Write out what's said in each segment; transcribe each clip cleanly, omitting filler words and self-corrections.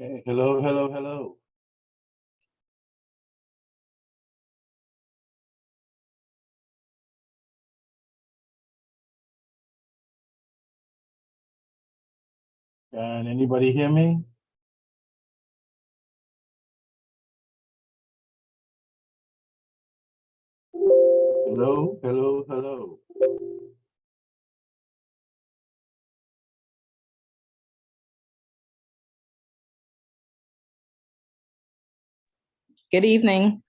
Hello, hello, hello. Can anybody hear me? Hello, hello, hello. Good evening.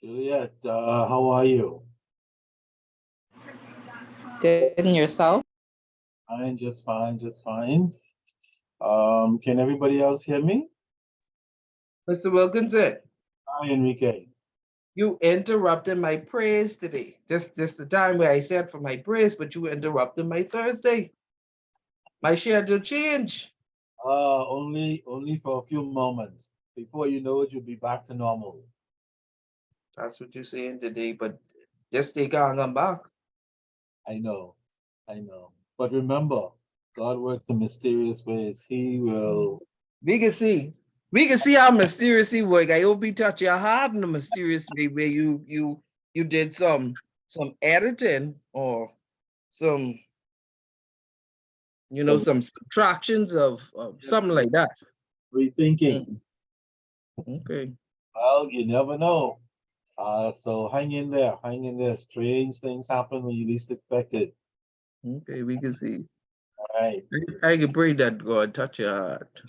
Juliet, how are you? Good, and yourself? Fine, just fine, just fine. Can everybody else hear me? Mr. Wilkinson, Hi, Enrique. you interrupted my prayers today. Just the time where I said for my prayers, but you interrupted my Thursday. My schedule changed. Only for a few moments. Before you know it, you'll be back to normal. That's what you're saying today, but just take on and back. I know, I know. But remember, God works in mysterious ways. He will. We can see. We can see how mysterious he work. I hope he touch your heart in a mysterious way where you did some editing or some some subtractions of something like that. Rethinking. Okay. Well, you never know. So hang in there, hang in there. Strange things happen when you least expect it. Okay, we can see. All right. I can pray that God touch your heart.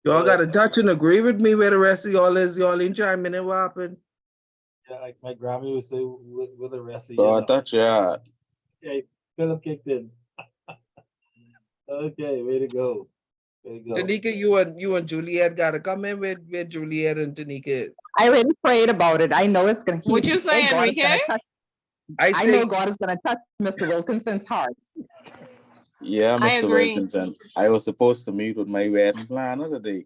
Y'all got to touch and agree with me where the rest of y'all is. Y'all ain't chiming in what happened. Yeah, like my grandma would say, with the rest of you. God, touch your heart. Okay, Philip kicked in. Okay, way to go. Way to go. Tanika, you and Juliet got to come in where Juliet and Tanika is. I already prayed about it. I know it's gonna. What you say, God is Enrique? gonna touch. I I say, know God is gonna touch Mr. Wilkinson's heart. Yeah, I Mr. agree. Wilkinson. I was supposed to meet with my wedding planner today.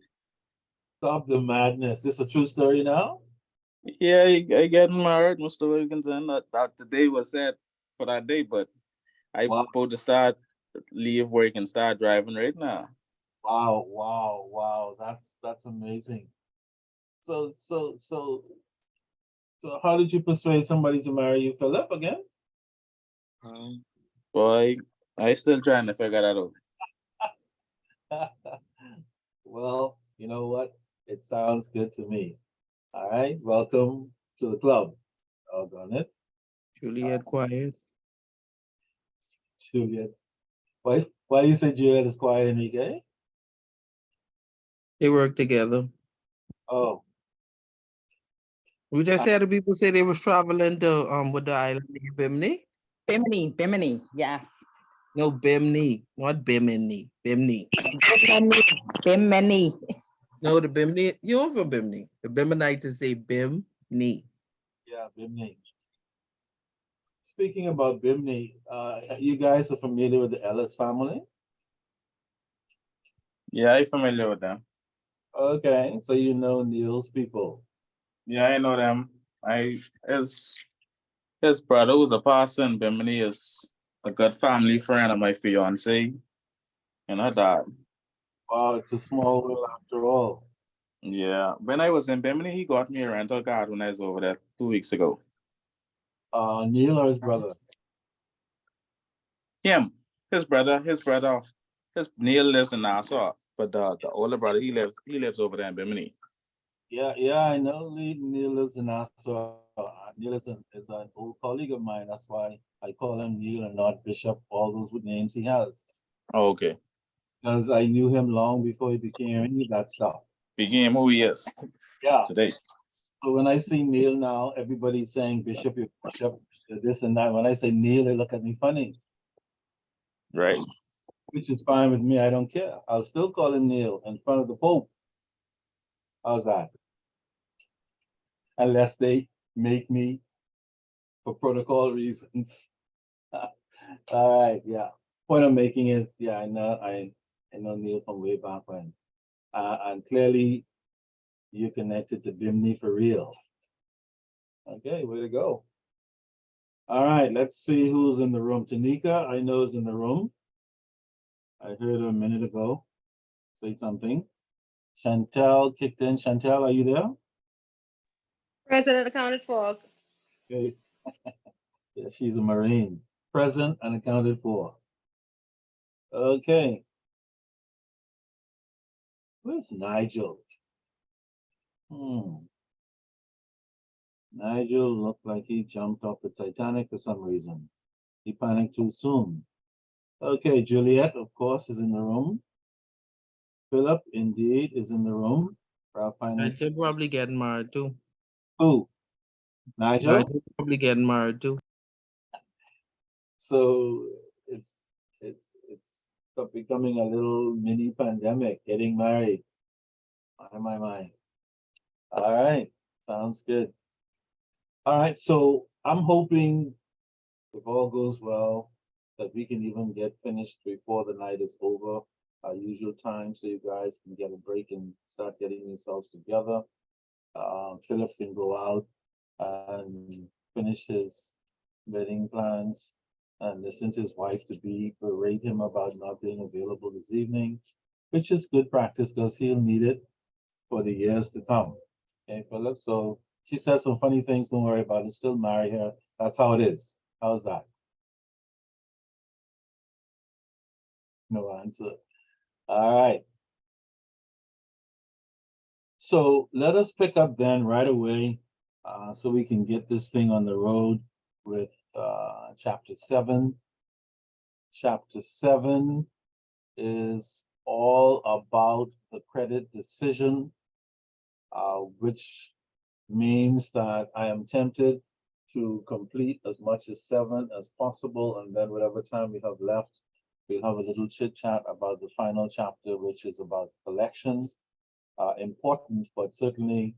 Stop the madness. This a true story now? Yeah, I getting married, Mr. Wilkinson. That today was set for that day, but I Wow, supposed to start leave work and start driving right now. wow, wow, wow. That's amazing. So so so so how did you persuade somebody to marry you, Philip, again? Boy, I still trying to figure that out. Well, you know what? It sounds good to me. All right, welcome to the club. Doggone it. Juliet quiet. Juliet. Why do you say Juliet is quiet, Enrique? They work together. Oh, We just had the people say they was traveling to with the island name Bimini. Bimini, yes. No, Bimini, not Bimini. Bimini. Bimini. No, the Bimini. You're from Bimini. The Biminites say Bimini. yeah, Bimini. Speaking about Bimini, you guys are familiar with the Ellis family? Yeah, I familiar with them. Okay, so you know Neil's people. Yeah, I know them. I his brother who's a pastor in Bimini is a good family friend of my fiance and her dad. Wow, it's a small world after all. Yeah, when I was in Bimini, he got me a rental car when I was over there 2 weeks ago. Neil or his brother? Him, his Neil lives in Nassau, but the older brother he lives over there in Bimini. Yeah, yeah, I know Neil lives in Nassau. Neil is an old colleague of mine. That's why I call him Neil and not Bishop, all those names he has. Oh, okay, Because I knew him long before he became any of that stuff. became who he is Yeah. today. So when I see Neil now, everybody's saying Bishop, you're Bishop, you're this and that. When I say Neil, they look at me funny, Right. which is fine with me. I don't care. I'll still call him Neil in front of the Pope. How's that? Unless they make me for protocol reasons. All right, yeah. Point I'm making is, yeah, I know Neil from way back when. And clearly you connected to Bimini for real. Okay, way to go. All right, let's see who's in the room. Tanika, I know is in the room. I heard her a minute ago. say something. Chantel kicked in. Chantel, are you there? President accounted for. Okay. Yeah, she's a Marine. Present and accounted for. Okay. Where's Nigel? Nigel looked like he jumped off the Titanic for some reason. He panicked too soon. Okay, Juliet, of course, is in the room. Philip, indeed, is in the room. Our I finance. should probably get married too. Who? I Nigel? should probably get married too. So it's becoming a little mini pandemic, getting married. My. All right, sounds good. All right, so I'm hoping if all goes well, that we can even get finished before the night is over, our usual time, so you guys can get a break and start getting yourselves together. Philip can go out and finish his wedding plans and listen to his wife to be berate him about not being available this evening, which is good practice because he'll need it for the years to come. Okay, Philip. So she says some funny things. Don't worry about it. Still marry her. That's how it is. How's that? No answer. All right. So let us pick up then right away, so we can get this thing on the road with chapter 7. Chapter 7 is all about the credit decision, which means that I am tempted to complete as much as 7 as possible, and then whatever time we have left, we'll have a little chit chat about the final chapter, which is about collections. Important, but certainly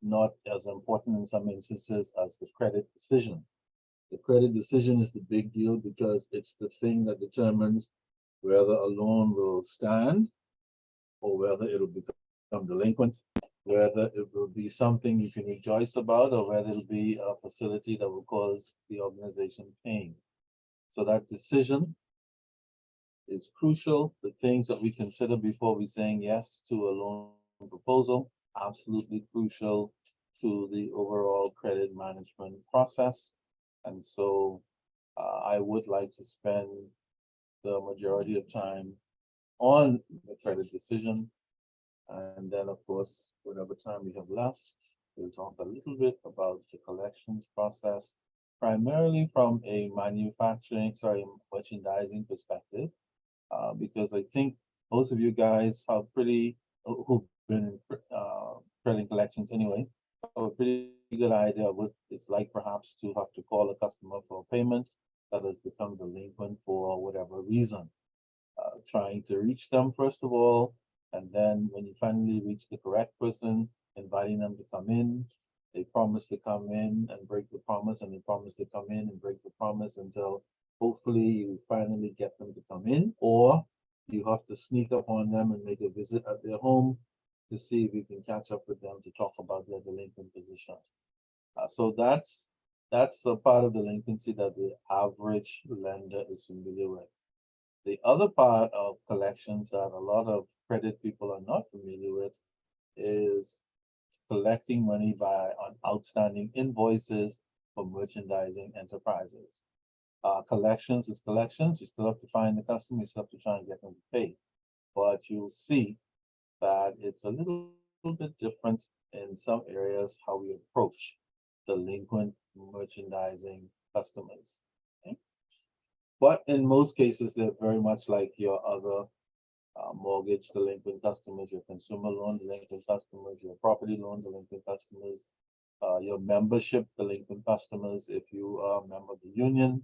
not as important in some instances as the credit decision. The credit decision is the big deal because it's the thing that determines whether a loan will stand or whether it'll become delinquent, whether it will be something you can rejoice about or whether it'll be a facility that will cause the organization pain. So that decision is crucial. The things that we consider before we saying yes to a loan proposal, absolutely crucial to the overall credit management process. And so I would like to spend the majority of time on the credit decision. And then, of course, whatever time we have left, we'll talk a little bit about the collections process, primarily from a merchandising perspective, because I think most of you guys have who've been in credit collections anyway, have a pretty good idea of what it's like perhaps to have to call a customer for a payment that has become delinquent for whatever reason. Trying to reach them first of all, and then when you finally reach the correct person, inviting them to come in. They promise to come in and break the promise, and they promise to come in and break the promise until hopefully you finally get them to come in, or you have to sneak up on them and make a visit at their home to see if you can catch up with them to talk about their delinquent position. So that's a part of delinquency that the average lender is familiar with. The other part of collections that a lot of credit people are not familiar with is collecting money on outstanding invoices for merchandising enterprises. Collections is collections. You still have to find the customer. You still have to try and get them to pay. But you'll see that it's a little bit different in some areas how we approach delinquent merchandising customers. Okay? But in most cases, they're very much like your other mortgage delinquent customers, your consumer loan delinquent customers, your property loan delinquent customers, your membership delinquent customers if you are a member of the union.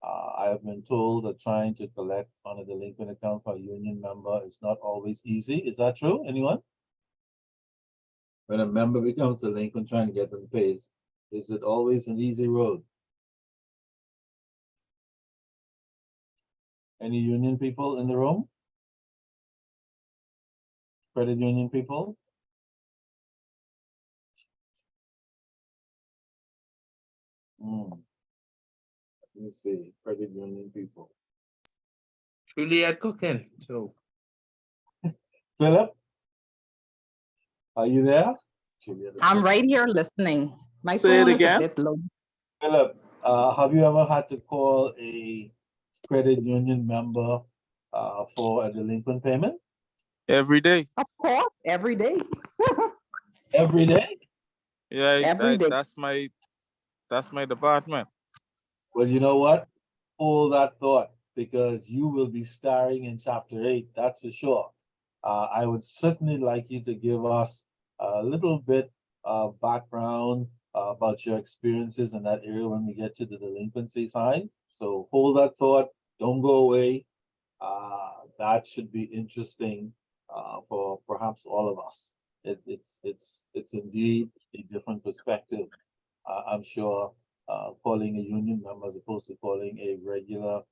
I have been told that trying to collect on a delinquent account for a union member is not always easy. Is that true? Anyone? When a member becomes delinquent, trying to get them paid, is it always an easy road? Any union people in the room? Credit union people? Let me see, credit union people. Juliet cooking, so. Philip? Are you there? Juliet is I'm not- right here listening. My Say it phone is a again. bit low. Philip, have you ever had to call a credit union member for a delinquent payment? Every day. Of course, every day, Every day? Yeah, every day. that's my department. Well, you know what? Hold that thought because you will be starring in chapter 8, that's for sure. I would certainly like you to give us a little bit of background about your experiences in that area when we get to the delinquency side. So hold that thought, don't go away. That should be interesting for perhaps all of us. It's indeed a different perspective. I'm sure calling a union member as opposed to calling a regular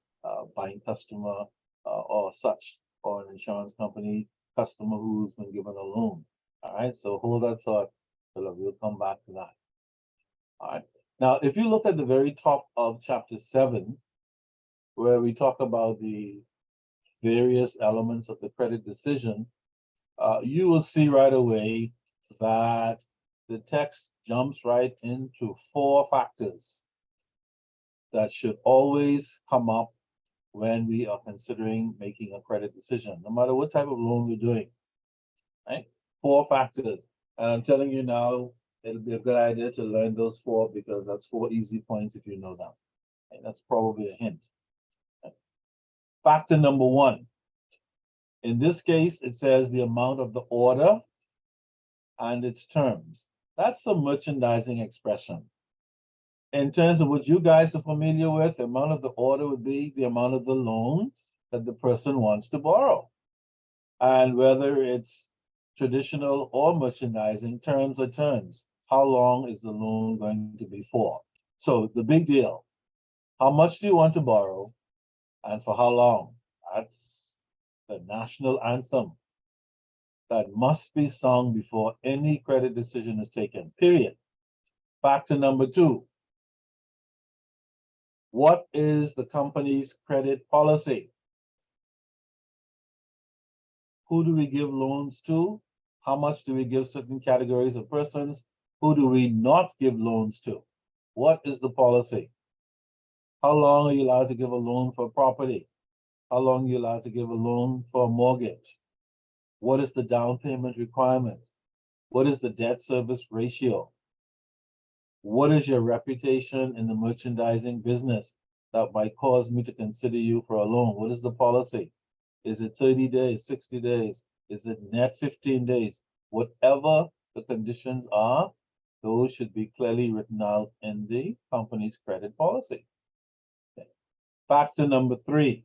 buying customer or such, or an insurance company customer who's been given a loan. All right, so hold that thought, Philip. We'll come back to that. All right. Now, if you look at the very top of chapter 7, where we talk about the various elements of the credit decision, you will see right away that the text jumps right into 4 factors that should always come up when we are considering making a credit decision, no matter what type of loan we're doing, right? 4 factors. And I'm telling you now, it'll be a good idea to learn those 4 because that's 4 easy points if you know them. And that's probably a hint. Factor number 1. In this case, it says the amount of the order and its terms. That's a merchandising expression. In terms of what you guys are familiar with, the amount of the order would be the amount of the loan that the person wants to borrow. And whether it's traditional or merchandising, terms are terms. How long is the loan going to be for? So the big deal, how much do you want to borrow and for how long? That's the national anthem that must be sung before any credit decision is taken, period. Factor number 2. What is the company's credit policy? Who do we give loans to? How much do we give certain categories of persons? Who do we not give loans to? What is the policy? How long are you allowed to give a loan for property? How long are you allowed to give a loan for a mortgage? What is the down payment requirement? What is the debt service ratio? What is your reputation in the merchandising business that might cause me to consider you for a loan? What is the policy? Is it 30 days, 60 days? Is it net 15 days? Whatever the conditions are, those should be clearly written out in the company's credit policy. Okay. Factor number 3,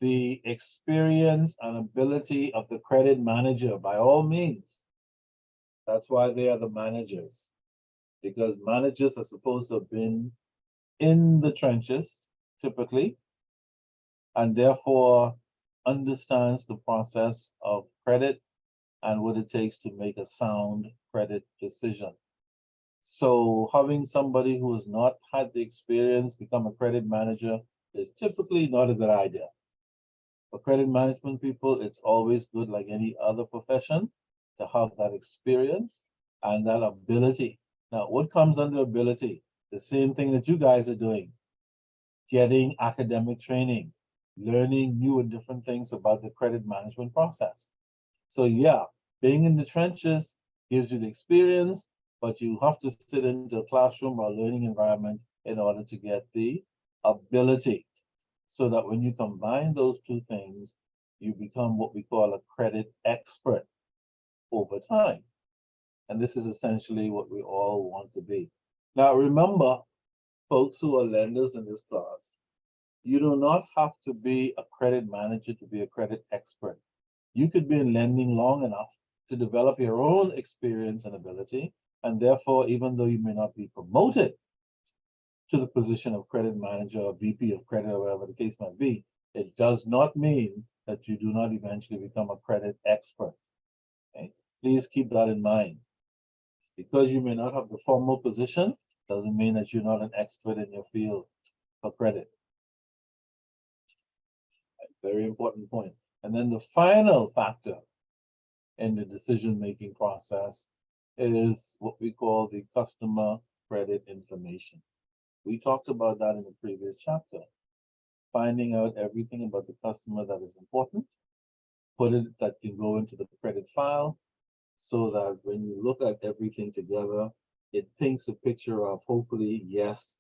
the experience and ability of the credit manager, by all means. That's why they are the managers, because managers are supposed to have been in the trenches typically, and therefore understands the process of credit and what it takes to make a sound credit decision. So having somebody who has not had the experience become a credit manager is typically not a good idea. For credit management people, it's always good, like any other profession, to have that experience and that ability. Now, what comes under ability? The same thing that you guys are doing, getting academic training, learning new and different things about the credit management process. So yeah, being in the trenches gives you the experience, but you have to sit into a classroom or learning environment in order to get the ability. So that when you combine those 2 things, you become what we call a credit expert over time. And this is essentially what we all want to be. Now, remember, folks who are lenders in this class, you do not have to be a credit manager to be a credit expert. You could be in lending long enough to develop your own experience and ability. And therefore, even though you may not be promoted to the position of credit manager or VP of credit or whatever the case might be, it does not mean that you do not eventually become a credit expert. Okay? Please keep that in mind. Because you may not have the formal position, doesn't mean that you're not an expert in your field for credit. Very important point. And then the final factor in the decision-making process is what we call the customer credit information. We talked about that in the previous chapter. Finding out everything about the customer that is important, put it that can go into the credit file, so that when you look at everything together, it paints a picture of hopefully, yes,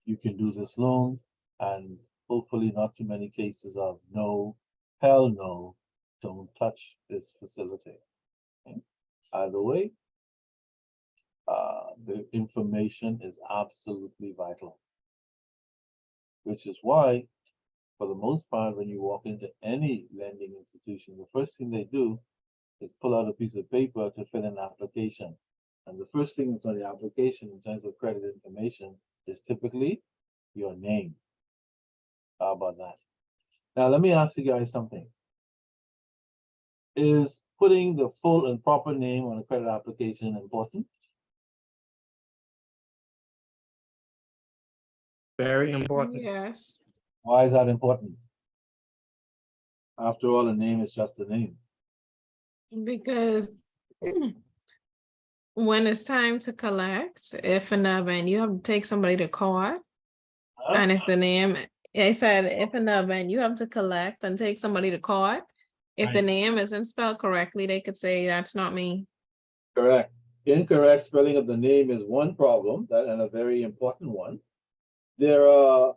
you can do this loan, and hopefully not too many cases of no, hell no, don't touch this facility. Okay? Either way, the information is absolutely vital, which is why, for the most part, when you walk into any lending institution, the first thing they do is pull out a piece of paper to fill in an application. And the first thing that's on the application in terms of credit information is typically your name. How about that? Now, let me ask you guys something. Is putting the full and proper name on a credit application important? Very important. Yes. Why is that important? After all, a name is just a name. Because when it's time to collect, if and you have to take somebody to court, Huh? and if the name, I said, if in the event you have to collect and take somebody to court, if the Right. name isn't spelled correctly, they could say, that's not me. Correct. Incorrect spelling of the name is one problem, that and a very important one. There are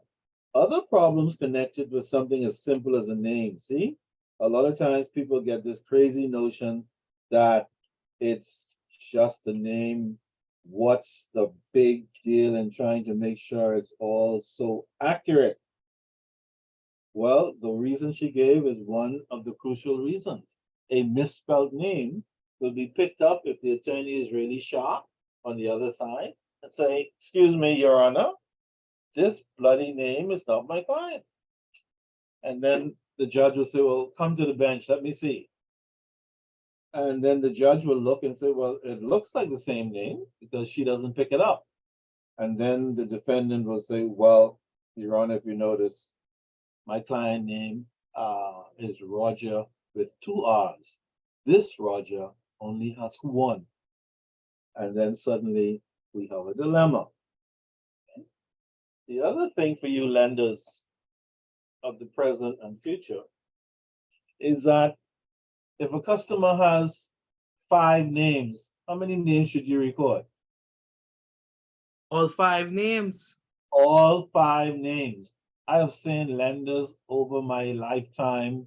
other problems connected with something as simple as a name. See, a lot of times people get this crazy notion that it's just the name. What's the big deal in trying to make sure it's all so accurate? Well, the reason she gave is one of the crucial reasons. A misspelled name will be picked up if the attorney is really sharp on the other side and say, excuse me, Your Honor, this bloody name is not my client. And then the judge will say, well, come to the bench, let me see. And then the judge will look and say, well, it looks like the same name because she doesn't pick it up. And then the defendant will say, well, Your Honor, if you notice, my client name is Roger with 2 R's. This Roger only has 1. And then suddenly we have a dilemma. The other thing for you lenders of the present and future is that if a customer has 5 names, how many names should you record? All 5 names. All 5 names. I have seen lenders over my lifetime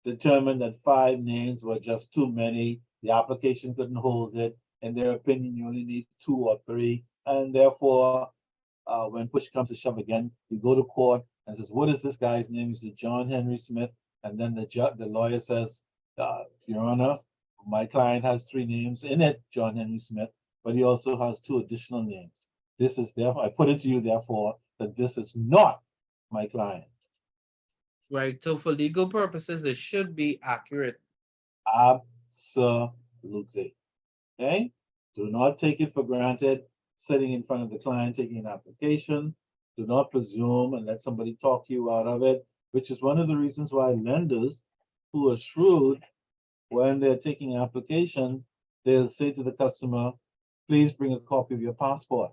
determine that 5 names were just too many. The application couldn't hold it. In their opinion, you only need 2 or 3. And therefore, when push comes to shove again, you go to court and says, what is this guy's name? He says, John Henry Smith. And then the lawyer says, Your Honor, my client has 3 names in it, John Henry Smith, but he also has 2 additional names. This is therefore, I put it to you, therefore, that this is not my client. Right. So for legal purposes, it should be accurate. Absolutely. Okay? Do not take it for granted, sitting in front of the client, taking an application. Do not presume and let somebody talk you out of it, which is one of the reasons why lenders who are shrewd, when they're taking application, they'll say to the customer, please bring a copy of your passport.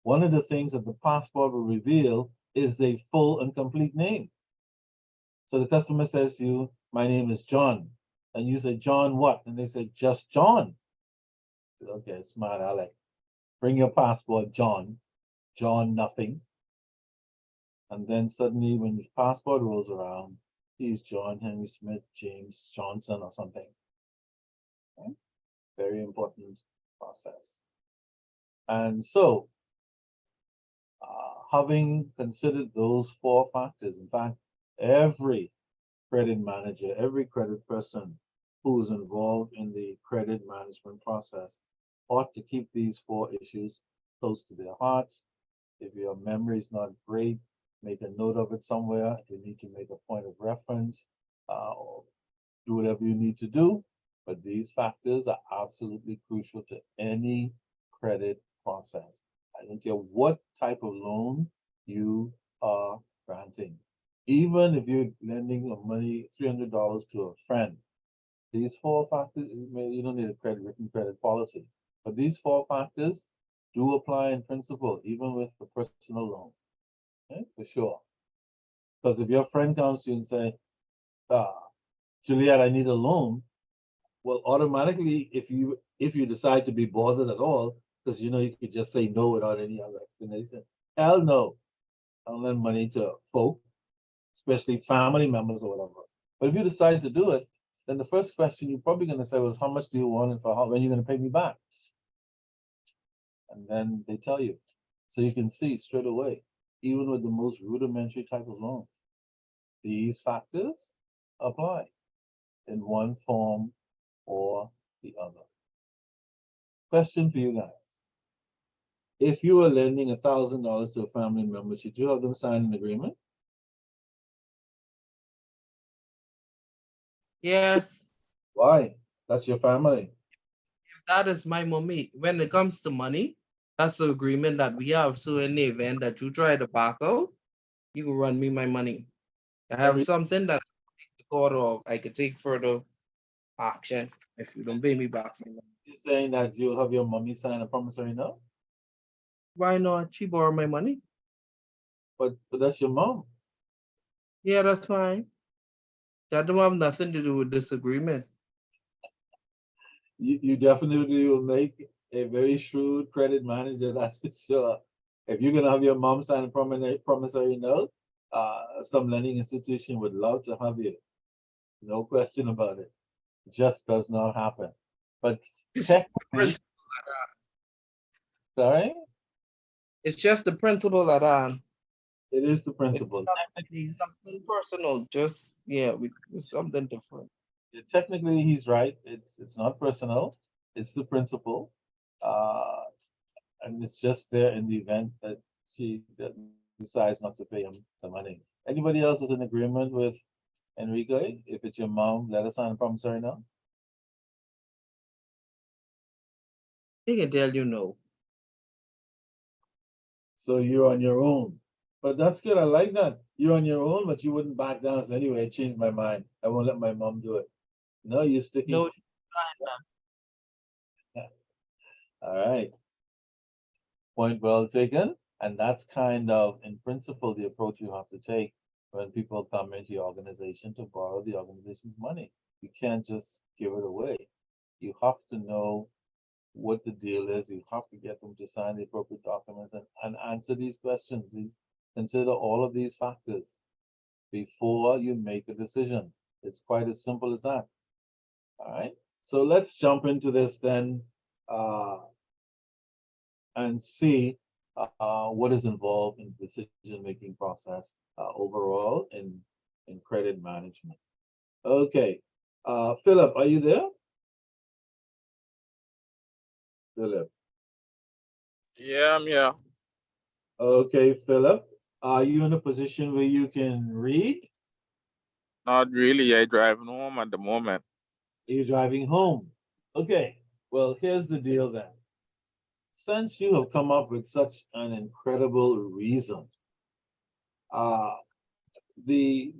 One of the things that the passport will reveal is a full and complete name. So the customer says to you, my name is John. And you say, John what? And they say, just John. Okay, smart Alec. Bring your passport, John. John nothing. And then suddenly when your passport rolls around, he's John Henry Smith, James Johnson or something. Okay? Very important process. And so, having considered those 4 factors, in fact, every credit manager, every credit person who is involved in the credit management process ought to keep these 4 issues close to their hearts. If your memory is not great, make a note of it somewhere. If you need to make a point of reference, or do whatever you need to do. But these factors are absolutely crucial to any credit process. I don't care what type of loan you are granting. even if you're lending your money, $300 to a friend, these four factors, you don't need a written credit policy, but these four factors do apply in principle, even with the personal loan. Okay, for sure. Because if your friend comes to you and say, Juliet, I need a loan, well, automatically, if you decide to be bothered at all, because you could just say no without any other explanation. Hell no. I don't lend money to folk, especially family members or whatever. But if you decide to do it, then the first question you're probably going to say was, how much do you want and for how, when are you going to pay me back? And then they tell you. So you can see straight away, even with the most rudimentary type of loan, these factors apply in one form or the other. Question for you guys. If you were lending $1,000 to a family member, should you have them sign an agreement? Yes, Why? That's your family. that is my mommy. When it comes to money, that's the agreement that we have. So in the event that you try to back out, you can run me my money. I have Every- something that I can take to court or I could take further action if you don't pay me back my money. You're saying that you'll have your mommy sign a promissory note, Why not? She borrowed my money. but that's your mom. Yeah, that's fine. That don't have nothing to do with this agreement. You definitely will make a very shrewd credit manager, that's for sure. If you're gonna have your mom sign a promissory note, some lending institution would love to have you. No question about it. Just does not happen. But It's just the technically, principle that, sorry, it's just the principle that it is the it's principle. nothing personal. Just yeah, it's something different. Technically, he's right. It's not personal. It's the principle. Uh, and it's just there in the event that she decides not to pay him the money. Anybody else is in agreement with Enrique? If it's your mom, let us sign a promissory note. He can tell you no. So you're on your own. But that's good. I like that. You're on your own, but you wouldn't back down. So anyway, I changed my mind. I won't let my mom do it. No, you're sticking. No, All right. Point well taken. And that's kind of, in principle, the approach you have to take when people come into your organization to borrow the organization's money. You can't just give it away. You have to know what the deal is. You have to get them to sign the appropriate documents and answer these questions. Consider all of these factors before you make a decision. It's quite as simple as that. All right. So let's jump into this then. And see what is involved in the decision-making process overall in credit management. Okay, Philip, are you there? Philip. Yeah, I'm here. Okay, Philip, are you in a position where you can read? Not really. I driving home at the moment. Are you driving home? Okay, well, here's the deal then. Since you have come up with such an incredible reason, uh, the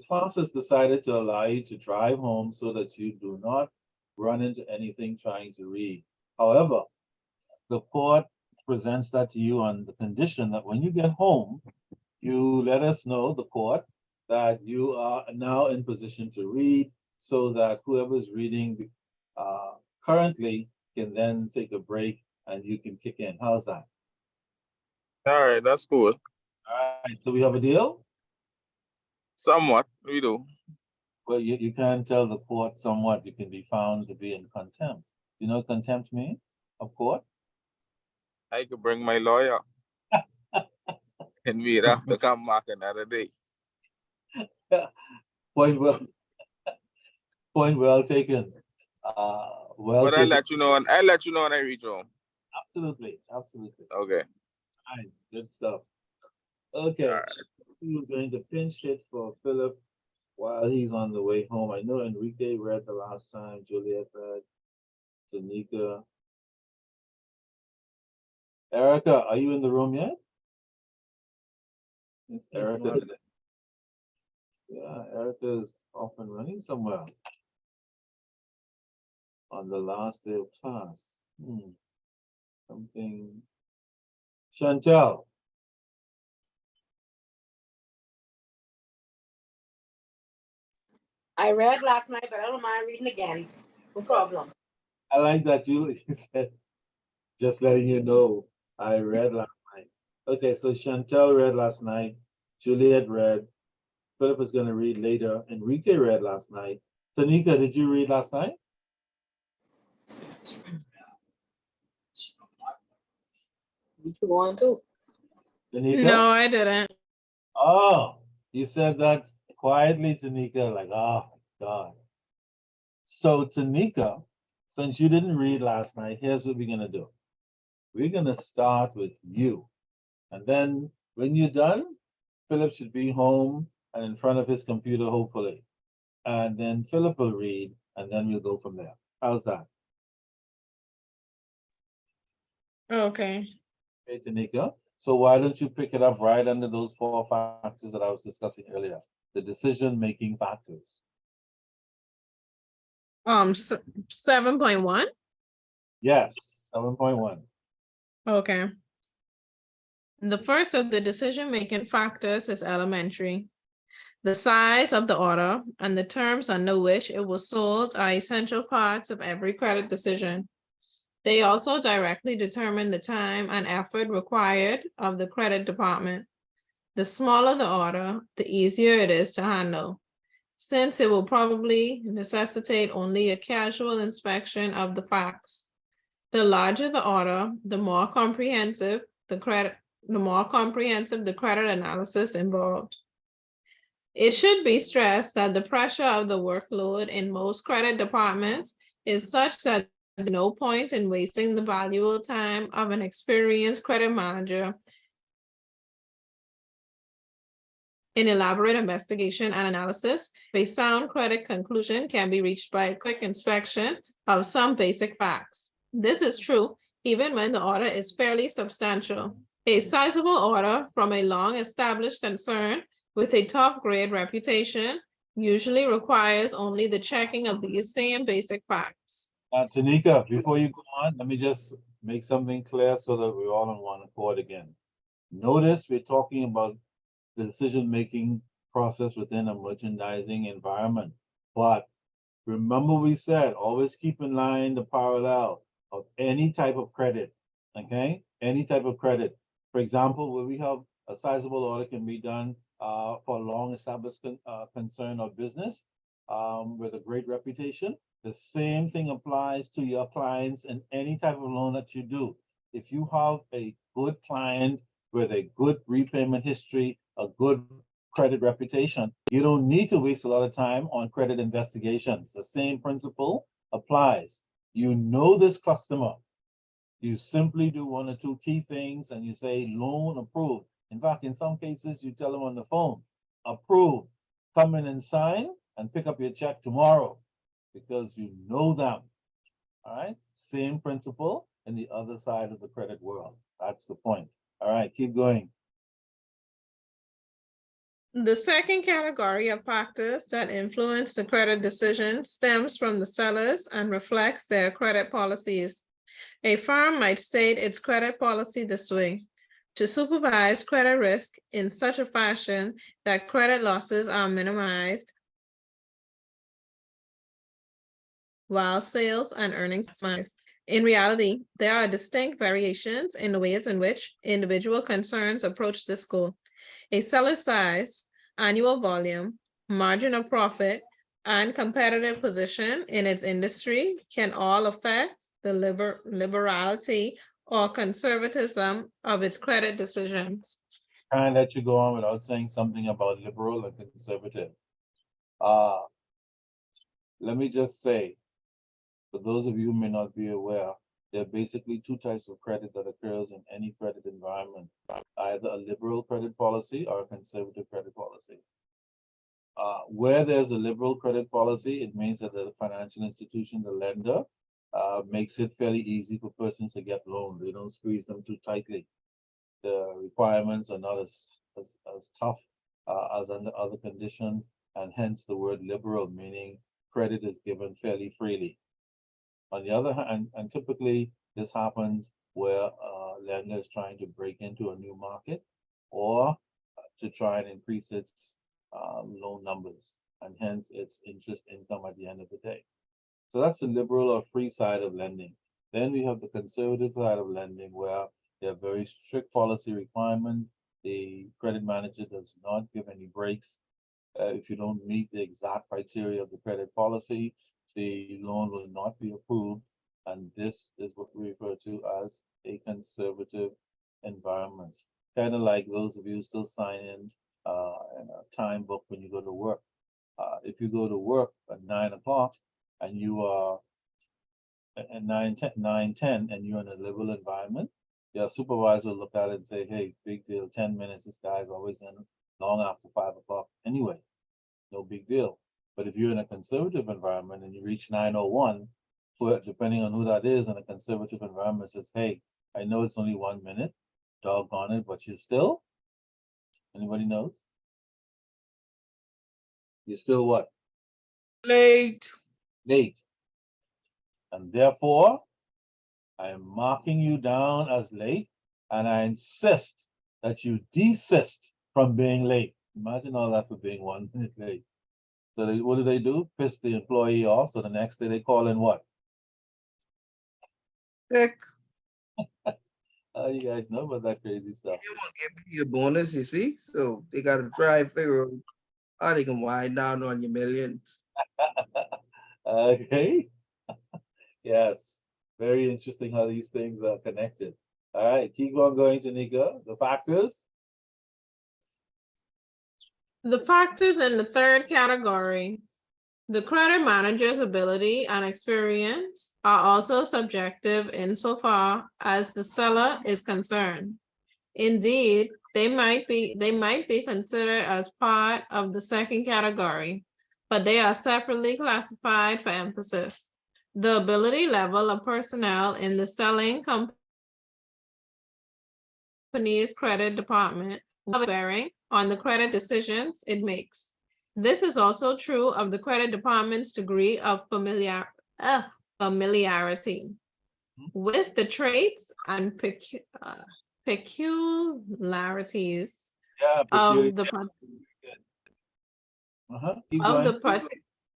class has decided to allow you to drive home so that you do not run into anything trying to read. However, the court presents that to you on the condition that when you get home, you let us know, the court, that you are now in position to read so that whoever's reading uh, currently can then take a break and you can kick in. How's that? All right, that's cool. All right, so we have a deal? Somewhat, we do. Well, you can tell the court somewhat you can be found to be in contempt. You know what contempt means of court? I could bring my lawyer and we'd have to come back another day. Point well, point well taken. Well But I'll taken. let you know, and I'll let you know when I reach home. Absolutely, absolutely. Okay. Fine, good stuff. Okay, All right. we're going to pinch hit for Philip while he's on the way home. I know Enrique read the last time, Juliet read, Tanika. Erica, are you in the room yet? Yes, He's Erica. not. Yeah, Erica is off and running somewhere on the last day of class. Something. Chantel, I read last night, but I don't mind reading again. No problem. I like that you said, just letting you know, I read last night. Okay, so Chantel read last night, Juliet read, Philip is gonna read later, Enrique read last night. Tanika, did you read last night? You two on too. Tanika? No, I didn't. Oh, you said that quietly, Tanika, like, oh my God. So Tanika, since you didn't read last night, here's what we're gonna do. We're gonna start with you. And then when you're done, Philip should be home and in front of his computer, hopefully. And then Philip will read, and then we'll go from there. How's that? Okay. Okay, Tanika? So why don't you pick it up right under those 4 factors that I was discussing earlier? The decision-making factors. 7.1. Yes, 7.1. Okay. The first of the decision-making factors is elementary. The size of the order and the terms under which it was sold are essential parts of every credit decision. They also directly determine the time and effort required of the credit department. The smaller the order, the easier it is to handle, since it will probably necessitate only a casual inspection of the facts. The larger the order, the more comprehensive the credit analysis involved. It should be stressed that the pressure of the workload in most credit departments is such that there's no point in wasting the valuable time of an experienced credit manager in elaborate investigation and analysis. A sound credit conclusion can be reached by a quick inspection of some basic facts. This is true even when the order is fairly substantial. A sizable order from a long-established concern with a top-grade reputation usually requires only the checking of these same basic facts. Tanika, before you go on, let me just make something clear so that we're all on one accord again. Notice we're talking about the decision-making process within a merchandising environment. But remember we said, always keep in line the parallel of any type of credit, okay? Any type of credit. For example, where we have a sizable order can be done for a long-established concern or business with a great reputation. The same thing applies to your clients in any type of loan that you do. If you have a good client with a good repayment history, a good credit reputation, you don't need to waste a lot of time on credit investigations. The same principle applies. You know this customer. You simply do 1 or 2 key things and you say loan approved. In fact, in some cases, you tell them on the phone, approved, come in and sign and pick up your check tomorrow because you know them. All right, same principle in the other side of the credit world. That's the point. All right, keep going. The second category of factors that influence the credit decision stems from the sellers and reflects their credit policies. A firm might state its credit policy this way: to supervise credit risk in such a fashion that credit losses are minimized while sales and earnings maximized. In reality, there are distinct variations in the ways in which individual concerns approach this goal. A seller's size, annual volume, margin of profit, and competitive position in its industry can all affect the liberality or conservatism of its credit decisions. Can't let you go on without saying something about liberal and conservative. Let me just say, for those of you who may not be aware, there are basically 2 types of credit that occurs in any credit environment, either a liberal credit policy or a conservative credit policy. Where there's a liberal credit policy, it means that the financial institution, the lender, makes it fairly easy for persons to get loans. They don't squeeze them too tightly. The requirements are not as tough as under other conditions. and hence the word liberal, meaning credit is given fairly freely. On the other hand, and typically this happens where lender is trying to break into a new market or to try and increase its loan numbers and hence its interest income at the end of the day. So that's the liberal or free side of lending. Then we have the conservative side of lending where there are very strict policy requirements. The credit manager does not give any breaks. If you don't meet the exact criteria of the credit policy, the loan will not be approved. And this is what we refer to as a conservative environment. Kind of like those of you still sign in a time book when you go to work. If you go to work at 9 o'clock and you are at 9:10 and you're in a liberal environment, your supervisor will look at it and say, hey, big deal, 10 minutes, this guy's always in long after 5 o'clock anyway, no big deal. But if you're in a conservative environment and you reach 9:01, depending on who that is in a conservative environment, says, hey, I know it's only 1 minute, doggone it, but you're still, anybody knows? You're still what? Late. Late. And therefore, I am marking you down as late, and I insist that you desist from being late. Imagine all that for being 1 minute late. So what do? Piss the employee off. So the next day they call in what? Sick. You guys know about that crazy stuff. They won't give you a bonus, you see? So they gotta try and figure out how they can wind down on your millions. Okay. Yes. Very interesting how these things are connected. All right, keep on going, Tanika. The factors. The factors in the third category, the credit manager's ability and experience are also subjective insofar as the seller is concerned. Indeed, they might be considered as part of the second category, but they are separately classified for emphasis. The ability level of personnel in the selling company's credit department will bearing on the credit decisions it makes. This is also true of the credit department's degree of familiarity with the traits and peculiarities Yeah. of the Keep going.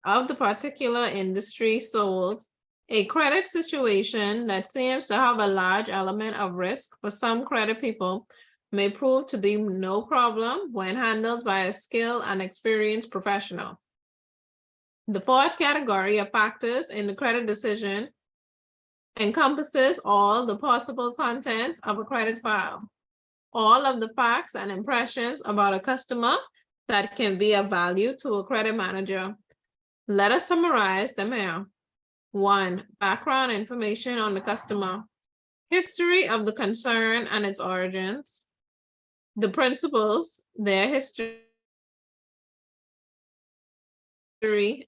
of the particular industry sold. A credit situation that seems to have a large element of risk for some credit people may prove to be no problem when handled by a skilled and experienced professional. The fourth category of factors in the credit decision encompasses all the possible contents of a credit file, all of the facts and impressions about a customer that can be of value to a credit manager. Let us summarize them here. 1, background information on the customer, history of the concern and its origins, the principals, their history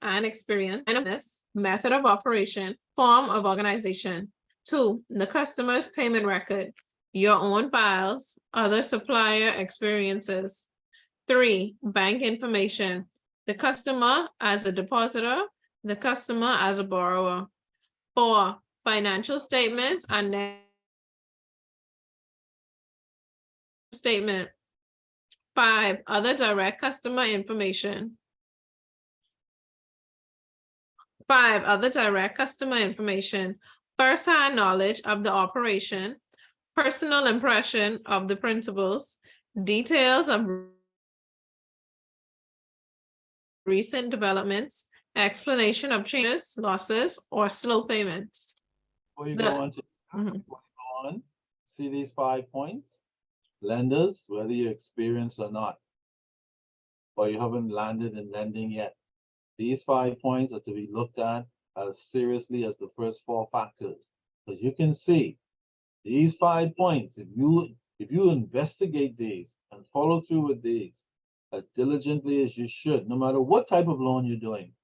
and experience, method of operation, form of organization. 2, the customer's payment record, your own files, other supplier experiences. 3, bank information, the customer as a depositor, the customer as a borrower. 4, financial statements and net statement. 5, other direct customer information. 5, other direct customer information, first-hand knowledge of the operation, personal impression of the principals, details of recent developments, explanation of changes, losses, or slow payments. Before you The- go on to Mhm. before you go on, see these 5 points? Lenders, whether you're experienced or not, or you haven't landed in lending yet, these 5 points are to be looked at as seriously as the first 4 factors. Because you can see these 5 points, if you investigate these and follow through with these as diligently as you should, no matter what type of loan you're doing,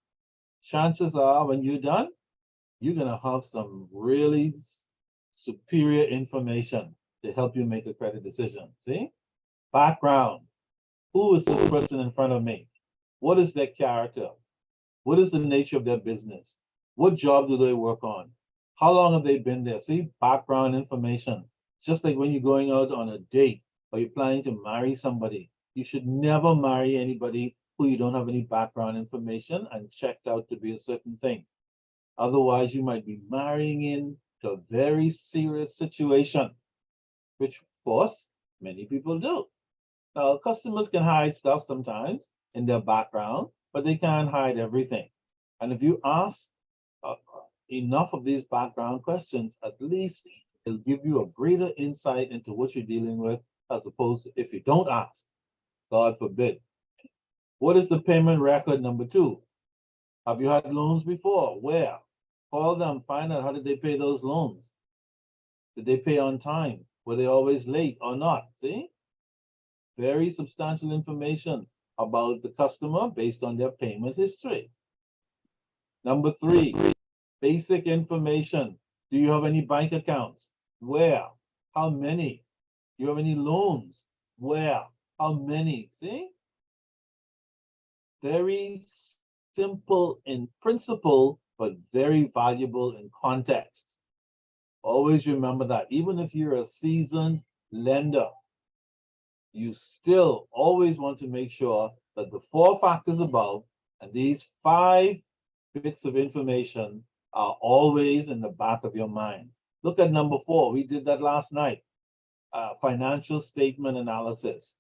chances are when you're done, you're gonna have some really superior information to help you make a credit decision. See? Background. Who is this person in front of me? What is their character? What is the nature of their business? What job do they work on? How long have they been there? See, background information. Just like when you're going out on a date or you're planning to marry somebody, you should never marry anybody who you don't have any background information and checked out to be a certain thing. Otherwise, you might be marrying into a very serious situation, which of course, many people do. Now, customers can hide stuff sometimes in their background, but they can't hide everything. And if you ask enough of these background questions, at least it'll give you a greater insight into what you're dealing with, as opposed to if you don't ask, God forbid. What is the payment record, number 2? Have you had loans before? Where? Call them, find out how did they pay those loans? Did they pay on time? Were they always late or not? See? Very substantial information about the customer based on their payment history. Number 3, basic information. Do you have any bank accounts? Where? How many? Do you have any loans? Where? How many? See? Very simple in principle, but very valuable in context. Always remember that. Even if you're a seasoned lender, you still always want to make sure that the 4 factors above and these 5 bits of information are always in the back of your mind. Look at number 4. We did that last night. Financial statement analysis.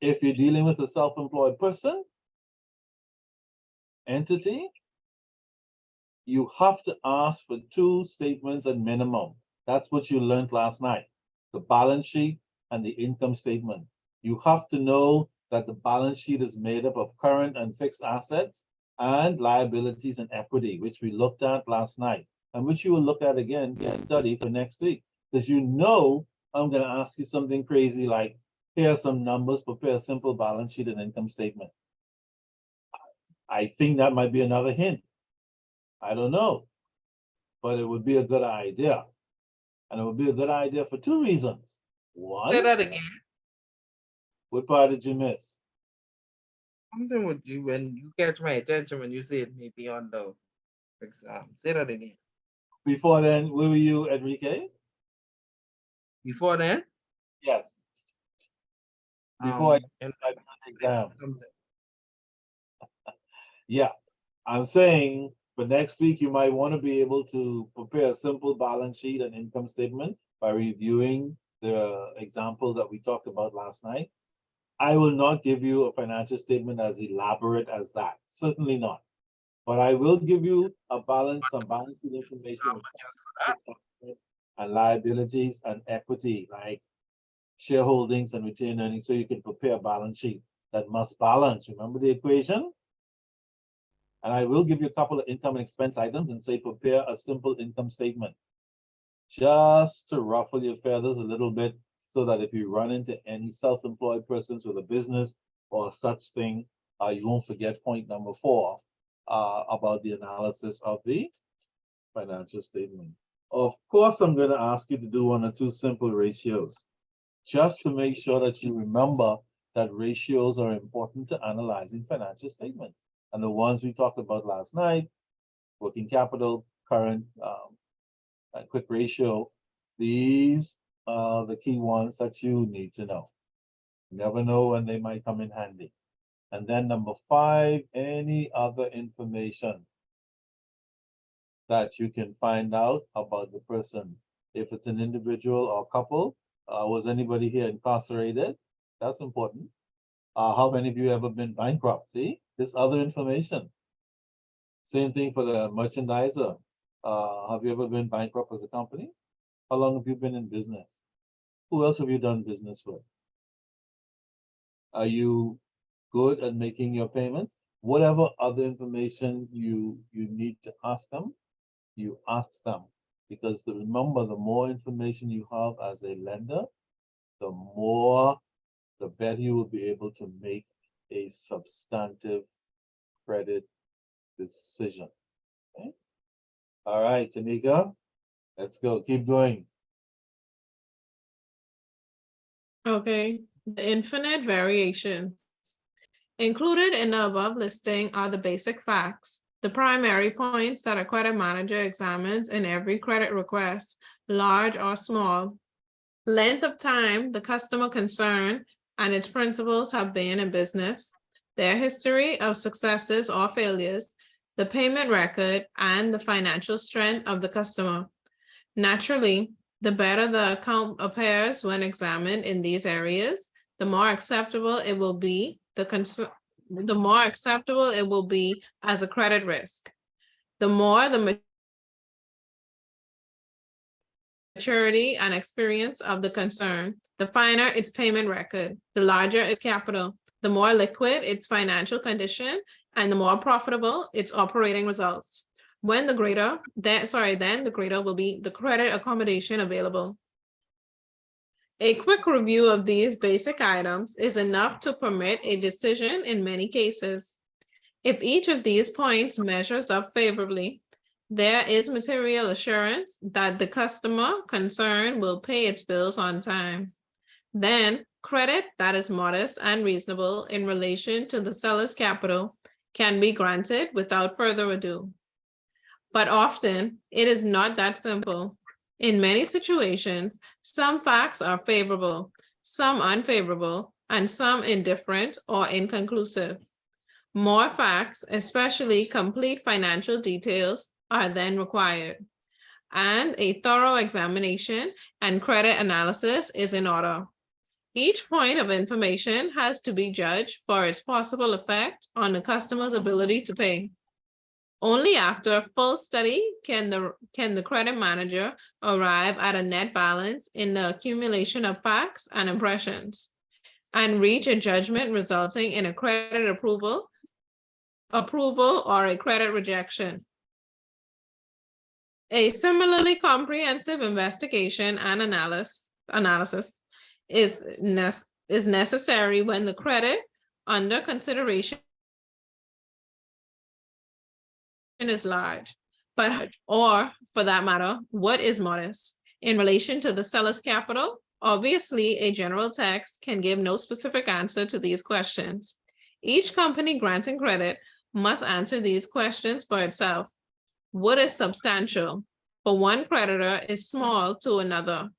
If you're dealing with a self-employed person, entity, you have to ask for 2 statements at minimum. That's what you learned last night. The balance sheet and the income statement. You have to know that the balance sheet is made up of current and fixed assets and liabilities and equity, which we looked at last night, and which you will look at again in study for next week. Because you know I'm going to ask you something crazy like, here are some numbers, prepare a simple balance sheet and income statement. I think that might be another hint. I don't know, but it would be a good idea. And it would be a good idea for 2 reasons. Say One, that again. what part did you miss? Something with you when you catch my attention when you said maybe on the exam. Say that again. Before then, where were you, Enrique? Before then, Yes. Before and I did the exam. something. Yeah, I'm saying for next week, you might want to be able to prepare a simple balance sheet and income statement by reviewing the example that we talked about last night. I will not give you a financial statement as elaborate as that, certainly not. But I will give you some balance sheet information and liabilities and equity, like shareholdings and retained earnings, so you can prepare a balance sheet that must balance. Remember the equation? And I will give you a couple of income and expense items and say prepare a simple income statement, just to ruffle your feathers a little bit, so that if you run into any self-employed persons with a business or such thing, you won't forget point number 4 about the analysis of the financial statement. Of course, I'm going to ask you to do 1 or 2 simple ratios, just to make sure that you remember that ratios are important to analyzing financial statements. And the ones we talked about last night, working capital, current, and quick ratio, these are the key ones that you need to know. You never know when they might come in handy. And then number 5, any other information that you can find out about the person. If it's an individual or couple, was anybody here incarcerated? That's important. How many of you ever been bankrupt? See, this other information. Same thing for the merchandiser. Have you ever been bankrupt as a company? How long have you been in business? Who else have you done business with? Are you good at making your payments? Whatever other information you need to ask them, you ask them. Because remember, the more information you have as a lender, the better you will be able to make a substantive credit decision. Okay? All right, Tanika, let's go. Keep going. Okay, the infinite variations. Included in the above listing are the basic facts, the primary points that a credit manager examines in every credit request, large or small. Length of time the customer concerned and its principals have been in business, their history of successes or failures, the payment record, and the financial strength of the customer. Naturally, the better the account appears when examined in these areas, the more acceptable it will be as a credit risk. The more the maturity and experience of the concern, the finer its payment record, the larger its capital, the more liquid its financial condition, and the more profitable its operating results. Then the greater will be the credit accommodation available. A quick review of these basic items is enough to permit a decision in many cases. If each of these points measures up favorably, there is material assurance that the customer concerned will pay its bills on time. Then credit that is modest and reasonable in relation to the seller's capital can be granted without further ado. But often it is not that simple. In many situations, some facts are favorable, some unfavorable, and some indifferent or inconclusive. More facts, especially complete financial details, are then required, and a thorough examination and credit analysis is in order. Each point of information has to be judged for its possible effect on the customer's ability to pay. Only after full study can the credit manager arrive at a net balance in the accumulation of facts and impressions and reach a judgment resulting in a credit approval or a credit rejection. A similarly comprehensive investigation and analysis is necessary when the credit under consideration is large, or for that matter, what is modest in relation to the seller's capital? Obviously, a general text can give no specific answer to these questions. Each company granting credit must answer these questions for itself. What is substantial for one creditor is small to another.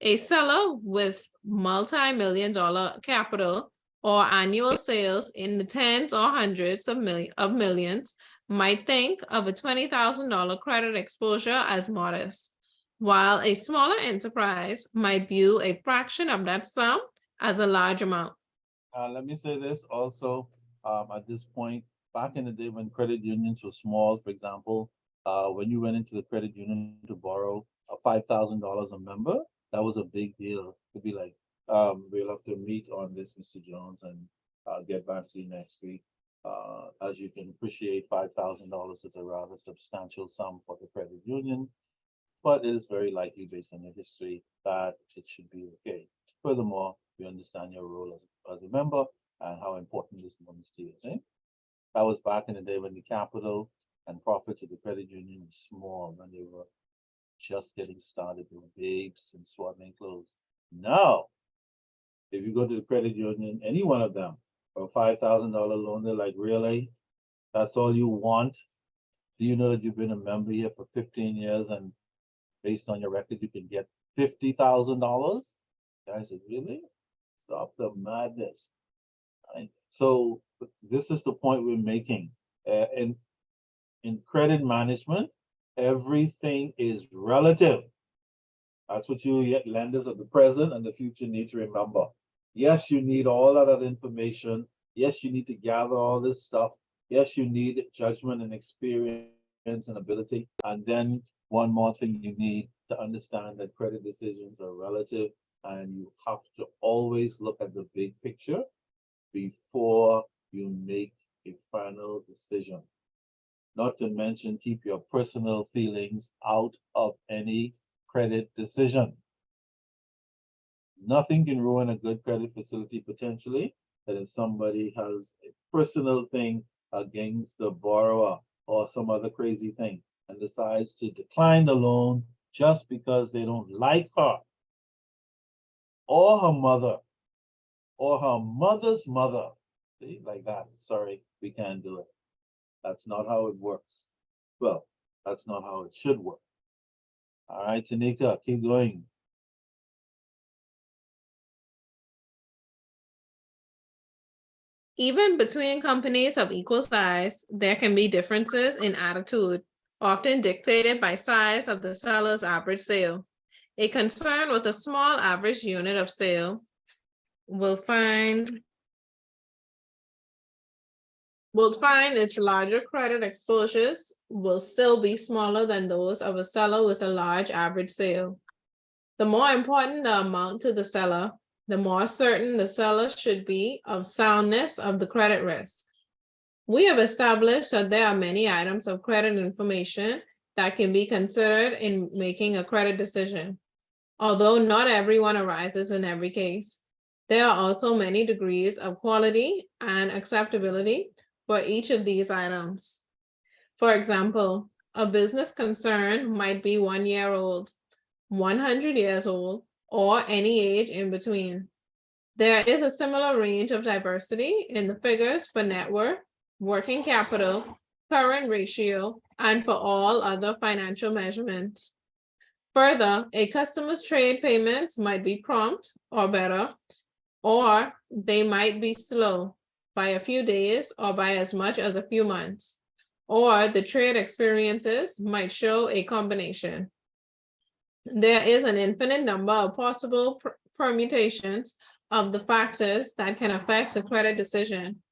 A seller with multi-million-dollar capital or annual sales in the tens or hundreds of millions might think of a $20,000 credit exposure as modest, while a smaller enterprise might view a fraction of that sum as a large amount. Let me say this also, at this point, back in the day when credit unions were small, for example, when you went into the credit union to borrow $5,000 a member, that was a big deal. To be like, we'll have to meet on this, Mr. Jones, and get back to you next week. As you can appreciate, $5,000 is a rather substantial sum for the credit union, but it is very likely based on your history that it should be okay. Furthermore, you understand your role as a member and how important this money is to you. Eh? That was back in the day when the capital and profits of the credit union were small, when they were just getting started. They were babes in swaddling clothes. Now, if you go to the credit union, any one of them, for a $5,000 loan, they're like, really? That's all you want? Do you know that you've been a member here for 15 years and based on your record, you can get $50,000? Guys said, really? Stop the madness. Right? So this is the point we're making. In credit management, everything is relative. That's what you lenders of the present and the future need to remember. Yes, you need all that other information. Yes, you need to gather all this stuff. Yes, you need judgment and experience and ability. And then one more thing you need to understand that credit decisions are relative, and you have to always look at the big picture before you make a final decision. Not to mention, keep your personal feelings out of any credit decision. Nothing can ruin a good credit facility potentially, that if somebody has a personal thing against the borrower or some other crazy thing and decides to decline the loan just because they don't like her or her mother or her mother's mother, See, like that, sorry, we can't do it. That's not how it works. Well, that's not how it should work. All right, Tanika, keep going. Even between companies of equal size, there can be differences in attitude, often dictated by size of the seller's average sale. A concern with a small average unit of sale will find its larger credit exposures will still be smaller than those of a seller with a large average sale. The more important the amount to the seller, the more certain the seller should be of soundness of the credit risk. We have established that there are many items of credit information that can be considered in making a credit decision. Although not everyone arises in every case, there are also many degrees of quality and acceptability for each of these items. For example, a business concern might be 1 year old, 100 years old, or any age in between. There is a similar range of diversity in the figures for net worth, working capital, current ratio, and for all other financial measurements. Further, a customer's trade payments might be prompt or better, or they might be slow by a few days or by as much as a few months, or the trade experiences might show a combination. There is an infinite number of possible permutations of the factors that can affect a credit decision.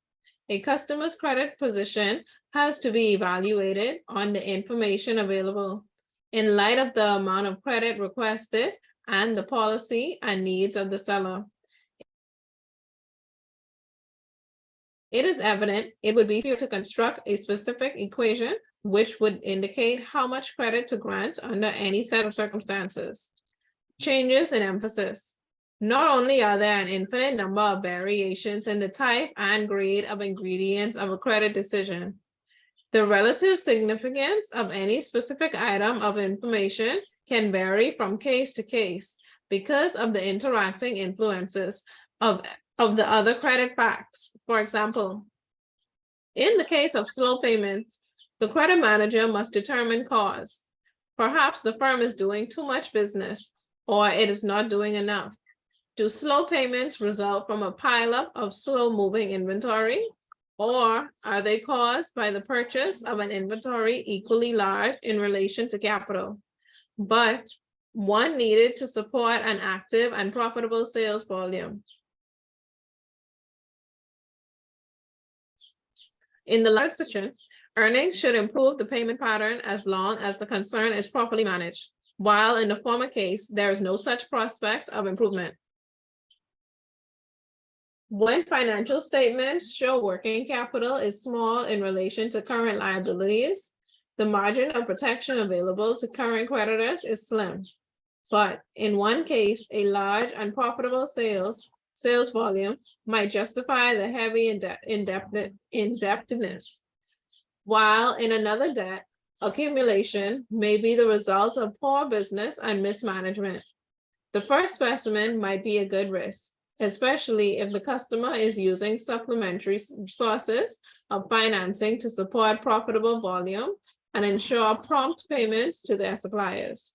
A customer's credit position has to be evaluated on the information available in light of the amount of credit requested and the policy and needs of the seller. It is evident it would be futile to construct a specific equation which would indicate how much credit to grant under any set of circumstances. Changes in emphasis. Not only are there an infinite number of variations in the type and grade of ingredients of a credit decision, the relative significance of any specific item of information can vary from case to case because of the interacting influences of the other credit facts. For example, in the case of slow payments, the credit manager must determine cause. Perhaps the firm is doing too much business or it is not doing enough. Do slow payments result from a pileup of slow-moving inventory? Or are they caused by the purchase of an inventory equally large in relation to capital, but one needed to support an active and profitable sales volume? In the latter situation, earnings should improve the payment pattern as long as the concern is properly managed, while in the former case, there is no such prospect of improvement. When financial statements show working capital is small in relation to current liabilities, the margin of protection available to current creditors is slim. But in one case, a large and profitable sales volume might justify the heavy indebtedness, while in another debt accumulation may be the result of poor business and mismanagement. The first specimen might be a good risk, especially if the customer is using supplementary sources of financing to support profitable volume and ensure prompt payments to their suppliers.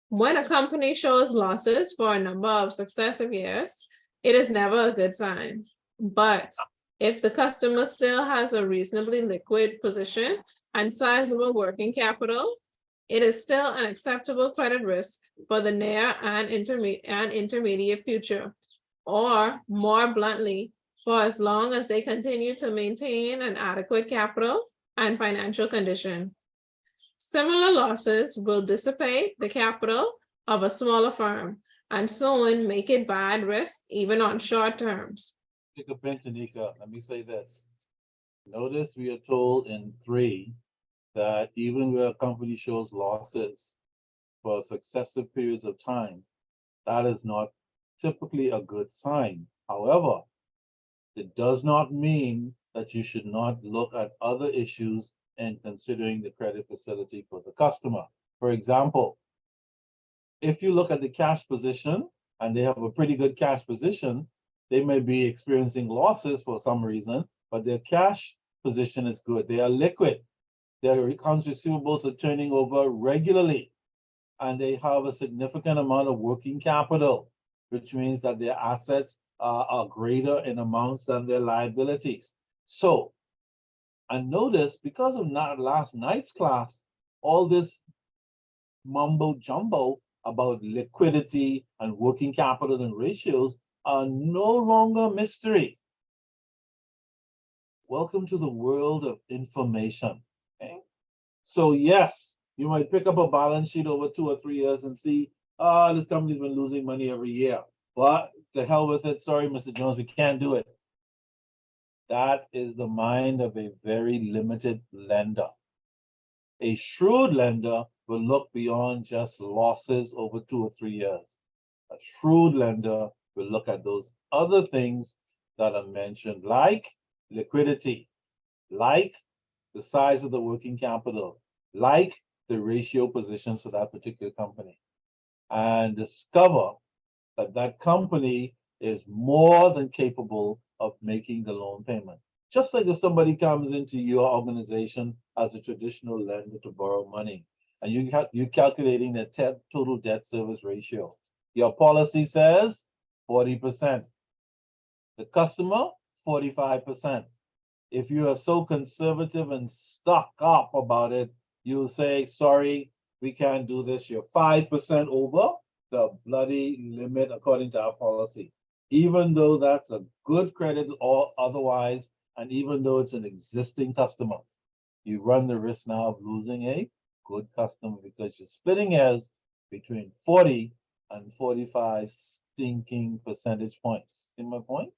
When a company shows losses for a number of successive years, it is never a good sign. But if the customer still has a reasonably liquid position and sizable working capital, it is still an acceptable credit risk for the near and intermediate future, or more bluntly, for as long as they continue to maintain an adequate capital and financial condition. Similar losses will dissipate the capital of a smaller firm and soon make it bad risk even on short terms. Take a pinch, Tanika. Let me say this. Notice we are told in 3 that even where a company shows losses for successive periods of time, that is not typically a good sign. However, it does not mean that you should not look at other issues in considering the credit facility for the customer. For example, if you look at the cash position and they have a pretty good cash position, They may be experiencing losses for some reason, but their cash position is good. They are liquid. Their accounts receivables are turning over regularly, and they have a significant amount of working capital, which means that their assets are greater in amounts than their liabilities. So, and notice because of not last night's class, all this mumbo jumbo about liquidity and working capital and ratios are no longer mystery. Welcome to the world of information. Okay? So yes, you might pick up a balance sheet over 2 or 3 years and see, this company's been losing money every year. But the hell with it. Sorry, Mr. Jones, we can't do it. That is the mind of a very limited lender. A shrewd lender will look beyond just losses over 2 or 3 years. A shrewd lender will look at those other things that are mentioned, like liquidity, like the size of the working capital, like the ratio positions for that particular company, and discover that that company is more than capable of making the loan payment. Just like if somebody comes into your organization as a traditional lender to borrow money, and you're calculating the total debt service ratio. Your policy says 40%. The customer, 45%. If you are so conservative and stuck up about it, you'll say, sorry, we can't do this. You're 5% over the bloody limit according to our policy. Even though that's a good credit or otherwise, and even though it's an existing customer, you run the risk now of losing a good customer because you're splitting hairs between 40 and 45 stinking percentage points. See my point?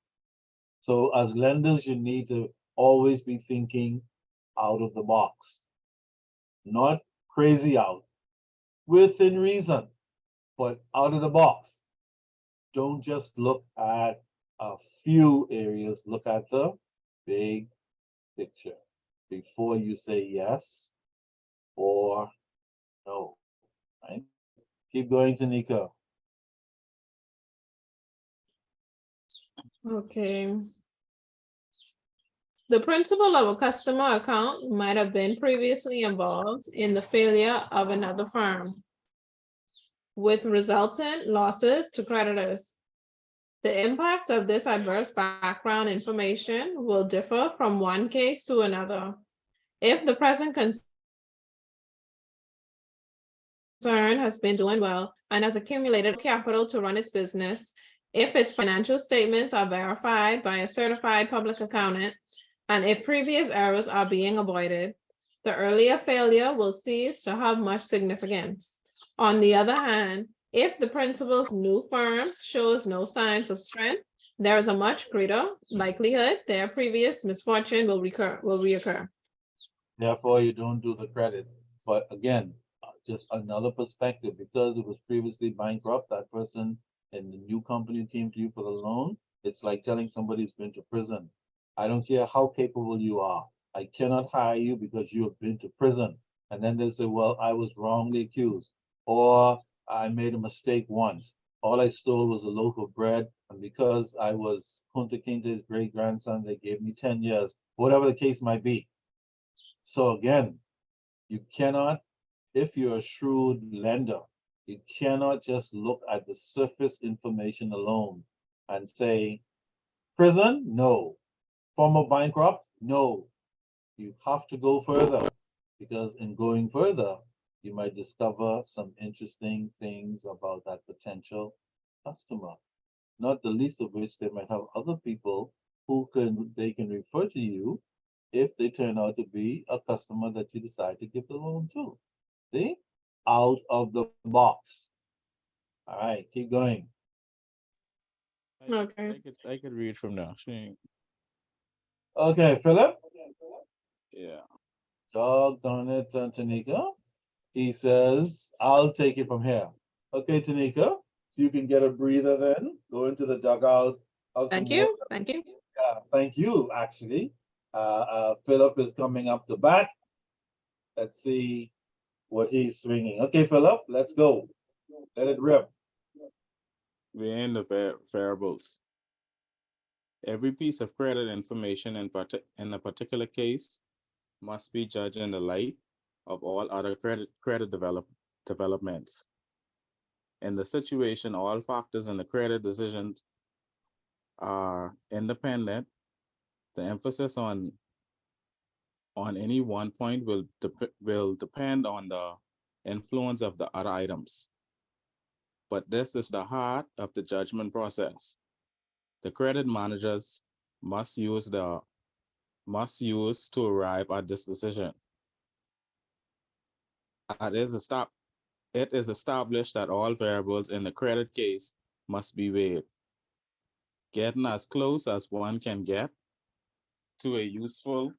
So as lenders, you need to always be thinking out of the box, not crazy out, within reason, but out of the box. Don't just look at a few areas, look at the big picture before you say yes or no, right? Keep going, Tanika. Okay. The principal of a customer account might have been previously involved in the failure of another firm, with resultant losses to creditors. The impact of this adverse background information will differ from one case to another. If the present concern has been doing well and has accumulated capital to run its business, if its financial statements are verified by a certified public accountant, and if previous errors are being avoided, the earlier failure will cease to have much significance. On the other hand, if the principal's new firm shows no signs of strength, there is a much greater likelihood their previous misfortune will reoccur. Therefore, you don't do the credit. But again, just another perspective, because it was previously bankrupt, that person in the new company came to you for the loan. It's like telling somebody who's been to prison, I don't care how capable you are. I cannot hire you because you have been to prison. And then they say, well, I was wrongly accused, or I made a mistake once. All I stole was a loaf of bread. And because I was Kunta Kinte's great grandson, they gave me 10 years, whatever the case might be. So again, you cannot, if you're a shrewd lender, you cannot just look at the surface information alone and say, prison? No. Former bankrupt? No. You have to go further, because in going further, you might discover some interesting things about that potential customer. Not the least of which they might have other people who they can refer to you if they turn out to be a customer that you decide to give the loan to. See? Out of the box. All right, keep going. Okay. I could read from now. Okay, Philip. Yeah. Doggone it, Tanika. He says, I'll take it from here. Okay, Tanika, so you can get a breather then. Go into the dugout. Thank you. Thank you. Yeah, thank you, actually. Philip is coming up to bat. Let's see what he's swinging. Okay, Philip, let's go. Let it rip. We're in the variables. Every piece of credit information in a particular case must be judged in the light of all other credit developments. In the situation, all factors in the credit decisions are independent. The emphasis on any one point will depend on the influence of the other items. But this is the heart of the judgment process. The credit managers must use to arrive at this decision. It is established that all variables in the credit case must be weighed. Getting as close as one can get to a useful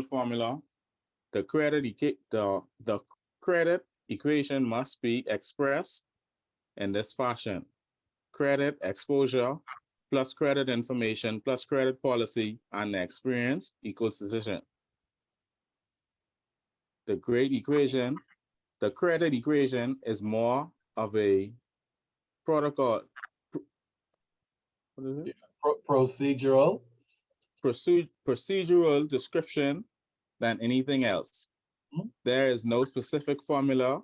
formula, the credit equation must be expressed in this fashion: credit exposure plus credit information plus credit policy and experience equals decision. The credit equation is more of a protocol. What is it? Procedural. Procedural description than anything else. There is no specific formula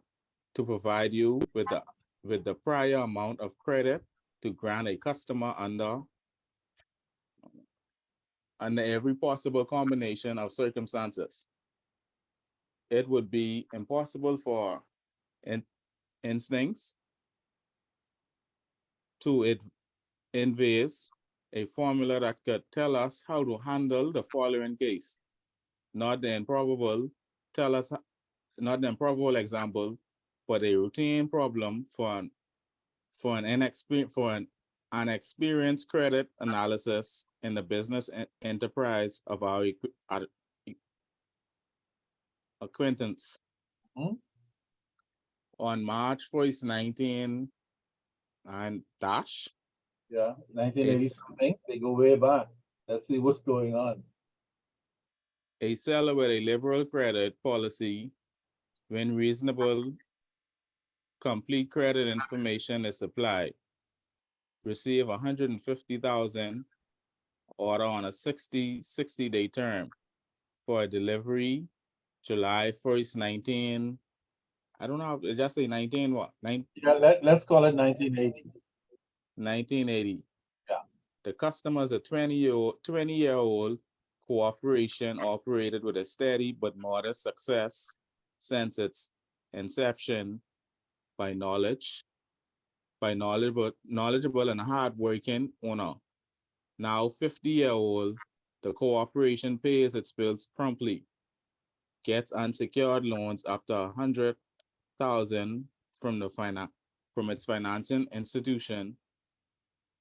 to provide you with the prior amount of credit to grant a customer under every possible combination of circumstances. It would be impossible for instincts to invase a formula that could tell us how to handle the following case. Not the improbable example, but a routine problem for an unexperienced credit analysis in the business enterprise of our acquaintance. On March 1st, 19 and dash. Yeah, 1980 something. They go way back. Let's see what's going on. A seller with a liberal credit policy, when reasonable, complete credit information is supplied, receive 150,000 order on a 60-day term for a delivery July 1st, 19. I don't know, just say 19 what? Yeah, let's call it 1980. 1980. Yeah. The customer is a 20-year-old corporation operated with a steady but modest success since its inception by knowledgeable and hardworking owner. Now 50-year-old, the corporation pays its bills promptly, gets unsecured loans up to 100,000 from its financing institution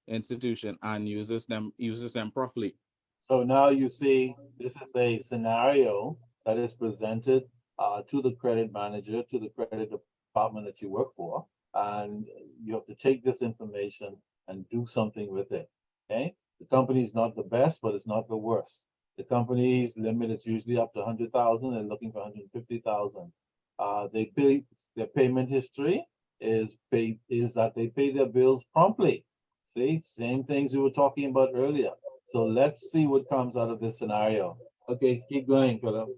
and uses them properly. So now you see, this is a scenario that is presented to the credit manager, to the credit department that you work for, and you have to take this information and do something with it. Okay, the company is not the best, but it's not the worst. The company's limit is usually up to 100,000 and looking for 150,000. Their payment history is that they pay their bills promptly. See, same things we were talking about earlier. So let's see what comes out of this scenario. Okay, keep going, Philip.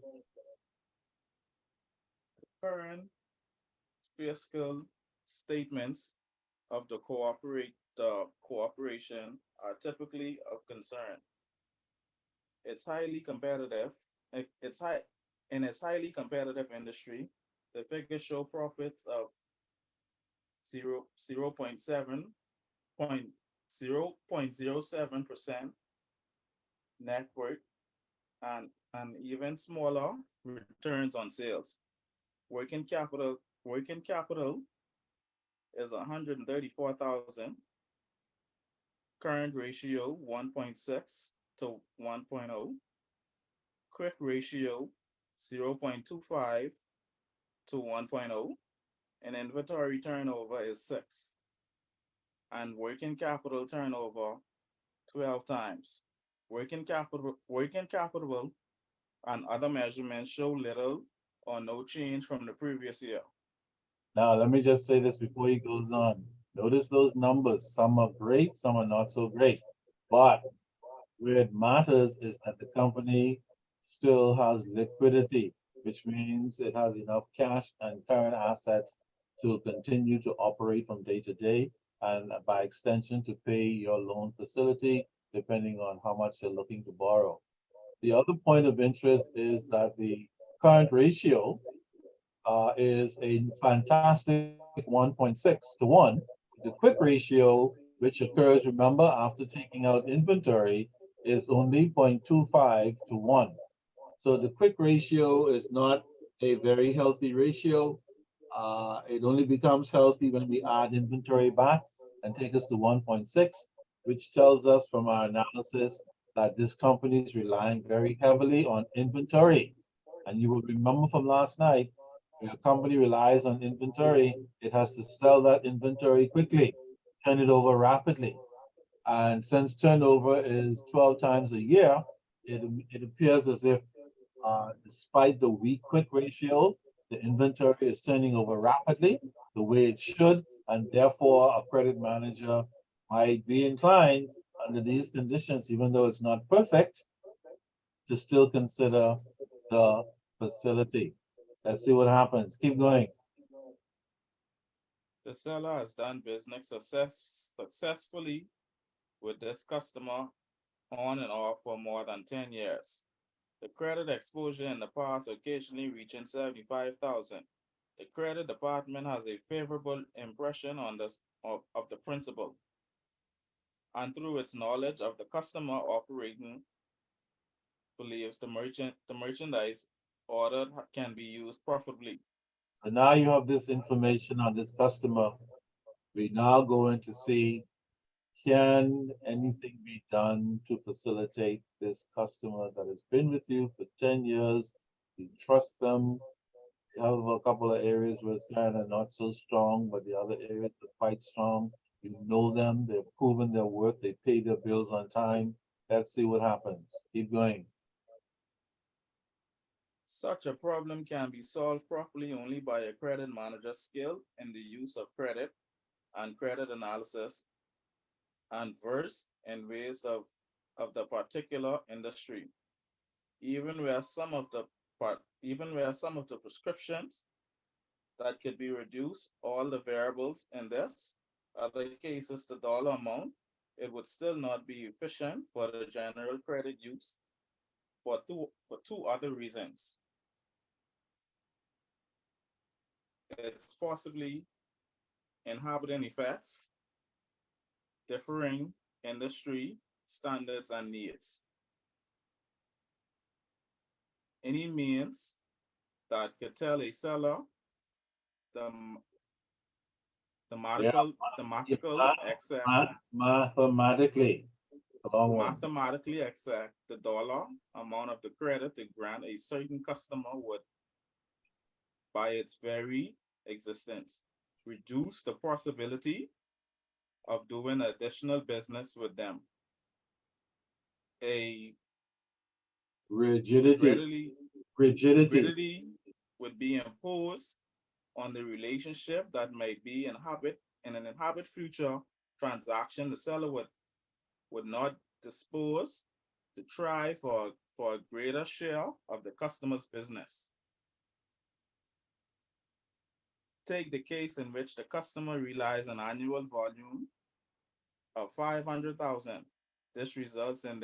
Current fiscal statements of the corporation are typically of concern. It's highly competitive. In its highly competitive industry, the figures show profits of 0.07% net worth and even smaller returns on sales. Working capital is 134,000. Current ratio 1.6 to 1.0. Quick ratio 0.25 to 1.0. And inventory turnover is 6. And working capital turnover 12 times. Working capital and other measurements show little or no change from the previous year. Now, let me just say this before he goes on. Notice those numbers. Some are great, some are not so great. But where it matters is that the company still has liquidity, which means it has enough cash and current assets to continue to operate from day to day and by extension to pay your loan facility, depending on how much you're looking to borrow. The other point of interest is that the current ratio is a fantastic 1.6 to 1. The quick ratio, which occurs, remember, after taking out inventory, is only 0.25 to 1. So the quick ratio is not a very healthy ratio. It only becomes healthy when we add inventory back and take us to 1.6, which tells us from our analysis that this company is relying very heavily on inventory. And you will remember from last night, when a company relies on inventory, it has to sell that inventory quickly, turn it over rapidly. And since turnover is 12 times a year, it appears as if despite the weak quick ratio, the inventory is turning over rapidly the way it should, and therefore a credit manager might be inclined under these conditions, even though it's not perfect, to still consider the facility. Let's see what happens. Keep going. The seller has done business successfully with this customer on and off for more than 10 years. The credit exposure in the past occasionally reaching 75,000. The credit department has a favorable impression on this of the principal. And through its knowledge of the customer operating, believes the merchandise ordered can be used profitably. So now you have this information on this customer. We now going to see, can anything be done to facilitate this customer that has been with you for 10 years? You trust them. You have a couple of areas where it's kind of not so strong, but the other areas are quite strong. You know them, they've proven their worth, they pay their bills on time. Let's see what happens. Keep going. Such a problem can be solved properly only by a credit manager's skill in the use of credit and credit analysis and versed in ways of the particular industry. Even where some of the even where some of the prescriptions that could be reduced, all the variables in this, other cases the dollar amount, it would still not be efficient for the general credit use for two other reasons. It's possibly inhabiting effects, differing industry standards and needs. Any means that could tell a seller the Yeah, the yeah, mathematically, a long one. mathematically exact the dollar amount of the credit to grant a certain customer would, by its very existence, reduce the possibility of doing additional business with them. A Rigidity, readily rigidity. rigidity would be imposed on the relationship that might be in an inhabit future transaction. The seller would not dispose to try for a greater share of the customer's business. Take the case in which the customer realizes an annual volume of 500,000. This results in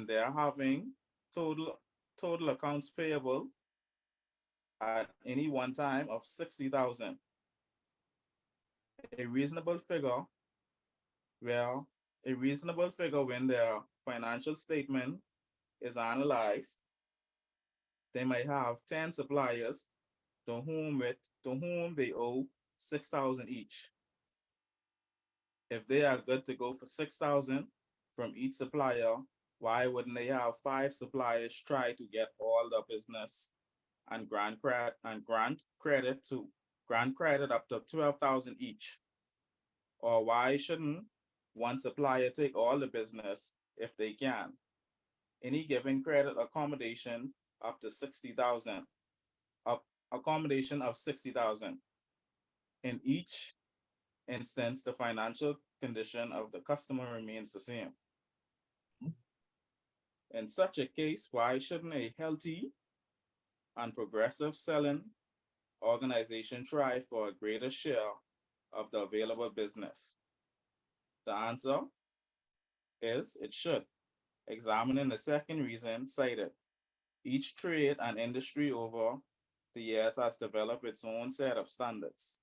their having total accounts payable at any one time of 60,000. A reasonable figure where a reasonable figure when their financial statement is analyzed, they might have 10 suppliers to whom they owe 6,000 each. If they are good to go for 6,000 from each supplier, why wouldn't they have 5 suppliers try to get all the business and grant credit up to 12,000 each? Or why shouldn't one supplier take all the business if they can? Any given credit accommodation up to 60,000, up accommodation of 60,000 in each instance, the financial condition of the customer remains the same. In such a case, why shouldn't a healthy and progressive selling organization try for a greater share of the available business? The answer is it should. Examining the second reason cited, each trade and industry over the years has developed its own set of standards,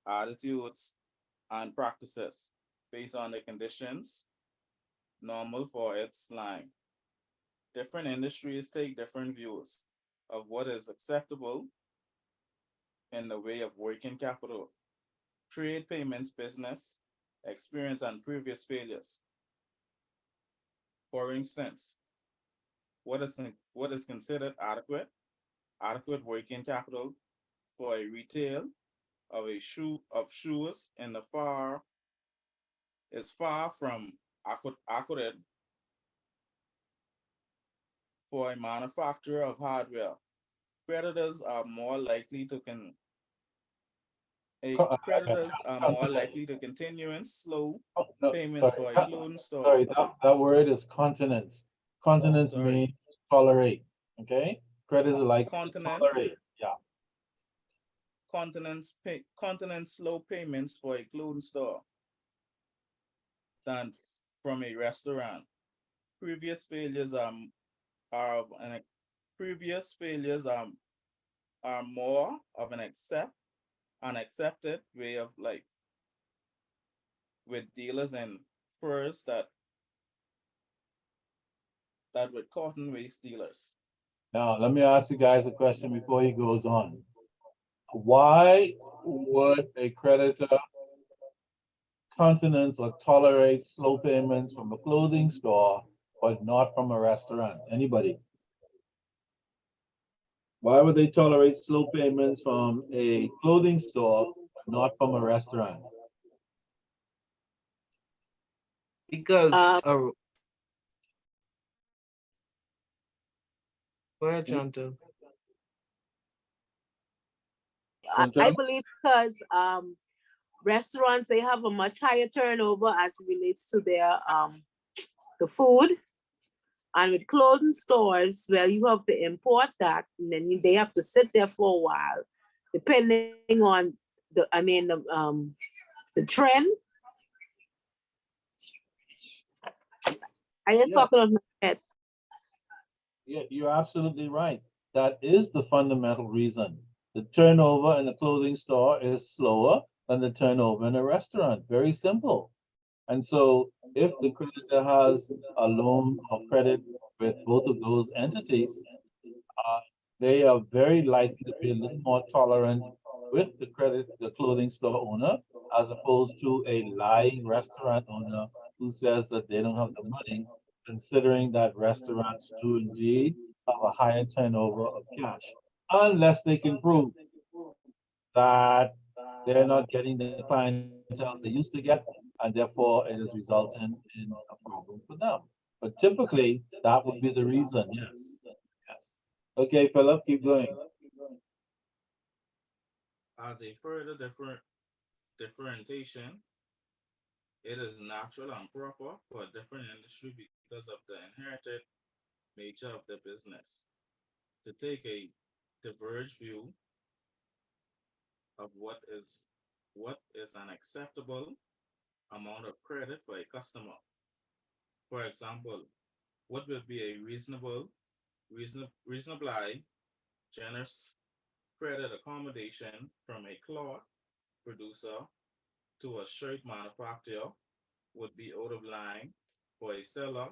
attitudes, and practices based on the conditions normal for its line. Different industries take different views of what is acceptable in the way of working capital, trade payments business, experience, and previous failures. For instance, what is considered adequate working capital for a retail of shoes in the far is far from accurate for a manufacturer of hardware. Creditors are more likely to continue in slow Oh, no, payments sorry, for a clothing store. sorry, that word is continence. Continence Sorry. means tolerate, okay? Credit is like to Continence. tolerate, yeah. Continent slow payments for a clothing store than from a restaurant. Previous failures are more of an accepted way of life with dealers in furs that with cotton waste dealers. Now, let me ask you guys a question before he goes on. Why would a creditor countenance or tolerate slow payments from a clothing store, but not from a restaurant? Anybody? Why would they tolerate slow payments from a clothing store, but not from a restaurant? Because, Um, go ahead, Chantal. I Chantal? believe because restaurants, they have a much higher turnover as it relates to their the food. And with clothing stores, well, you have to import that, and then they have to sit there for a while, depending on the trend. I just Yeah. talking on my head. Yeah, you're absolutely right. That is the fundamental reason. The turnover in a clothing store is slower than the turnover in a restaurant. Very simple. And so if the creditor has a loan or credit with both of those entities, they are very likely to be a little more tolerant with the clothing store owner, as opposed to a lying restaurant owner who says that they don't have the money, considering that restaurants do indeed have a higher turnover of cash, unless they can prove that they're not getting the clientele they used to get, and therefore it is resulting in a problem for them. But typically, that would be the reason, yes. Yes. Okay, Philip, keep going. As a further differentiation, it is natural and proper for a different industry because of the inherited nature of the business to take a diverged view of what is an acceptable amount of credit for a customer. For example, what would be a reasonably generous credit accommodation from a cloth producer to a shirt manufacturer would be out of line for a seller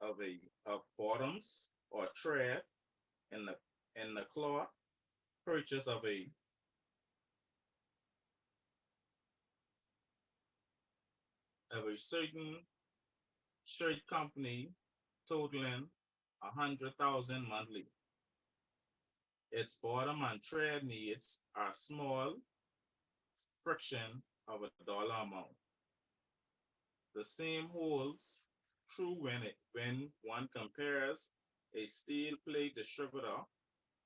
of bottoms or thread in the cloth purchase of a certain shirt company totaling 100,000 monthly. Its bottom and thread needs are small fraction of $1 amount. The same holds true when one compares a steel plate distributor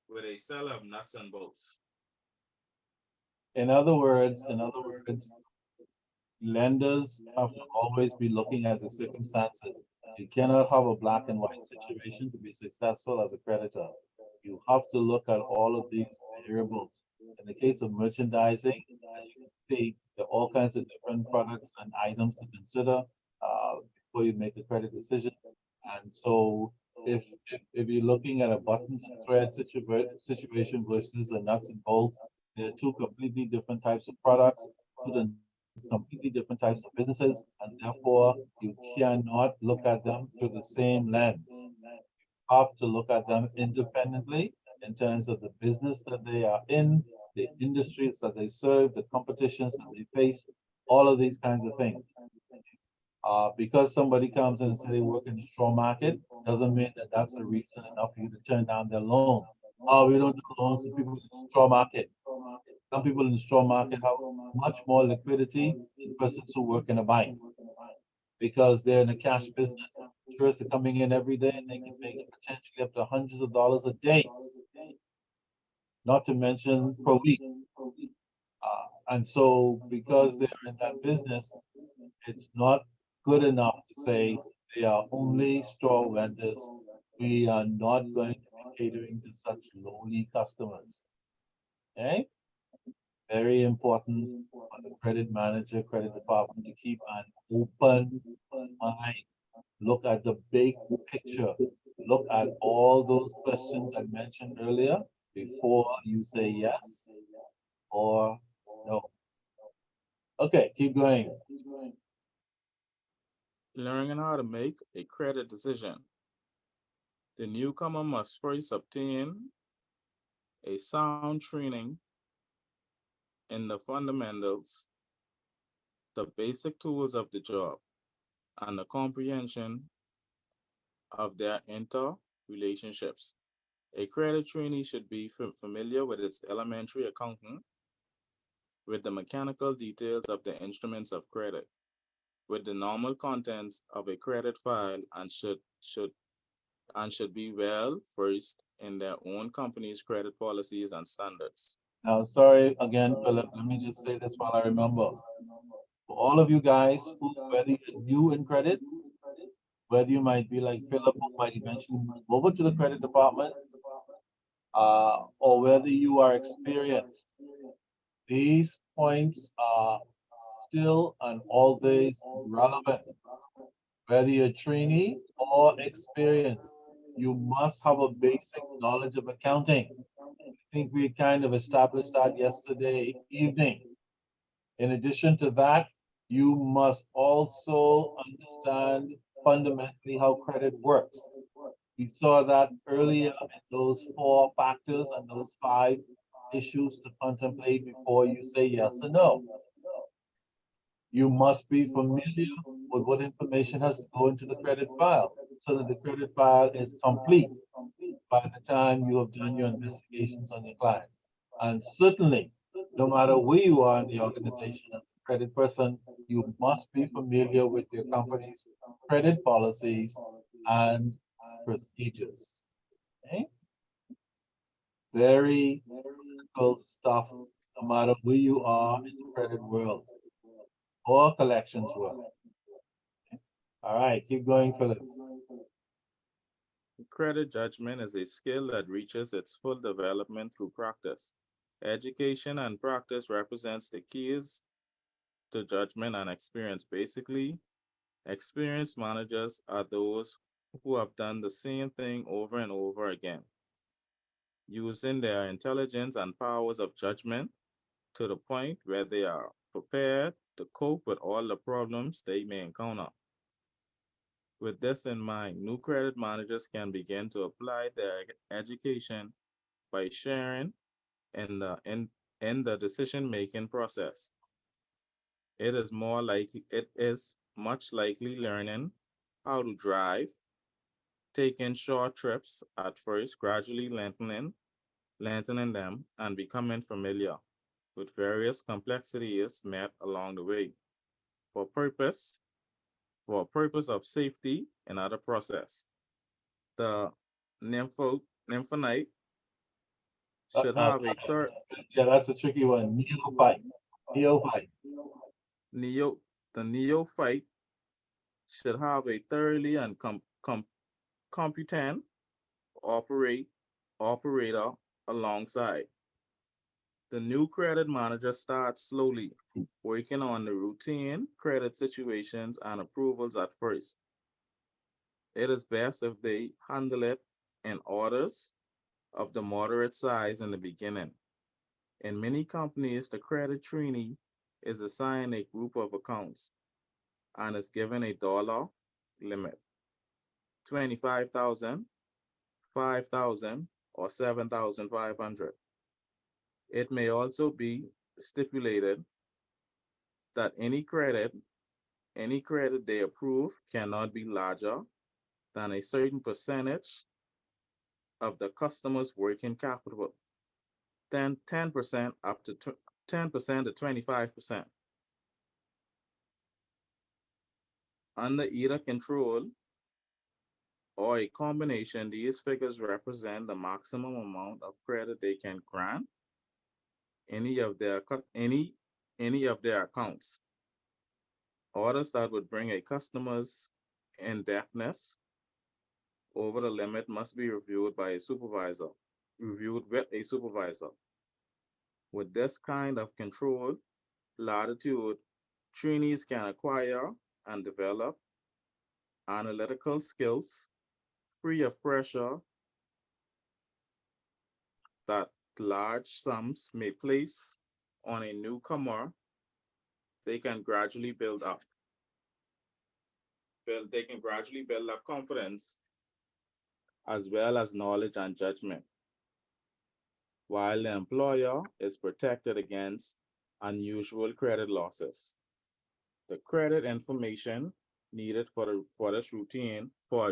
with a seller of nuts and bolts. In other words, lenders have to always be looking at the circumstances. You cannot have a black and white situation to be successful as a creditor. You have to look at all of these variables. In the case of merchandising, as you can see, there are all kinds of different products and items to consider before you make a credit decision. And so if you're looking at a buttons and threads situation versus a nuts and bolts, they're two completely different types of products, two completely different types of businesses, and therefore you cannot look at them through the same lens. You have to look at them independently in terms of the business that they are in, the industries that they serve, the competitions that they face, all of these kinds of things. Because somebody comes in and says they work in the straw market, doesn't mean that that's a reason enough for you to turn down their loan. Oh, we don't do loans to people in the straw market. Some people in the straw market have much more liquidity than persons who work in a bank because they're in a cash business. Tourists are coming in every day and they can make potentially up to hundreds of dollars a day, not to mention per week. And so because they're in that business, it's not good enough to say they are only straw vendors. We are not going to be catering to such lowly customers. Okay? Very important for the credit manager, credit department to keep an open mind. Look at the big picture. Look at all those questions I mentioned earlier before you say yes or no. Okay, keep going. Learning how to make a credit decision. The newcomer must first obtain a sound training in the fundamentals, the basic tools of the job, and the comprehension of their interrelationships. A credit trainee should be familiar with its elementary accounting, with the mechanical details of the instruments of credit, with the normal contents of a credit file, and should be well versed in their own company's credit policies and standards. Now, sorry again, Philip. Let me just say this while I remember. For all of you guys who, whether you're new in credit, whether you might be like Philip, who might eventually move over to the credit department, or whether you are experienced, these points are still and always relevant. Whether you're a trainee or experienced, you must have a basic knowledge of accounting. I think we kind of established that yesterday evening. In addition to that, you must also understand fundamentally how credit works. We saw that earlier in those 4 factors and those 5 issues to contemplate before you say yes or no. You must be familiar with what information has to go into the credit file so that the credit file is complete by the time you have done your investigations on your client. And certainly, no matter where you are in the organization as a credit person, you must be familiar with your company's credit policies and procedures. Okay? Very critical stuff, no matter where you are in the credit world or collections world. Okay? All right, keep going, Philip. Credit judgment is a skill that reaches its full development through practice. Education and practice represents the keys to judgment and experience. Basically, experienced managers are those who have done the same thing over and over again, using their intelligence and powers of judgment to the point where they are prepared to cope with all the problems they may encounter. With this in mind, new credit managers can begin to apply their education by sharing in the decision-making process. It is much likely learning how to drive, taking short trips at first, gradually lengthening them, and becoming familiar with various complexities met along the way for purpose of safety and other process. The nymphonite should have a third Yeah, that's a tricky one. Neophyte. Neophyte. the neophyte should have a thoroughly and competent operator alongside. The new credit manager starts slowly, working on the routine credit situations and approvals at first. It is best if they handle it in orders of the moderate size in the beginning. In many companies, the credit trainee is assigned a group of accounts and is given a dollar limit, 25,000, 5,000, or 7,500. It may also be stipulated that any credit they approve cannot be larger than a certain percentage of the customer's working capital, then 10% up to 10% to 25%. Under either control or a combination, these figures represent the maximum amount of credit they can grant any of their accounts. Orders that would bring a customer's indebtedness over the limit must be reviewed with a supervisor. With this kind of control latitude, trainees can acquire and develop analytical skills free of pressure that large sums may place on a newcomer. They can gradually build up confidence as well as knowledge and judgment, while the employer is protected against unusual credit losses. The credit information needed for a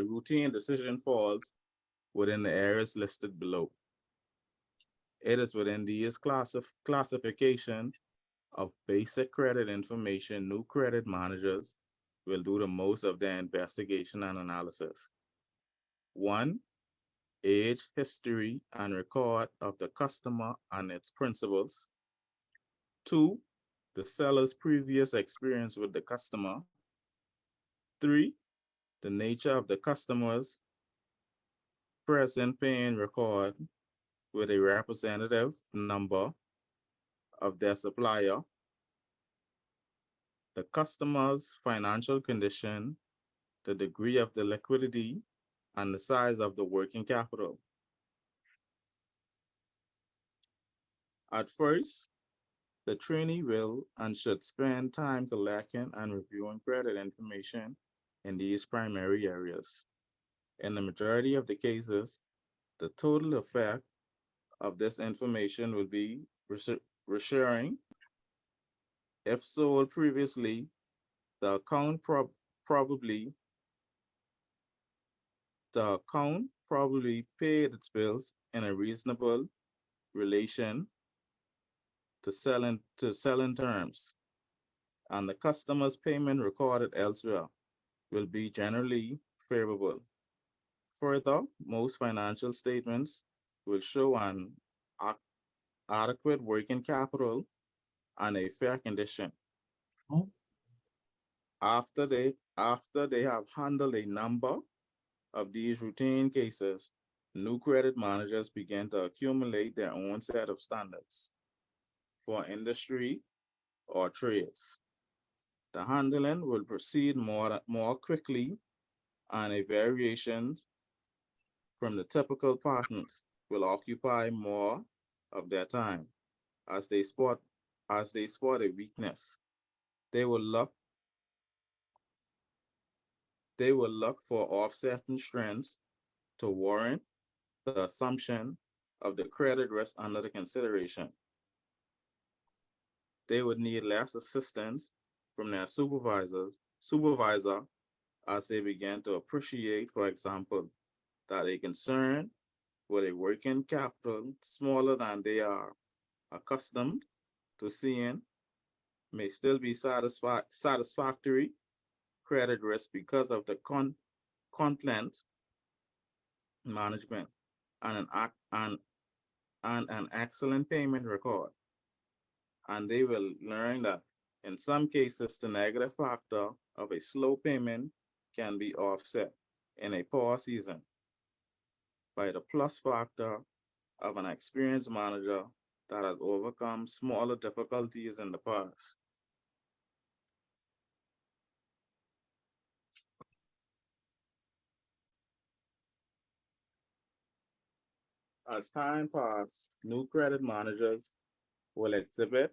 routine decision falls within the areas listed below. It is within these classification of basic credit information new credit managers will do the most of their investigation and analysis. 1. Age, history, and record of the customer and its principals. 2. The seller's previous experience with the customer. 3. The nature of the customer's present paying record with a representative number of their supplier. The customer's financial condition, the degree of the liquidity, and the size of the working capital. At first, the trainee will and should spend time collecting and reviewing credit information in these primary areas. In the majority of the cases, the total effect of this information will be reassuring. If sold previously, the account probably paid its bills in a reasonable relation to selling terms, and the customer's payment recorded elsewhere will be generally favorable. Further, most financial statements will show an adequate working capital and a fair condition. After they have handled a number of these routine cases, new credit managers begin to accumulate their own set of standards for industry or trades. The handling will proceed more quickly, and a variation from the typical partners will occupy more of their time. As they spot a weakness, they will look for offsetting strengths to warrant the assumption of the credit risk under the consideration. They would need less assistance from their supervisor as they begin to appreciate, for example, that a concern with a working capital smaller than they are accustomed to seeing may still be satisfactory credit risk because of the content management and and an excellent payment record. And they will learn that in some cases, the negative factor of a slow payment can be offset in a poor season by the plus factor of an experienced manager that has overcome smaller difficulties in the past. As time passes, new credit managers will exhibit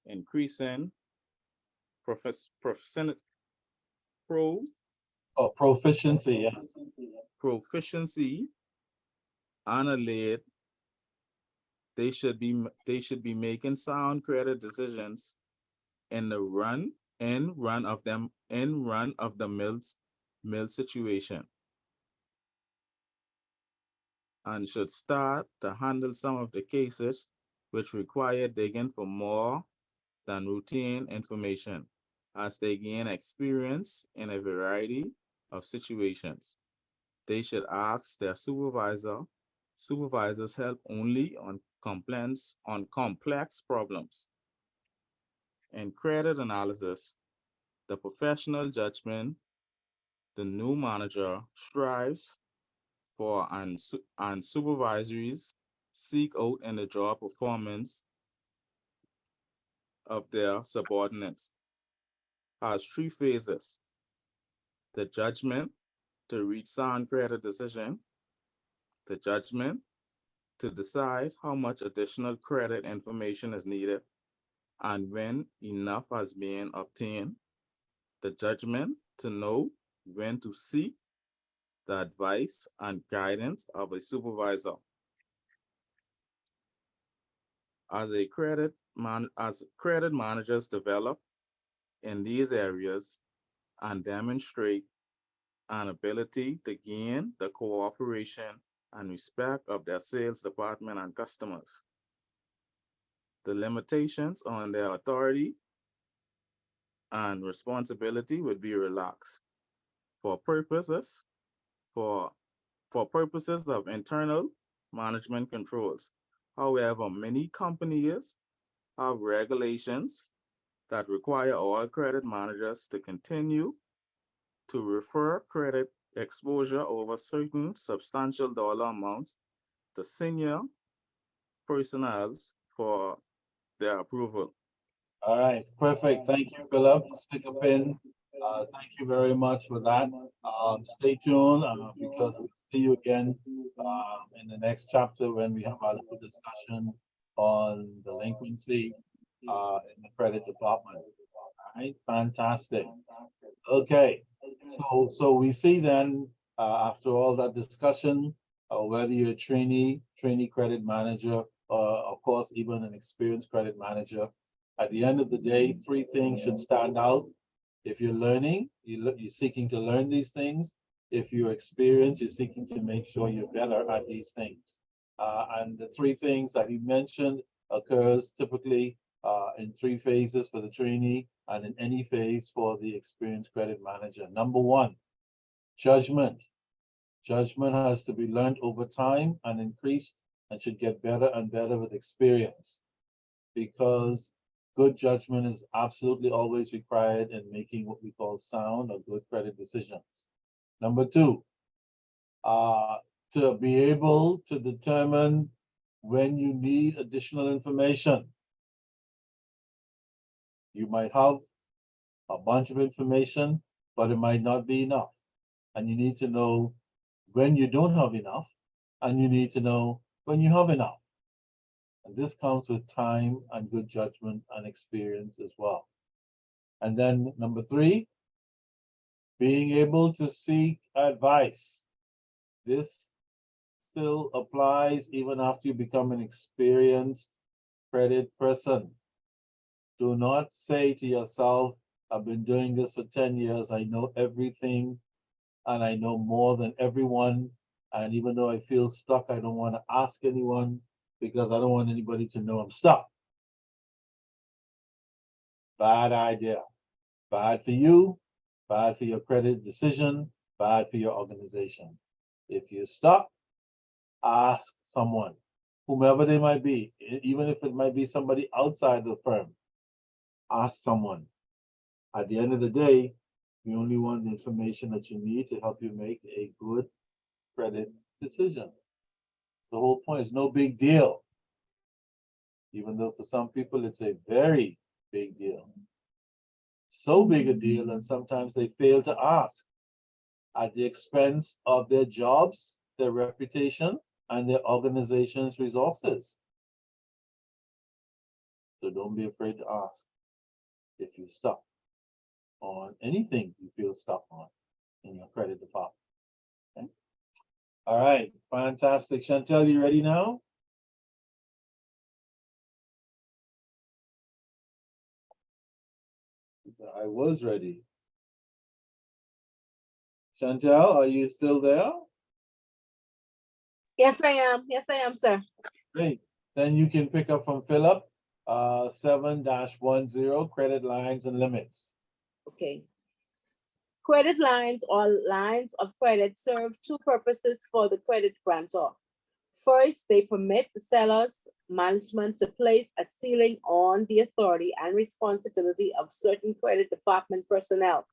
increasing proficiency Oh, proficiency, yeah. proficiency and alert. They should be making sound credit decisions in the run of the mill situation, and should start to handle some of the cases which require digging for more than routine information as they gain experience in a variety of situations. They should ask their supervisor's help only on complex problems. In credit analysis, the professional judgment the new manager strives for and supervisories seek out in the job performance of their subordinates has three phases: the judgment to reach sound credit decision, the judgment to decide how much additional credit information is needed and when enough has been obtained, the judgment to know when to seek the advice and guidance of a supervisor. As credit managers develop in these areas and demonstrate an ability to gain the cooperation and respect of their sales department and customers, the limitations on their authority and responsibility would be relaxed for purposes of internal management controls. However, many companies have regulations that require all credit managers to continue to refer credit exposure over certain substantial dollar amounts to senior personnel for their approval. All right, perfect. Thank you, Philip. Stick a pin. Thank you very much for that. Stay tuned because we'll see you again in the next chapter when we have our little discussion on delinquency in the credit department. All right, fantastic. Okay, so we see then after all that discussion, whether you're a trainee credit manager, or of course even an experienced credit manager, at the end of the day, three things should stand out. If you're learning, you're seeking to learn these things. If you're experienced, you're seeking to make sure you're better at these things. And the three things that he mentioned occurs typically in three phases for the trainee and in any phase for the experienced credit manager. Number one, judgment. Judgment has to be learned over time and increased and should get better and better with experience, because good judgment is absolutely always required in making what we call sound or good credit decisions. Number two, to be able to determine when you need additional information. You might have a bunch of information, but it might not be enough. And you need to know when you don't have enough, and you need to know when you have enough. And this comes with time and good judgment and experience as well. And then number three, being able to seek advice. This still applies even after you become an experienced credit person. Do not say to yourself, I've been doing this for 10 years, I know everything, and I know more than everyone. And even though I feel stuck, I don't want to ask anyone because I don't want anybody to know I'm stuck. Bad idea. Bad for you, bad for your credit decision, bad for your organization. If you're stuck, ask someone. whomever they might be, even if it might be somebody outside the firm, ask someone. At the end of the day, you only want the information that you need to help you make a good credit decision. The whole point is no big deal. Even though for some people it's a very big deal. So big a deal that sometimes they fail to ask at the expense of their jobs, their reputation, and their organization's resources. So don't be afraid to ask if you're stuck on anything you feel stuck on in your credit department. Okay? All right, fantastic. Chantel, you ready now? I was ready. Chantel, are you still there? Yes, I am. Yes, I am, sir. Great. Then you can pick up from Philip, 7-10, credit lines and limits. Okay. Credit lines or lines of credit serve two purposes for the credit grantor. First, they permit the seller's management to place a ceiling on the authority and responsibility of certain credit department personnel.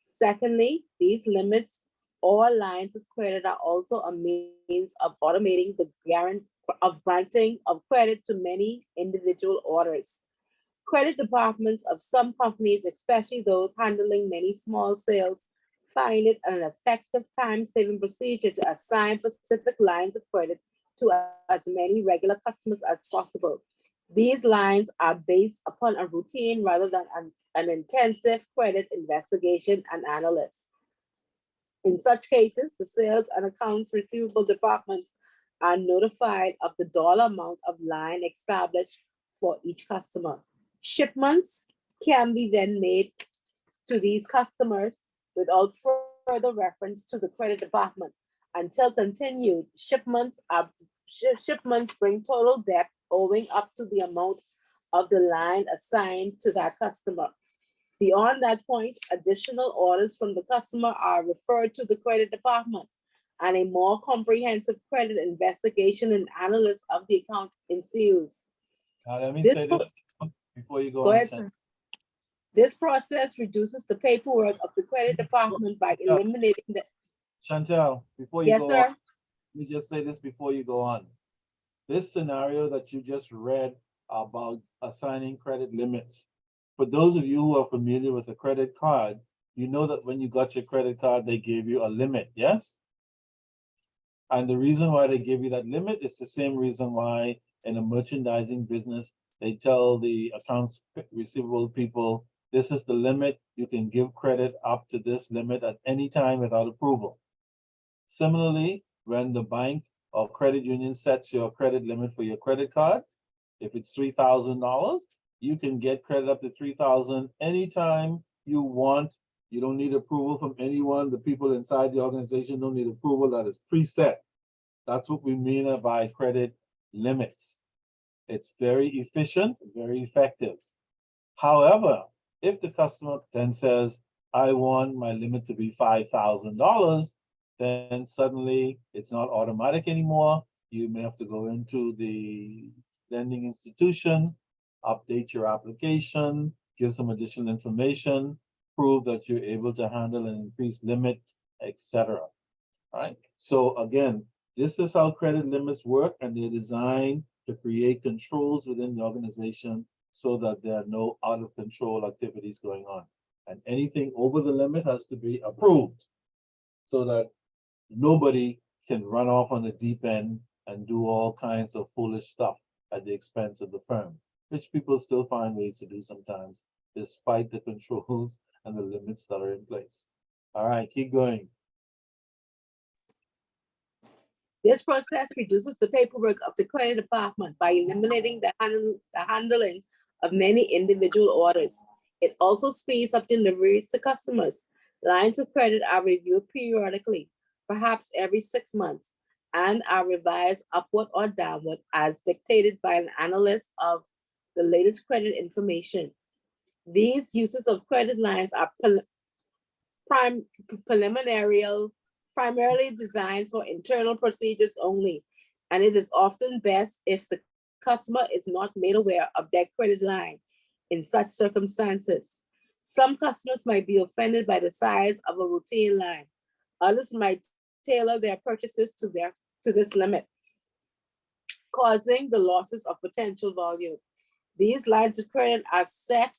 Secondly, these limits or lines of credit are also a means of automating the granting of credit to many individual orders. Credit departments of some companies, especially those handling many small sales, find it an effective time-saving procedure to assign specific lines of credit to as many regular customers as possible. These lines are based upon a routine rather than an intensive credit investigation and analysis. In such cases, the sales and accounts receivable departments are notified of the dollar amount of line established for each customer. Shipments can be then made to these customers without further reference to the credit department. Until continued, shipments bring total debt owing up to the amount of the line assigned to that customer. Beyond that point, additional orders from the customer are referred to the credit department, and a more comprehensive credit investigation and analysis of the account ensues. Now, let me This say pro- this before you go Go on. ahead, sir. This process reduces the paperwork of the credit department by eliminating the, Chantel, before you yes, go sir. on, let me just say this before you go on. This scenario that you just read about assigning credit limits, for those of you who are familiar with a credit card, you know that when you got your credit card, they gave you a limit, yes? And the reason why they give you that limit is the same reason why in a merchandising business, they tell the accounts receivable people, this is the limit, you can give credit up to this limit at any time without approval. Similarly, when the bank or credit union sets your credit limit for your credit card, if it's $3,000, you can get credit up to $3,000 anytime you want. You don't need approval from anyone. The people inside the organization don't need approval. That is preset. That's what we mean by credit limits. It's very efficient, very effective. However, if the customer then says, I want my limit to be $5,000, then suddenly it's not automatic anymore. You may have to go into the lending institution, update your application, give some additional information, prove that you're able to handle an increased limit, etc. All right. So again, this is how credit limits work, and they're designed to create controls within the organization so that there are no out of control activities going on. And anything over the limit has to be approved so that nobody can run off on the deep end and do all kinds of foolish stuff at the expense of the firm, which people still find ways to do sometimes, despite the controls and the limits that are in place. All right, keep going. This process reduces the paperwork of the credit department by eliminating the handling of many individual orders. It also speeds up deliveries to customers. Lines of credit are reviewed periodically, perhaps every 6 months, and are revised upward or downward as dictated by an analyst of the latest credit information. These uses of credit lines are primarily designed for internal procedures only. and it is often best if the customer is not made aware of their credit line in such circumstances. Some customers might be offended by the size of a routine line. Others might tailor their purchases to this limit, causing the losses of potential volume. These lines of credit are set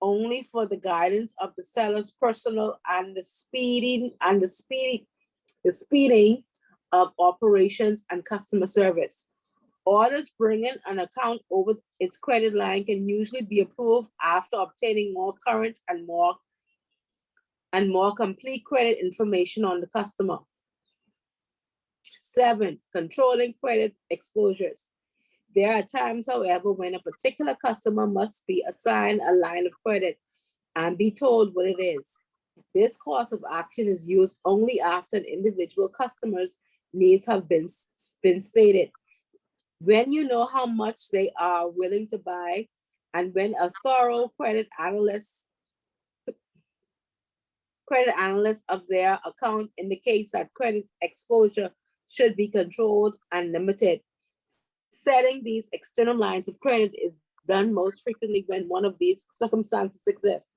only for the guidance of the seller's personal and the speeding of operations and customer service. Orders bringing an account over its credit line can usually be approved after obtaining more current and more complete credit information on the customer. 7, controlling credit exposures. There are times, however, when a particular customer must be assigned a line of credit and be told what it is. This course of action is used only after an individual customer's needs have been stated. When you know how much they are willing to buy, and when a thorough credit analyst of their account indicates that credit exposure should be controlled and limited. Setting these external lines of credit is done most frequently when one of these circumstances exists.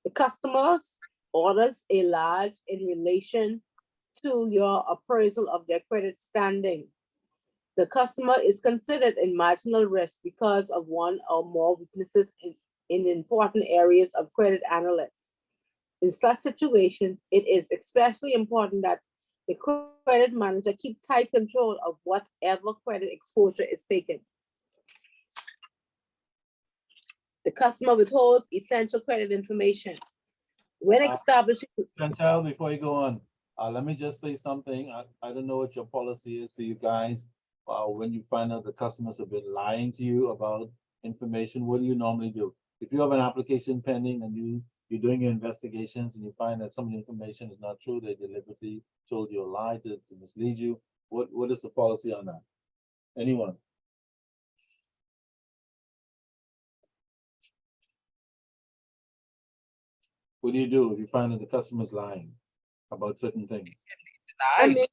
The customer's orders a large in relation to your appraisal of their credit standing. The customer is considered in marginal risk because of one or more weaknesses in important areas of credit analysis. In such situations, it is especially important that the credit manager keep tight control of whatever credit exposure is taken. The customer withholds essential credit information. When establishing, Chantal, before you go on, let me just say something. I don't know what your policy is for you guys. When you find out the customers have been lying to you about information, what do you normally do? If you have an application pending and you're doing your investigations and you find that some of the information is not true, they deliberately told you a lie to mislead you, what is the policy on that? Anyone? What do you do if you find that the customer's lying about certain things? I mean,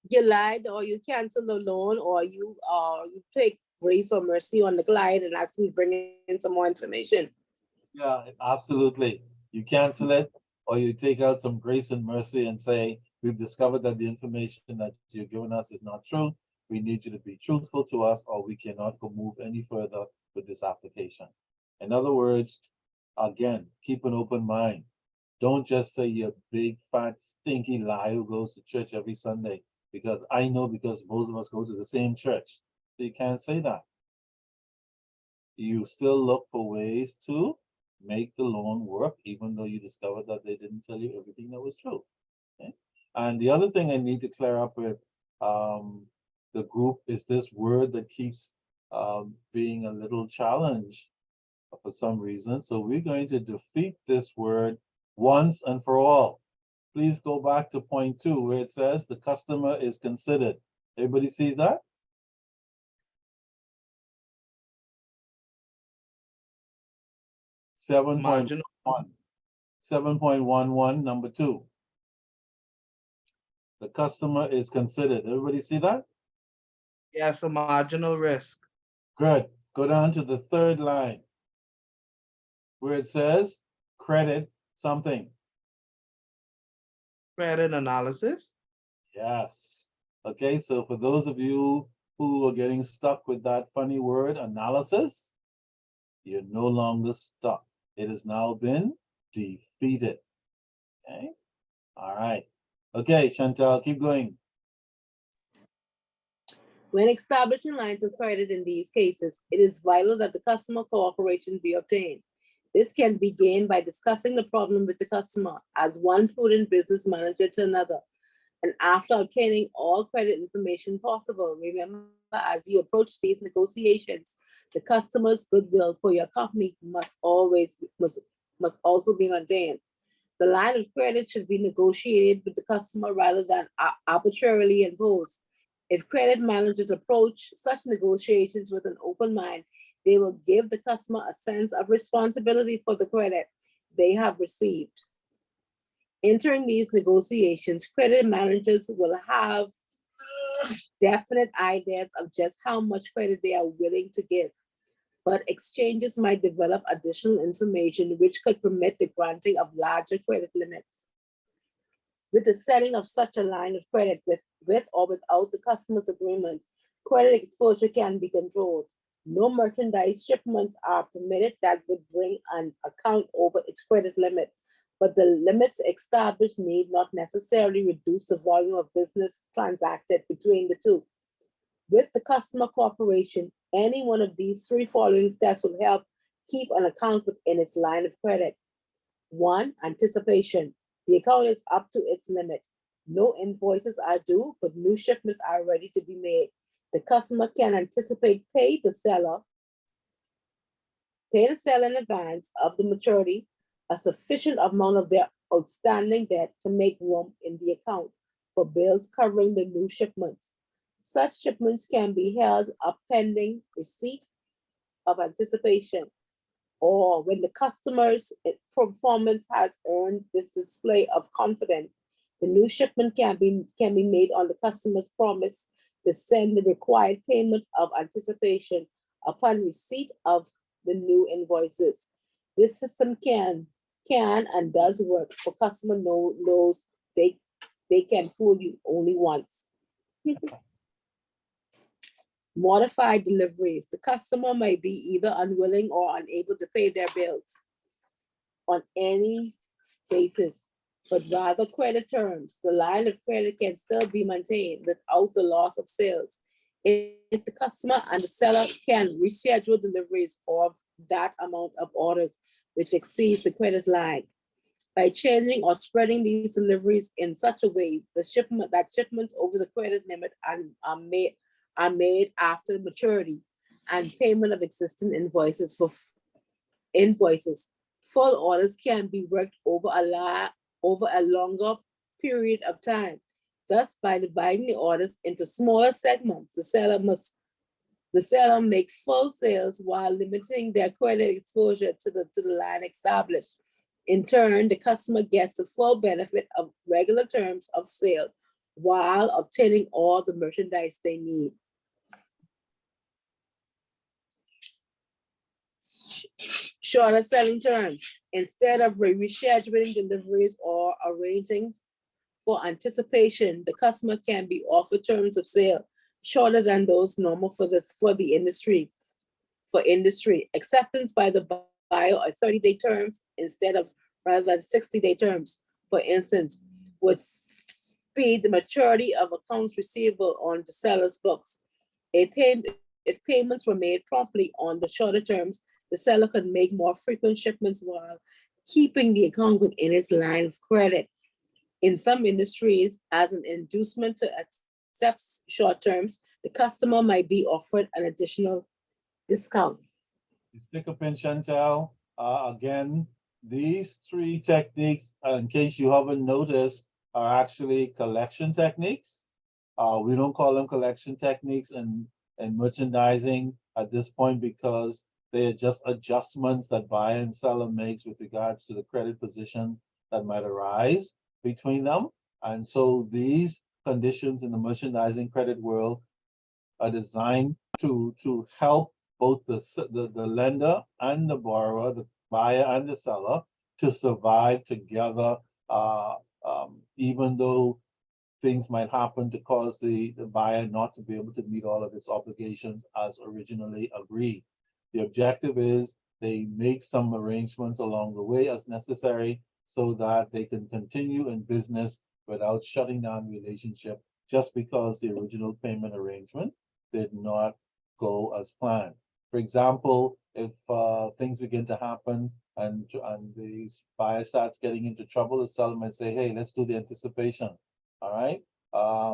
you lied or you cancel the loan or you take grace or mercy on the client and ask them to bring in some more information. Yeah, absolutely. You cancel it or you take out some grace and mercy and say, we've discovered that the information that you're giving us is not true. We need you to be truthful to us or we cannot go move any further with this application. In other words, again, keep an open mind. Don't just say you're a big, fat, stinky liar who goes to church every Sunday. Because I know because both of us go to the same church. So you can't say that. You still look for ways to make the loan work, even though you discovered that they didn't tell you everything that was true. Okay? And the other thing I need to clear up with the group is this word that keeps being a little challenge for some reason. So we're going to defeat this word once and for all. Please go back to point 2 where it says the customer is considered. Everybody sees that? Marginal. 7.11, number 2. The customer is considered. Everybody see that? Yes, a marginal risk. Good. Go down to the 3rd line where it says credit something. Credit analysis. Yes. Okay, so for those of you who are getting stuck with that funny word analysis, you're no longer stuck. It has now been defeated. Okay. All right. Okay, Chantal, keep going. When establishing lines of credit in these cases, it is vital that the customer cooperation be obtained. This can be gained by discussing the problem with the customer as one prudent business manager to another. And after obtaining all credit information possible, remember, as you approach these negotiations, the customer's goodwill for your company must also be maintained. The line of credit should be negotiated with the customer rather than arbitrarily imposed. If credit managers approach such negotiations with an open mind, they will give the customer a sense of responsibility for the credit they have received. Entering these negotiations, credit managers will have definite ideas of just how much credit they are willing to give. But exchanges might develop additional information which could permit the granting of larger credit limits. With the setting of such a line of credit with or without the customer's agreement, credit exposure can be controlled. No merchandise shipments are permitted that would bring an account over its credit limit, but the limits established need not necessarily reduce the volume of business transacted between the two. With the customer cooperation, any one of these three following steps will help keep an account within its line of credit. 1, anticipation. The account is up to its limit. No invoices are due, but new shipments are ready to be made. The customer can anticipate pay the seller in advance of the maturity, a sufficient amount of their outstanding debt to make room in the account for bills covering the new shipments. Such shipments can be held up pending receipt of anticipation, or when the customer's performance has earned this display of confidence. The new shipment can be made on the customer's promise to send the required payment of anticipation upon receipt of the new invoices. This system can and does work for customer knows they can fool you only once. Modified deliveries. The customer may be either unwilling or unable to pay their bills on any basis, but rather credit terms. The line of credit can still be maintained without the loss of sales if the customer and the seller can reschedule deliveries of that amount of orders which exceeds the credit line. By changing or spreading these deliveries in such a way, shipments over the credit limit are made after maturity and payment of existing invoices. Full orders can be worked over a longer period of time. Thus, by dividing the orders into smaller segments, the seller make full sales while limiting their credit exposure to the line established. In turn, the customer gets the full benefit of regular terms of sale while obtaining all the merchandise they need. Shorter selling terms. Instead of rescheduling deliveries or arranging for anticipation, the customer can be offered terms of sale shorter than those normal for the industry. For industry, acceptance by the buyer are 30-day terms rather than 60-day terms. For instance, would speed the maturity of accounts receivable on the seller's books. If payments were made promptly on the shorter terms, the seller could make more frequent shipments while keeping the account within its line of credit. In some industries, as an inducement to accept short terms, the customer might be offered an additional discount. Sticker pin, Chantel. Again, these three techniques, in case you haven't noticed, are actually collection techniques. We don't call them collection techniques in merchandising at this point because they are just adjustments that buyer and seller makes with regards to the credit position that might arise between them. And so these conditions in the merchandising credit world are designed to help both the lender and the borrower, the buyer and the seller, to survive together, even though things might happen to cause the buyer not to be able to meet all of its obligations as originally agreed. The objective is they make some arrangements along the way as necessary so that they can continue in business without shutting down the relationship just because the original payment arrangement did not go as planned. For example, if things begin to happen and the buyer starts getting into trouble, the seller might say, hey, let's do the anticipation, all right?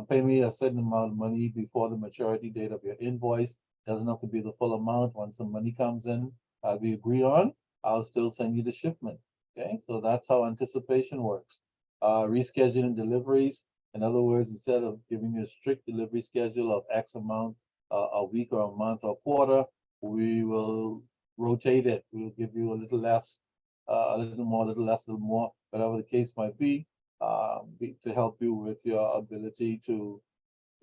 Pay me a certain amount of money before the maturity date of your invoice. Doesn't have to be the full amount. Once the money comes in, we agree on, I'll still send you the shipment, okay? So that's how anticipation works. Rescheduling deliveries. In other words, instead of giving you a strict delivery schedule of X amount a week or a month or a quarter, we will rotate it. We'll give you a little less, a little more, a little less, a little more, whatever the case might be, to help you with your ability to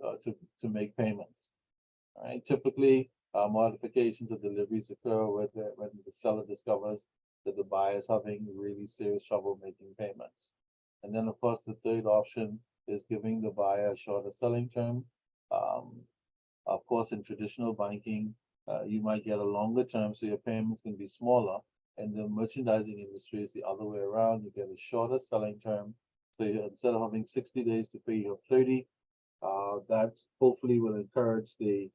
to make payments. All right, typically, modifications of deliveries occur when the seller discovers that the buyer is having really serious trouble making payments. And then, of course, the third option is giving the buyer a shorter selling term. Of course, in traditional banking, you might get a longer term, so your payments can be smaller. In the merchandising industry, it's the other way around. You get a shorter selling term. So instead of having 60 days to pay, you have 30. That hopefully will encourage the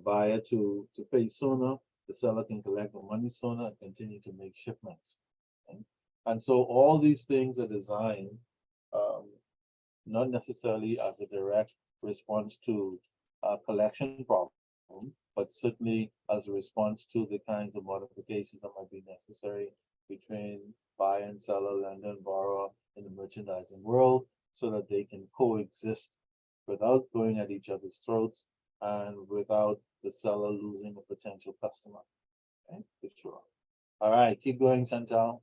buyer to pay sooner. The seller can collect the money sooner and continue to make shipments. And so all these things are designed not necessarily as a direct response to a collection problem, but certainly as a response to the kinds of modifications that might be necessary between buyer and seller, lender and borrower in the merchandising world, so that they can coexist without going at each other's throats and without the seller losing a potential customer. Okay, for sure. All right, keep going, Chantal.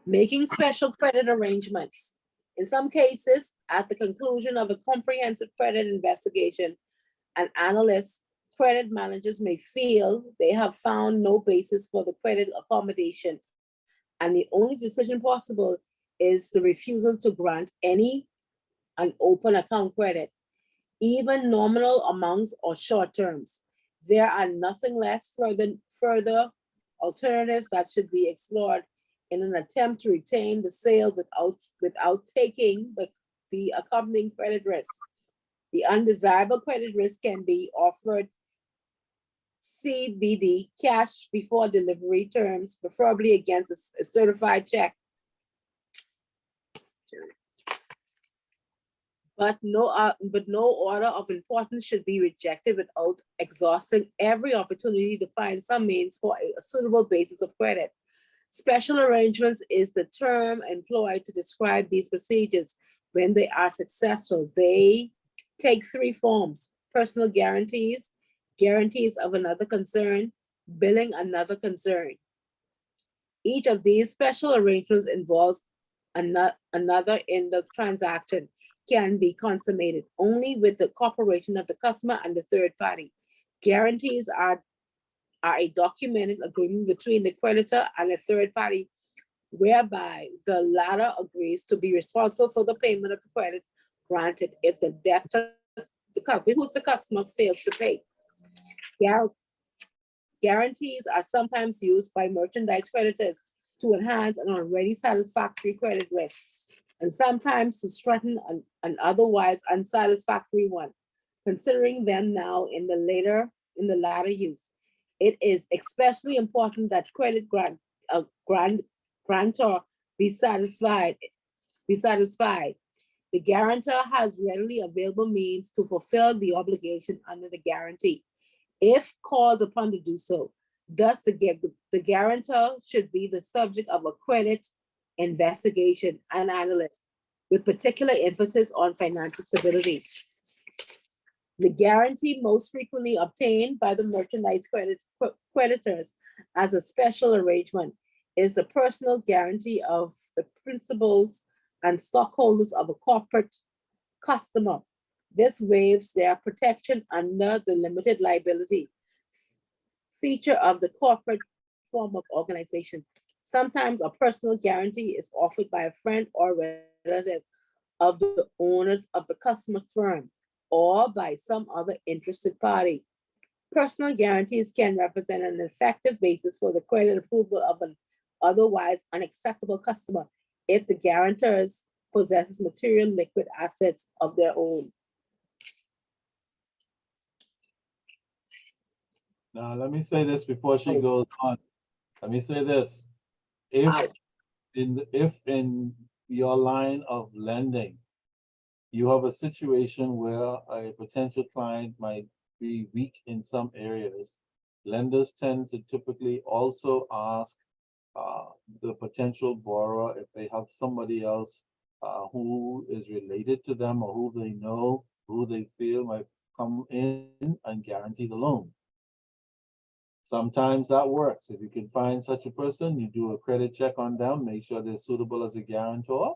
Making special credit arrangements. In some cases, at the conclusion of a comprehensive credit investigation, an analyst, credit managers may feel they have found no basis for the credit accommodation, and the only decision possible is the refusal to grant any an open account credit, even nominal amounts or short terms. There are nothing less further alternatives that should be explored in an attempt to retain the sale without taking the accompanying credit risk. The undesirable credit risk can be offered CBD, cash before delivery terms, preferably against a certified check. But no order of importance should be rejected without exhausting every opportunity to find some means for a suitable basis of credit. Special arrangements is the term employed to describe these procedures. When they are successful, they take three forms: personal guarantees, guarantees of another concern, billing another concern. Each of these special arrangements involves another in the transaction, can be consummated only with the cooperation of the customer and the third party. Guarantees are a documented agreement between the creditor and a third party, whereby the latter agrees to be responsible for the payment of the credit granted if the debtor, who's the customer, fails to pay. Guarantees are sometimes used by merchandise creditors to enhance an already satisfactory credit risk, and sometimes to strengthen an otherwise unsatisfactory one. Considering them now in the latter use, it is especially important that credit grantor be satisfied. The guarantor has readily available means to fulfill the obligation under the guarantee, if called upon to do so. Thus, the guarantor should be the subject of a credit investigation and analysis, with particular emphasis on financial stability. The guarantee most frequently obtained by the merchandise creditors as a special arrangement is the personal guarantee of the principals and stockholders of a corporate customer. This waives their protection under the limited liability feature of the corporate form of organization. Sometimes a personal guarantee is offered by a friend or relative of the owners of the customer's firm, or by some other interested party. Personal guarantees can represent an effective basis for the credit approval of an otherwise unacceptable customer if the guarantors possesses material liquid assets of their own. Now, let me say this before she goes on. Let me say this. If in your line of lending, you have a situation where a potential client might be weak in some areas, lenders tend to typically also ask the potential borrower if they have somebody else who is related to them or who they know, who they feel might come in and guarantee the loan. Sometimes that works. If you can find such a person, you do a credit check on them, make sure they're suitable as a guarantor.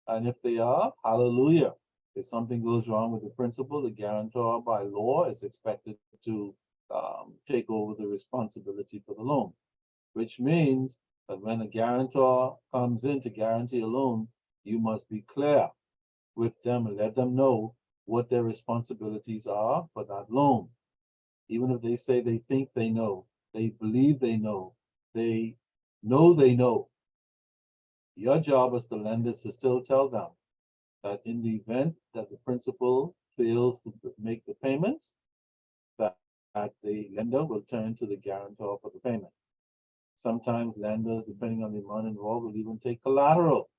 And if they are, hallelujah, If something goes wrong with the principal, the guarantor by law is expected to take over the responsibility for the loan, which means that when a guarantor comes in to guarantee a loan, you must be clear with them and let them know what their responsibilities are for that loan. Even if they say they think they know, they believe they know they know. Your job as the lender is to still tell them that in the event that the principal fails to make the payments, that the lender will turn to the guarantor for the payment. Sometimes lenders, depending on the amount involved, will even take collateral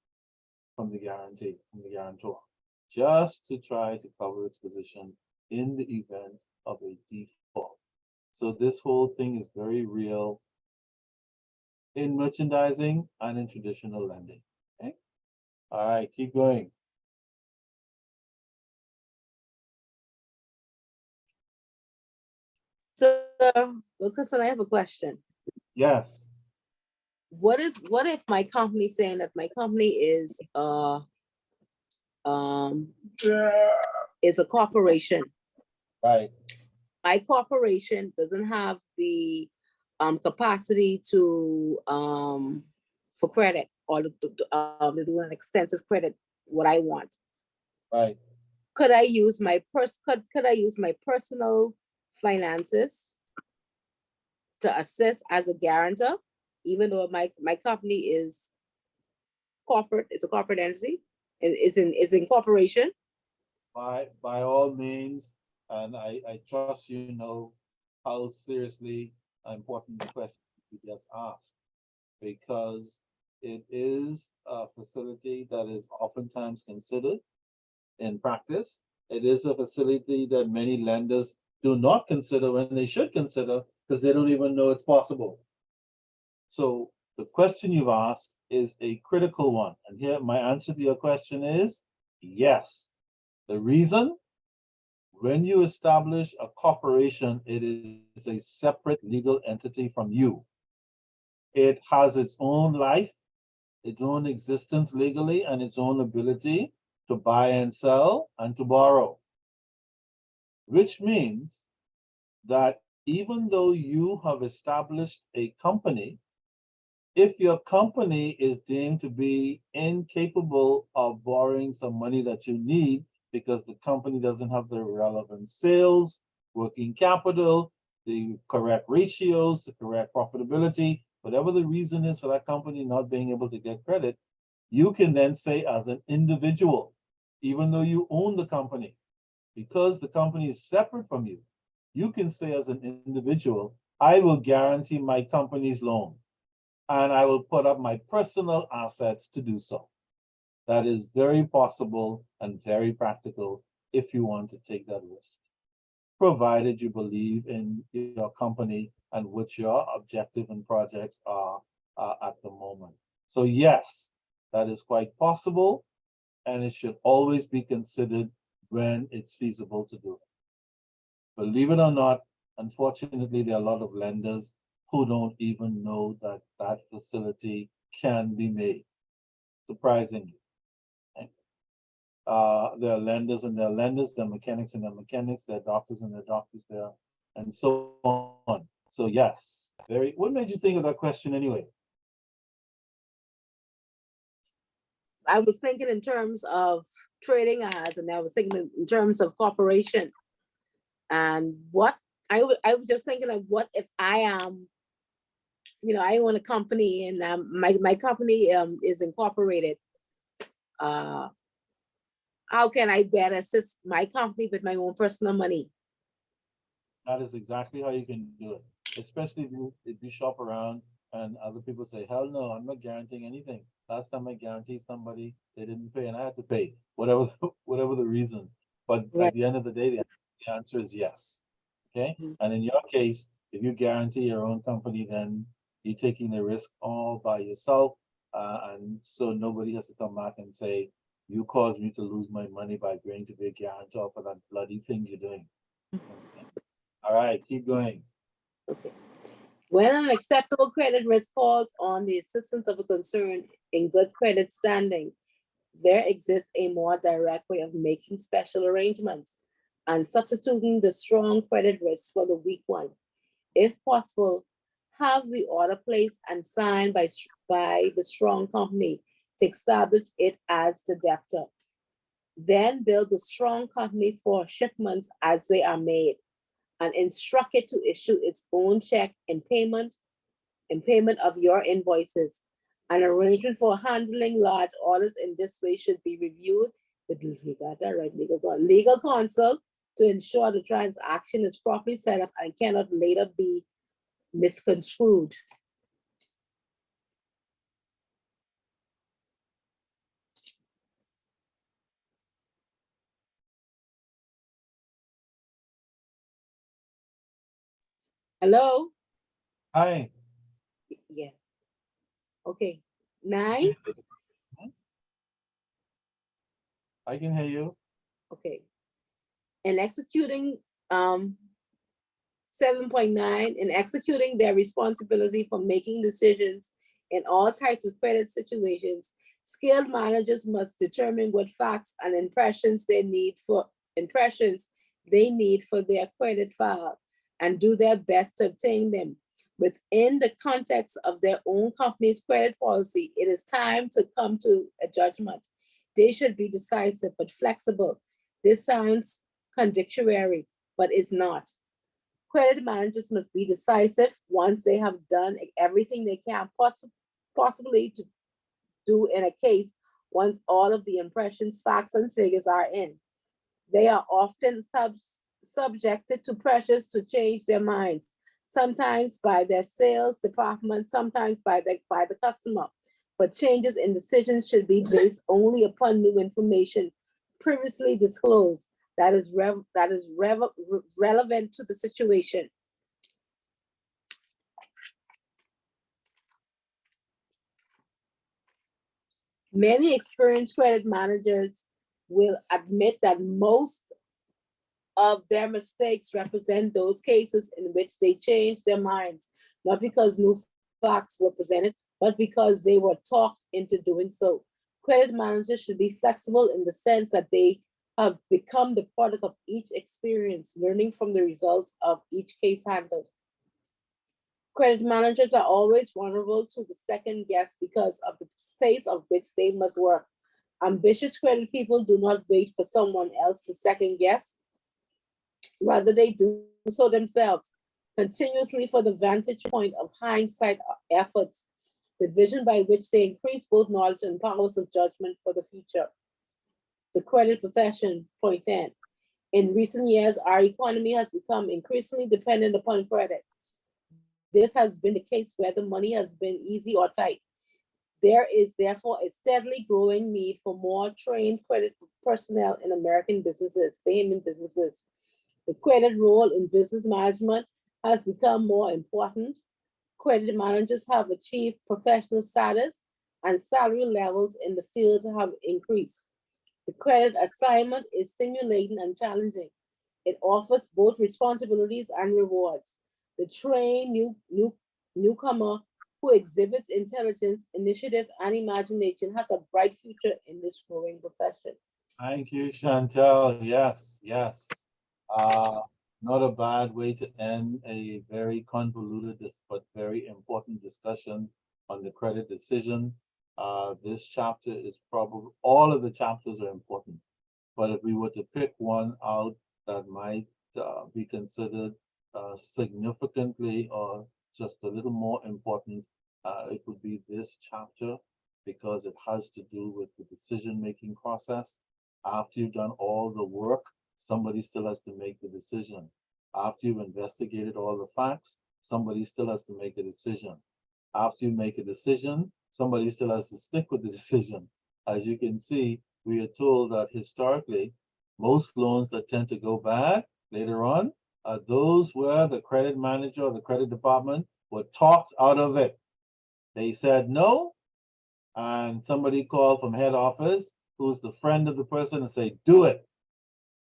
from the guarantor, just to try to cover its position in the event of a default. So this whole thing is very real in merchandising and in traditional lending. Okay. All right, keep going. So, Wilkinson, I have a question. Yes. What if my company saying that my company is a corporation? Right. My corporation doesn't have the capacity to for credit or to do an extensive credit what I want. Right. Could I use my personal finances to assist as a guarantor, even though my company is corporate, it's a corporate entity, and is in corporation? By all means, and I trust you know how seriously important the question you just asked, because it is a facility that is oftentimes considered in practice. It is a facility that many lenders do not consider when they should consider, because they don't even know it's possible. So the question you've asked is a critical one. And here my answer to your question is yes. The reason, when you establish a corporation, it is a separate legal entity from you. It has its own life, its own existence legally, and its own ability to buy and sell and to borrow. Which means that even though you have established a company, if your company is deemed to be incapable of borrowing some money that you need because the company doesn't have the relevant sales, working capital, the correct ratios, the correct profitability, whatever the reason is for that company not being able to get credit, you can then say as an individual, even though you own the company, because the company is separate from you, you can say as an individual, I will guarantee my company's loan, and I will put up my personal assets to do so. That is very possible and very practical if you want to take that risk, provided you believe in your company and what your objective and projects are at the moment. So yes, that is quite possible, and it should always be considered when it's feasible to do it. Believe it or not, unfortunately, there are a lot of lenders who don't even know that that facility can be made, surprisingly. Okay. There are lenders and there are lenders, there are mechanics and there are mechanics, there are doctors and there are doctors there, and so on. So yes, what made you think of that question anyway? I was thinking in terms of trading ads, and I was thinking in terms of corporation. And what I was just thinking of, what if I am, I own a company and my company is incorporated. How can I better assist my company with my own personal money? That is exactly how you can do it, especially if you shop around and other people say, hell no, I'm not guaranteeing anything. Last time I guaranteed somebody, they didn't pay and I had to pay, whatever the reason. But Right. at the end of the day, the answer is yes. Okay. Mhm. And in your case, if you guarantee your own company, then you're taking the risk all by yourself. And so nobody has to come back and say, you caused me to lose my money by agreeing to be a guarantor for that bloody thing you're doing. Okay. All right, keep going. Okay. When an acceptable credit risk calls on the assistance of a concern in good credit standing, there exists a more direct way of making special arrangements and substituting the strong credit risk for the weak one. If possible, have the order placed and signed by the strong company to establish it as the debtor. Then bill the strong company for shipments as they are made and instruct it to issue its own check in payment of your invoices. An arrangement for handling large orders in this way should be reviewed with legal counsel to ensure the transaction is properly set up and cannot later be misconstrued. Hello? Hi, Yeah. Okay. 9. I can hear you. Okay. In executing 7.9, in executing their responsibility for making decisions in all types of credit situations, skilled managers must determine what facts and impressions they need for their credit file and do their best to obtain them. Within the context of their own company's credit policy, it is time to come to a judgment. They should be decisive but flexible. This sounds contradictory, but is not. Credit managers must be decisive once they have done everything they can possibly to do in a case, once all of the impressions, facts, and figures are in. They are often subjected to pressures to change their minds, sometimes by their sales department, sometimes by the customer. But changes in decisions should be based only upon new information previously disclosed that is relevant to the situation. Many experienced credit managers will admit that most of their mistakes represent those cases in which they changed their minds, not because new facts were presented, but because they were talked into doing so. Credit managers should be flexible in the sense that they have become the product of each experience, learning from the results of each case handled. Credit managers are always vulnerable to the second guess because of the space of which they must work. Ambitious credit people do not wait for someone else to second guess. Rather, they do so themselves, continuously for the vantage point of hindsight efforts, the vision by which they increase both knowledge and powers of judgment for the future. The credit profession, point 10. In recent years, our economy has become increasingly dependent upon credit. This has been the case whether money has been easy or tight. There is therefore a steadily growing need for more trained credit personnel in American businesses, payment businesses. The credit role in business management has become more important. Credit managers have achieved professional status and salary levels in the field have increased. The credit assignment is stimulating and challenging. It offers both responsibilities and rewards. The trained newcomer who exhibits intelligence, initiative, and imagination has a bright future in this growing profession. Thank you, Chantel. Yes, yes. Not a bad way to end a very convoluted but very important discussion on the credit decision. This chapter is probably, all of the chapters are important, but if we were to pick one out that might be considered significantly or just a little more important, it would be this chapter because it has to do with the decision-making process. After you've done all the work, somebody still has to make the decision. After you've investigated all the facts, somebody still has to make a decision. After you make a decision, somebody still has to stick with the decision. As you can see, we are told that historically, most loans that tend to go bad later on are those where the credit manager or the credit department were talked out of it. They said no, and somebody called from head office, who's the friend of the person, and say, do it.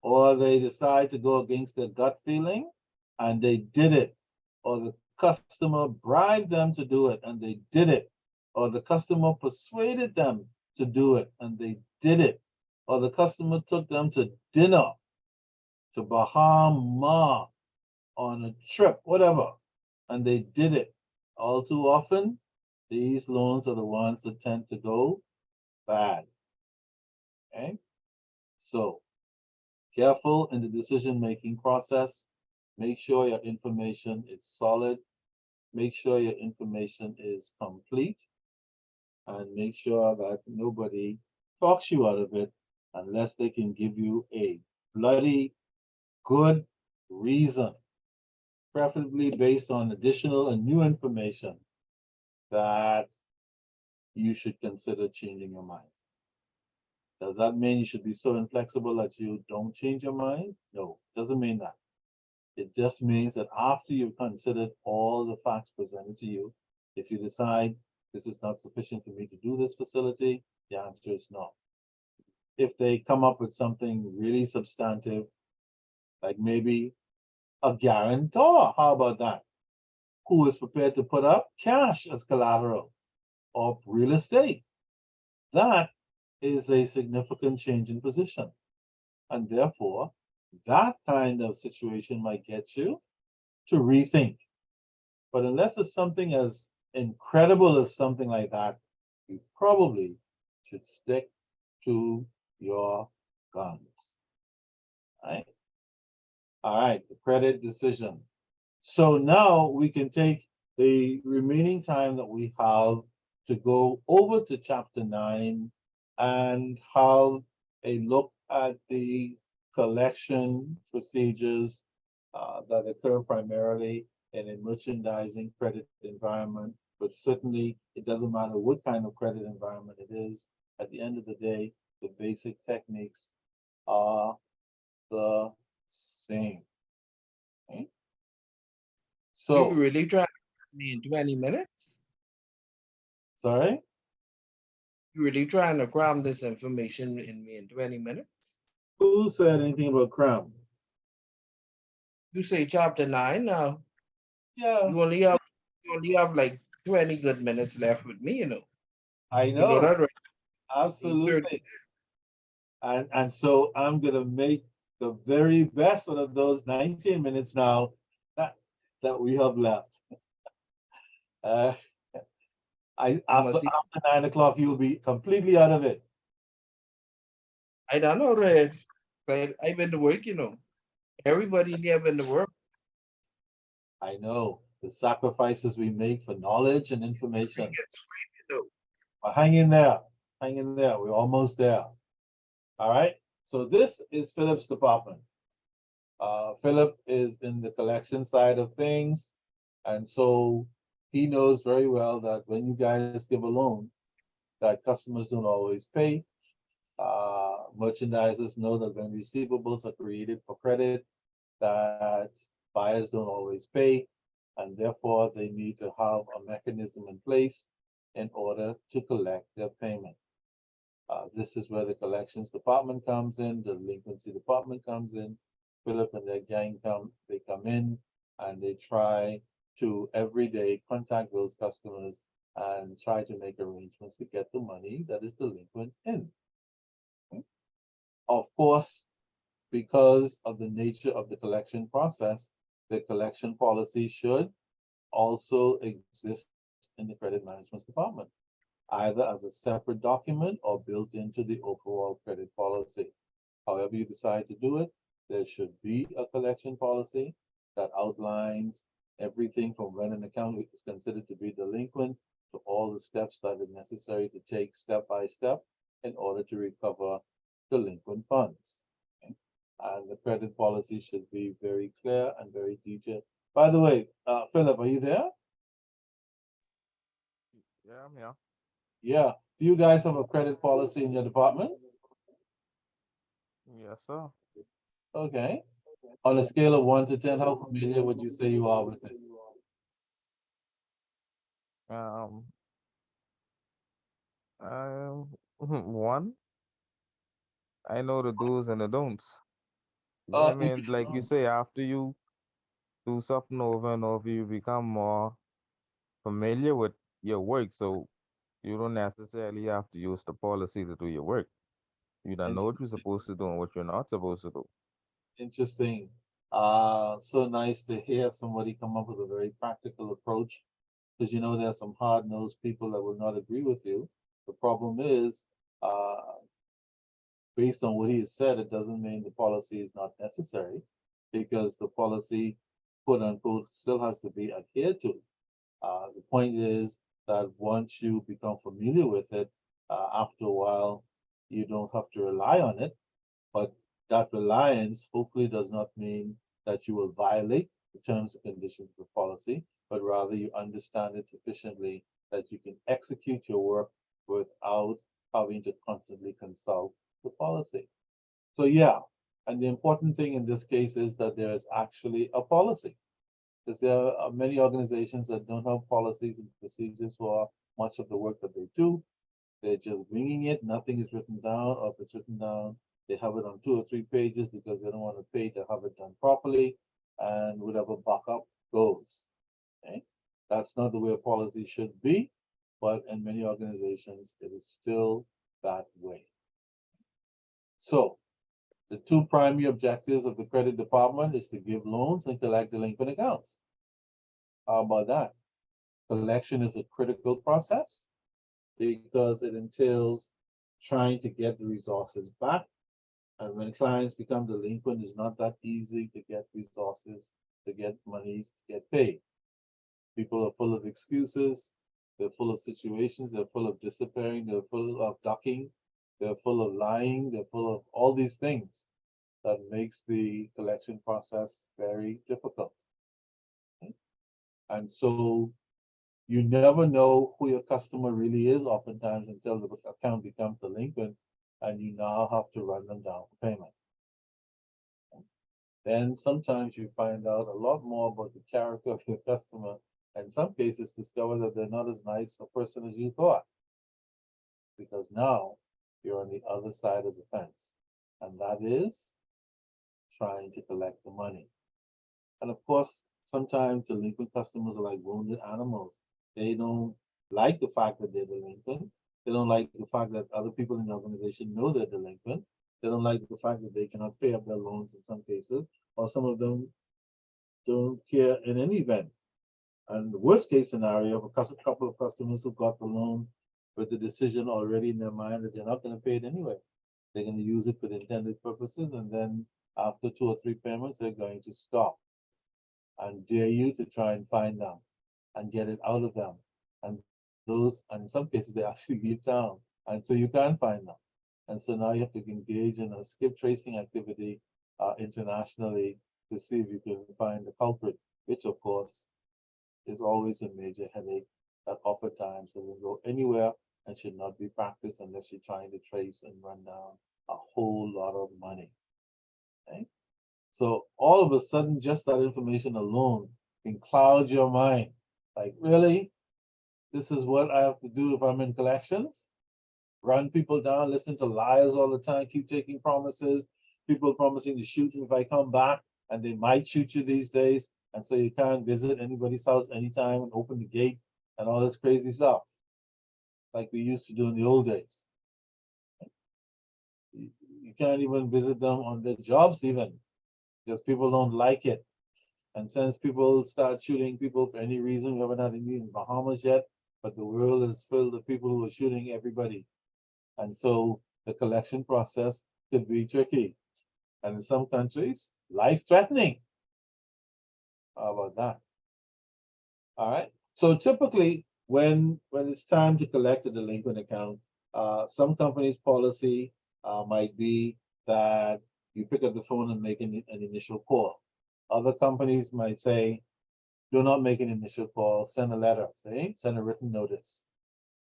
Or they decide to go against their gut feeling, and they did it. Or the customer bribed them to do it, and they did it. Or the customer persuaded them to do it and they did it, or the customer took them to dinner to Bahama on a trip, whatever, and they did it. All too often, these loans are the ones that tend to go bad. Okay? So, careful in the decision-making process. Make sure your information is solid. Make sure your information is complete. And make sure that nobody talks you out of it unless they can give you a bloody good reason, preferably based on additional and new information that you should consider changing your mind. Does that mean you should be so inflexible that you don't change your mind? No, doesn't mean that. It just means that after you've considered all the facts presented to you, if you decide this is not sufficient for me to do this facility, the answer is no. If they come up with something really substantive, like maybe a guarantor, how about that? Who is prepared to put up cash as collateral of real estate? That is a significant change in position. And therefore, that kind of situation might get you to rethink. But unless it's something as incredible as something like that, you probably should stick to your guns. Right? All right, the credit decision. So now we can take the remaining time that we have to go over to chapter 9 and have a look at the collection procedures that occur primarily in a merchandising credit environment, but certainly it doesn't matter what kind of credit environment it is. At the end of the day, the basic techniques are the same. Okay? You So, really trying to grab me in 20 minutes? sorry, You really trying to cram this information in me in 20 minutes? who said anything about crown? You say chapter 9 now. Yeah, You only have like 20 good minutes left with me, you know. I You know know, that, right? 8:30. absolutely. And so I'm gonna make the very best out of those 19 minutes now that we have left. Uh, must after see- 9 o'clock, you'll be completely out of it. I don't know, Red. I've been to work, you know. Everybody there been to work. I know the sacrifices we make for knowledge and We information. get scraped, you know. But hang in there, hang in there. We're almost there. All right. So this is Philip's department. Philip is in the collection side of things. And so he knows very well that when you guys give a loan, that customers don't always pay. Merchandisers know that when receivables are created for credit, that buyers don't always pay, and therefore they need to have a mechanism in place in order to collect their payment. This is where the collections department comes in, the delinquency department comes in. Philip and their gang come in and they try to every day contact those customers and try to make arrangements to get the money that is delinquent in. Of course, because of the nature of the collection process, the collection policy should also exist in the credit management department, either as a separate document or built into the overall credit policy. However you decide to do it, there should be a collection policy that outlines everything from when an account is considered to be delinquent to all the steps that are necessary to take step by step in order to recover delinquent funds. Okay? And the credit policy should be very clear and very detailed. By the way, Philip, are you there? Yeah, I'm here. Yeah. Do you guys have a credit policy in your department? Yes, sir. Okay. On a scale of 1 to 10, how familiar would you say you are with it? Um, one, I know the do's and the don'ts. Yeah, I If mean, like you say, after you do something over and over, you become more familiar with your work. So You don't necessarily have to use the policy to do your work. You don't know what you're supposed to do and what you're not supposed to do. Interesting. So nice to hear somebody come up with a very practical approach, because you know there's some hard-nosed people that will not agree with you. The problem is, based on what he has said, it doesn't mean the policy is not necessary, because the policy, quote unquote, still has to be adhered to. The point is that once you become familiar with it, after a while, you don't have to rely on it. But that reliance hopefully does not mean that you will violate the terms and conditions of the policy, but rather you understand it sufficiently that you can execute your work without having to constantly consult the policy. So yeah, and the important thing in this case is that there is actually a policy. Because there are many organizations that don't have policies and procedures for much of the work that they do. They're just winging it. Nothing is written down, or if it's written down, they have it on 2 or 3 pages because they don't want to pay to have it done properly, and whatever backup goes. Okay? That's not the way a policy should be, but in many organizations, it is still that way. So the two primary objectives of the credit department is to give loans and collect delinquent accounts. How about that? Collection is a critical process because it entails trying to get the resources back. And when clients become delinquent, it's not that easy to get resources, to get monies, to get paid. People are full of excuses. They're full of situations. They're full of disappearing. They're full of ducking. They're full of lying. They're full of all these things that makes the collection process very difficult. Okay? And so you never know who your customer really is oftentimes until the account becomes delinquent and you now have to run them down for payment. Then sometimes you find out a lot more about the character of your customer, and in some cases discover that they're not as nice a person as you thought. Because now you're on the other side of the fence, and that is trying to collect the money. And of course, sometimes delinquent customers are like wounded animals. They don't like the fact that they're delinquent. They don't like the fact that other people in the organization know they're delinquent. They don't like the fact that they cannot pay up their loans in some cases, or some of them don't care in any event. And the worst case scenario, a couple of customers who got the loan with the decision already in their mind that they're not going to pay it anyway. They're going to use it for the intended purposes, and then after 2 or 3 payments, they're going to stop and dare you to try and find them and get it out of them. And those, and in some cases, they actually leave town. And so you can't find them. And so now you have to engage in a skip tracing activity internationally to see if you can find the culprit, which of course is always a major headache that oftentimes doesn't go anywhere and should not be practiced unless you're trying to trace and run down a whole lot of money. Okay? So all of a sudden, just that information alone can cloud your mind. Like, really? This is what I have to do if I'm in collections? Run people down, listen to liars all the time, keep taking promises, people promising to shoot you if I come back, and they might shoot you these days. And so you can't visit anybody's house anytime and open the gate and all this crazy stuff, like we used to do in the old days. You can't even visit them on their jobs even, because people don't like it. And since people start shooting people for any reason, we haven't had any in Bahamas yet, but the world is filled with people who are shooting everybody. And so the collection process could be tricky. And in some countries, life-threatening. How about that? All right. So typically, when it's time to collect a delinquent account, some companies' policy might be that you pick up the phone and make an initial call. Other companies might say, do not make an initial call, send a letter, say, send a written notice.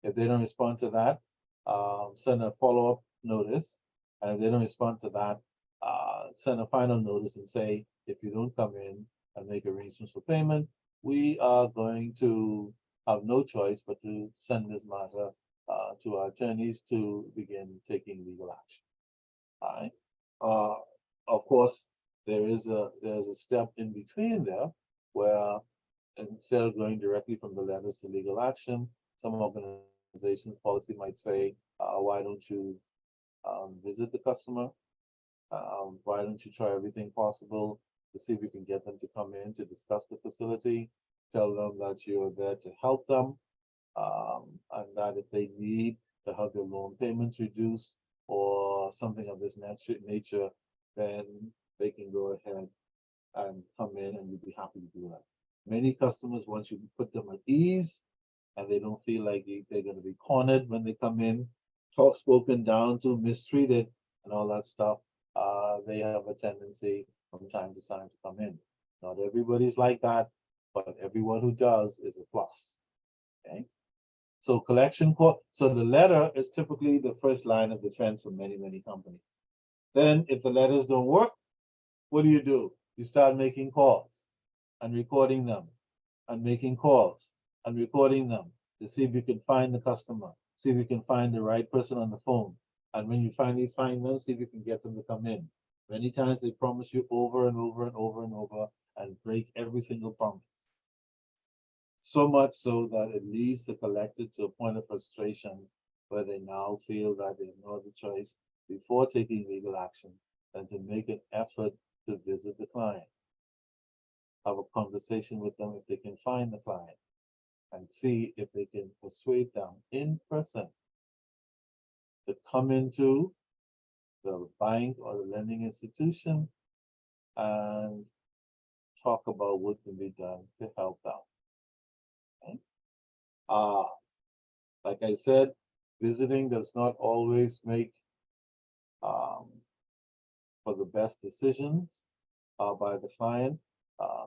If they don't respond to that, send a follow-up notice. And if they don't respond to that, send a final notice and say, if you don't come in and make arrangements for payment, we are going to have no choice but to send this matter to our attorneys to begin taking legal action. All right. Of course, there's a step in between there where instead of going directly from the letters to legal action, some organizations organization's policy might say, why don't you visit the customer? Why don't you try everything possible to see if you can get them to come in to discuss the facility? Tell them that you're there to help them, and that if they need to have their loan payments reduced or something of this nature, then they can go ahead and come in and you'd be happy to do that. Many customers, once you put them at ease and they don't feel like they're going to be cornered when they come in, spoken down to, mistreated, and all that stuff, they have a tendency from time to time to come in. Not everybody's like that, but everyone who does is a plus. Okay. So so the letter is typically the first line of defense for many, many companies. Then if the letters don't work, what do? You start making calls and recording them and making calls and recording them to see if you can find the customer, see if you can find the right person on the phone. And when you finally find them, see if you can get them to come in. Many times they promise you over and over and over and over and break every single promise. So much so that it leads the collector to a point of frustration where they now feel that they have no other choice before taking legal action than to make an effort to visit the client, have a conversation with them if they can find the client, and see if they can persuade them in person to come into the bank or the lending institution and talk about what can be done to help them. Okay? Like I said, visiting does not always make for the best decisions by the client.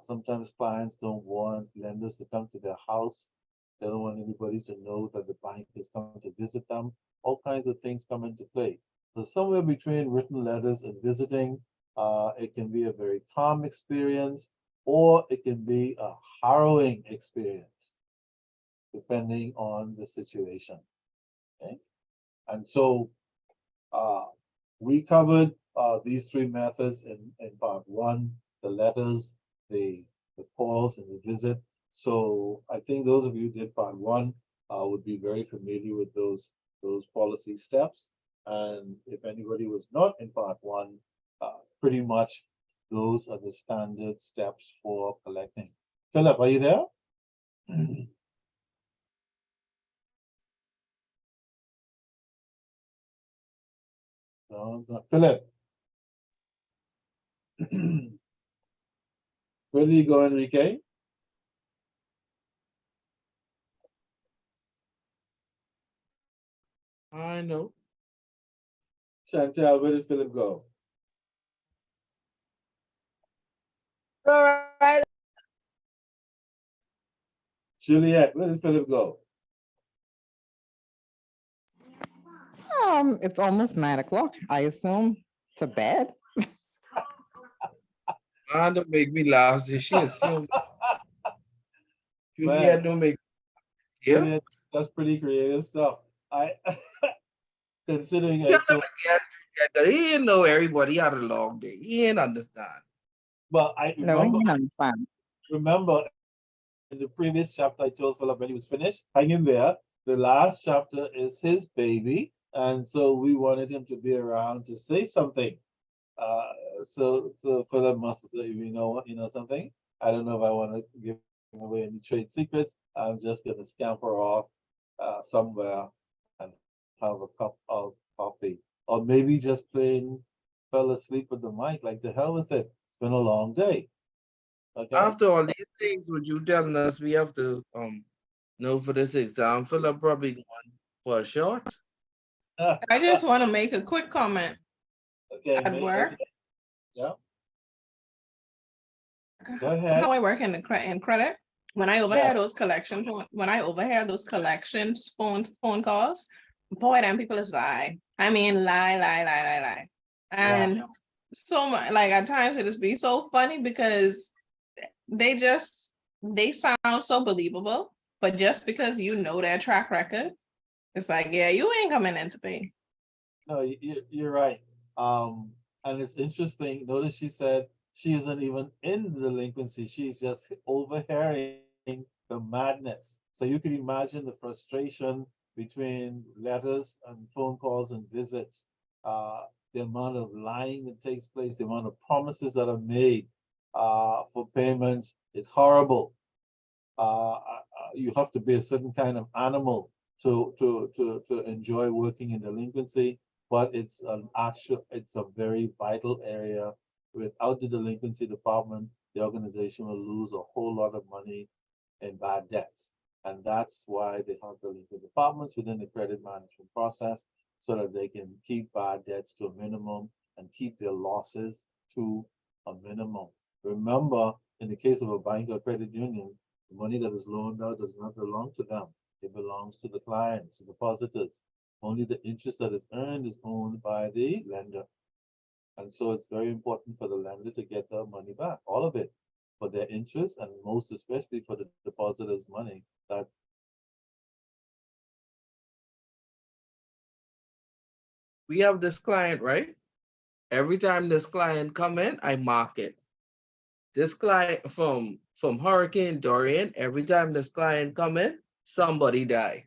Sometimes clients don't want lenders to come to their house. They don't want anybody to know that the bank is coming to visit them. All kinds of things come into play. So somewhere between written letters and visiting, it can be a very calm experience, or it can be a harrowing experience, depending on the situation. Okay, and so we covered these three methods in part one: the letters, the calls, and the visit. So I think those of you who did part one would be very familiar with those policy steps. And if anybody was not in part one, pretty much those are the standard steps for collecting. Philip, are you there? No, Philip. Where do you go, Enrique? I know. Chantal, where did Philip go? All right. Juliet, where did Philip go? It's almost 9 o'clock. I assume to bed. Man, don't make me laugh. She assumed. Juliet, Man. don't make. Yeah. Juliet, that's pretty creative stuff. I considering I Tell him told, again, Juliet, 'cause he didn't know everybody had a long day. He didn't understand. but I No, he didn't understand. remember in the previous chapter I told Philip when he was finished, hang in there. The last chapter is his baby, and so we wanted him to be around to say something. So Philip must have said, you know something. I don't know if I want to give away any trade secrets. I'm just gonna scamper off somewhere and have a cup of coffee, or maybe just plain fell asleep with the mic. Like the hell with it. It's been a long day. Okay. After all these things, would you telling us we have to know for this exam? Philip probably going for a short. I just want to make a quick comment Okay. at work. Yeah. Go ahead. How I work in credit. When I overhear those collections phone calls, boy, them people is lie. I mean, lie. And so much, like at times it just be so funny because they sound so believable, but just because you know their track record, it's like, yeah, you ain't coming in to pay. No, you're right. And it's interesting. Notice she said she isn't even in delinquency. She's just overhearing the madness. So you can imagine the frustration, between letters and phone calls and visits, the amount of lying that takes place, the amount of promises that are made for payments, it's horrible. You have to be a certain kind of animal to enjoy working in delinquency, but it's it's a very vital area. Without the delinquency department, the organization will lose a whole lot of money in bad debts. And that's why they have delinquent departments within the credit management process, so that they can keep bad debts to a minimum and keep their losses to a minimum. Remember, in the case of a bank or credit union, the money that is loaned out does not belong to them. It belongs to the clients, the depositors. Only the interest that is earned is owned by the lender. And so it's very important for the lender to get their money back, all of it, for their interest, and most especially for the depositors' money that We have this client, right? Every time this client come in, I mark it. This client from Hurricane Dorian, every time this client come in, somebody die.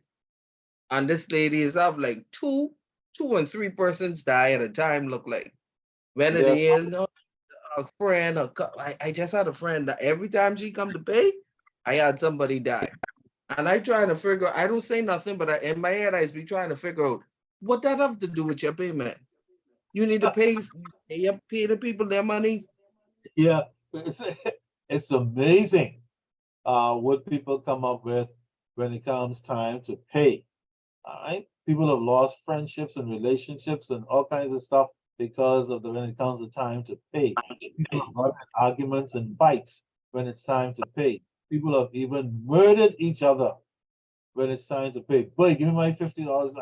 And this lady is up like two and three persons die at a time, look like. When at they're the end, a friend, I just had a friend that every time she come to pay, I had somebody die. And I trying to figure, I don't say nothing, but in my head, I be trying to figure out what that have to do with your payment. You need to pay the people their money. yeah, it's amazing what people come up with when it comes time to pay. All right, people have lost friendships and relationships and all kinds of stuff because of when it comes to time to pay. People have got in arguments and fights when it's time to pay. People have even murdered each other when it's time to pay. Boy, give me my $50.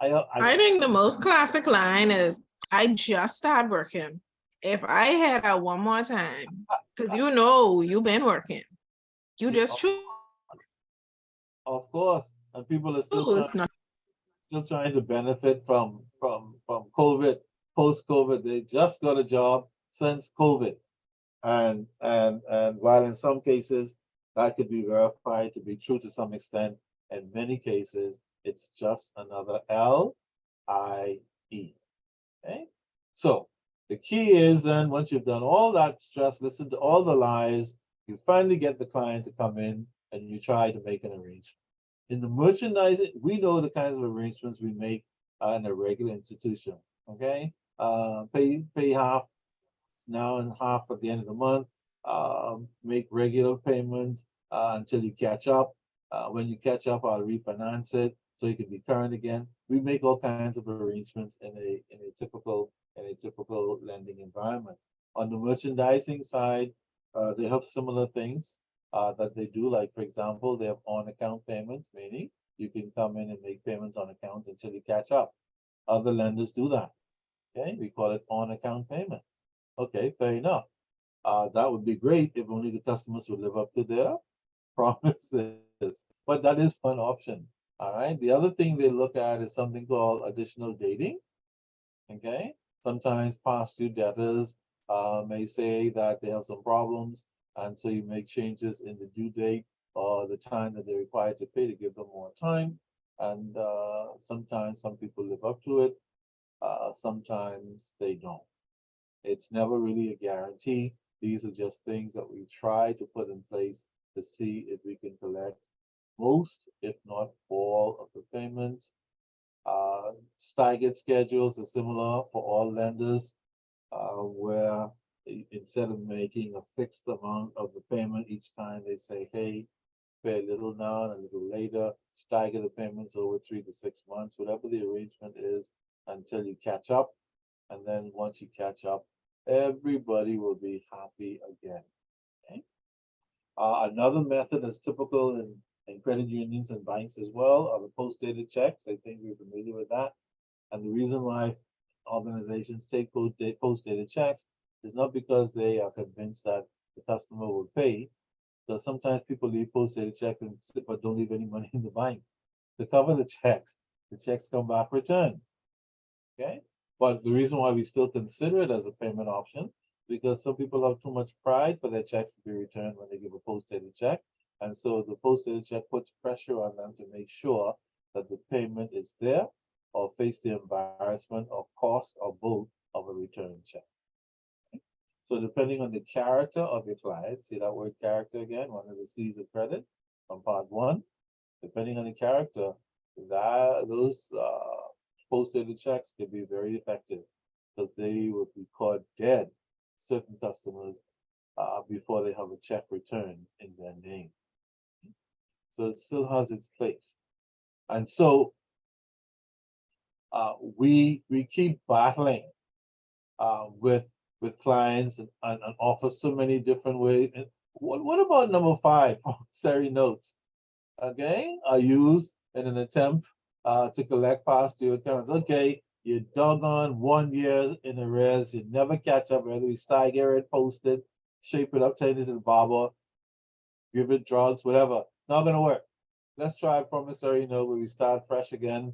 I think the most classic line is, I just started working. If I had that one more time, because you know you've been working. You just choose. Of course, and people are still trying to benefit from COVID, post-COVID. They just got a job since COVID, and while in some cases that could be verified to be true to some extent, in many cases it's just another LIE. Okay, so the key is then once you've done all that stress, listen to all the lies, you finally get the client to come in and you try to make an arrangement. In the merchandising, we know the kinds of arrangements we make in a regular institution. Okay, pay half now and half at the end of the month. Make regular payments until you catch up. When you catch up, I'll refinance it so you can be current again. We make all kinds of arrangements in a typical lending environment. On the merchandising side, they have similar things that they do. Like, for example, they have on-account payments, meaning you can come in and make payments on account until you catch up. Other lenders do that. Okay, we call it on-account payments. Okay, fair enough. That would be great if only the customers would live up to their promises. But that is one option. All right. The other thing they look at is something called additional dating. Okay. Sometimes past due debtors may say that they have some problems, and so you make changes in the due date or the time that they're required to pay to give them more time. And sometimes some people live up to it. Sometimes they don't. It's never really a guarantee. These are just things that we try to put in place to see if we can collect most, if not all, of the payments. Staggered schedules are similar for all lenders, where instead of making a fixed amount of the payment each time, they say, hey, pay a little now and a little later, stagger the payments over 3 to 6 months, whatever the arrangement is, until you catch up. And then once you catch up, everybody will be happy again. Okay? Another method that's typical in credit unions and banks as well are the post-dated checks. I think we're familiar with that. And the reason why organizations take post-dated checks is not because they are convinced that the customer will pay. So sometimes people leave post-dated checks and but don't leave any money in the bank to cover the checks. The checks come back returned. Okay, but the reason why we still consider it as a payment option, because some people have too much pride for their checks to be returned when they give a post-dated check. And so the post-dated check puts pressure on them to make sure that the payment is there or face the embarrassment or cost or both of a return check. So depending on the character of your client, see that word character again, one of the C's of credit from part one. Depending on the character, that those post-dated checks can be very effective because they will be caught dead, certain customers, before they have a check returned in their name. So it still has its place. And so we keep battling with clients and offer so many different ways. And what about number 5, promissory notes? Okay, are used in an attempt to collect past due accounts. Okay, you doggone 1 year in arrears, you never catch up, whether we stagger it, post it, shape it up, take it to the barber, give it drugs, whatever. Not gonna work. Let's try a promissory note where we start fresh again.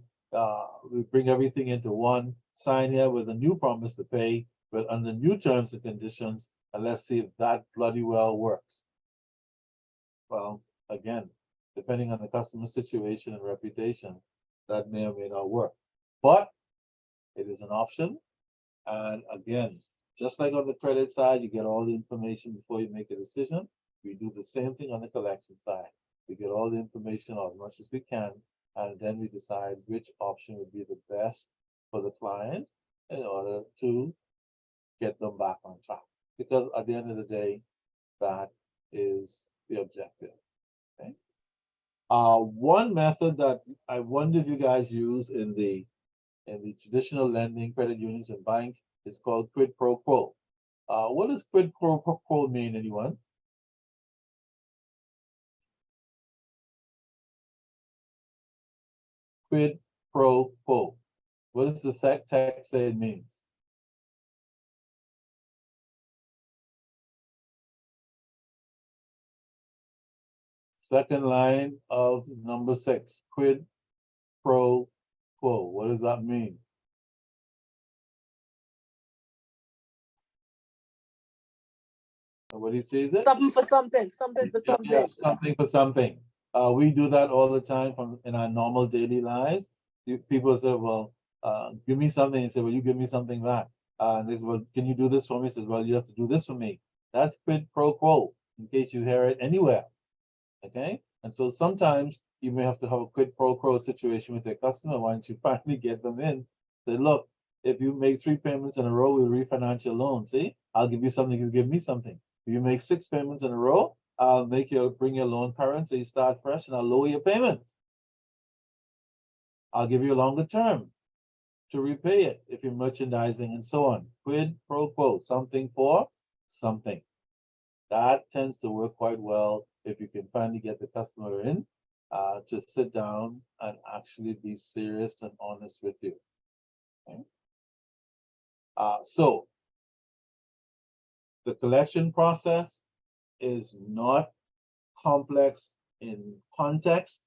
We bring everything into one, sign here with a new promise to pay, but under new terms and conditions, and let's see if that bloody well works. Well, again, depending on the customer situation and reputation, that may or may not work. But it is an option. And again, just like on the credit side, you get all the information before you make a decision. We do the same thing on the collection side. We get all the information as much as we can, and then we decide which option would be the best for the client in order to get them back on track. Because at the end of the day, that is the objective. Okay. One method that I wonder if you guys use in the traditional lending, credit unions, and bank is called quid pro quo. What does quid pro quo mean, anyone? Quid pro quo. What does the text say it means? Second line of number 6, quid pro quo. What does that mean? Nobody sees it? Something for something, something for something. Yeah, something for something. We do that all the time in our normal daily lives. People say, well, give me something. And say, well, you give me something back. And they say, well, can you do this for me? Says, well, you have to do this for me. That's quid pro quo, in case you hear it anywhere. Okay? And so sometimes you may have to have a quid pro quo situation with your customer once you finally get them in. Say, look, if you make 3 payments in a row, we'll refinance your loan. See, I'll give you something, you give me something. If you make 6 payments in a row, I'll bring your loan current so you start fresh, and I'll lower your payments. I'll give you a longer term to repay it if you're merchandising and so on. Quid pro quo, something for something. That tends to work quite well if you can finally get the customer in to sit down and actually be serious and honest with you. Okay? So the collection process is not complex in context,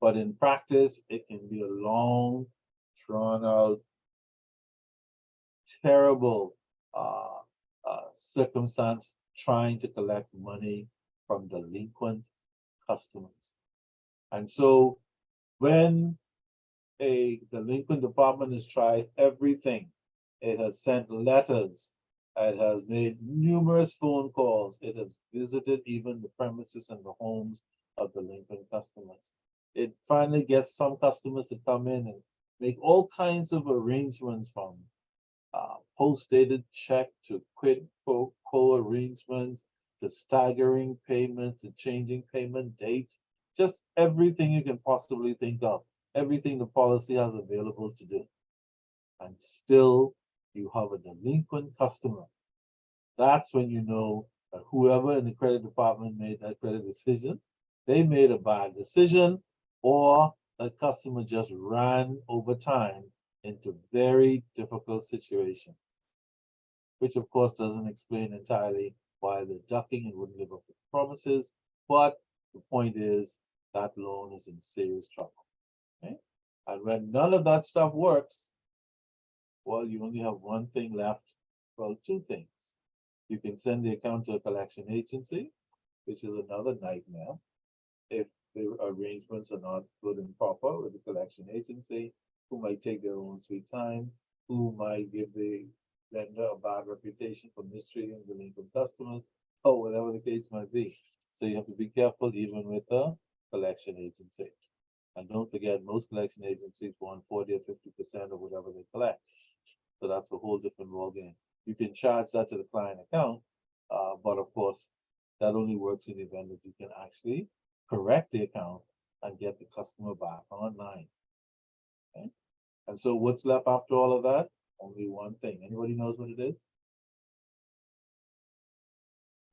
but in practice, it can be a long, drawn out, terrible circumstance trying to collect money from delinquent customers. And so when a delinquent department has tried everything, it has sent letters, it has made numerous phone calls, it has visited even the premises and the homes of delinquent customers. It finally gets some customers to come in and make all kinds of arrangements, from post-dated check to quid pro quo arrangements to staggering payments and changing payment dates, just everything you can possibly think of, everything the policy has available to do. And still you have a delinquent customer. That's when you know that whoever in the credit department made that credit decision, they made a bad decision, or the customer just ran over time into very difficult situations, which of course doesn't explain entirely why they're ducking and wouldn't live up to promises. But the point is that loan is in serious trouble. Okay? And when none of that stuff works, well, you only have one thing left. Well, 2 things. You can send the account to a collection agency, which is another nightmare. If the arrangements are not good and proper with the collection agency, who might take their own sweet time, who might give the lender a bad reputation for mistreating delinquent customers, or whatever the case might be. So you have to be careful even with the collection agency. And don't forget, most collection agencies want 40 or 50% of whatever they collect. So that's a whole different ballgame. You can charge that to the client account, but of course, that only works in the event that you can actually correct the account and get the customer back online. Okay? And so what's left after all of that? Only one thing. Anybody knows what it is?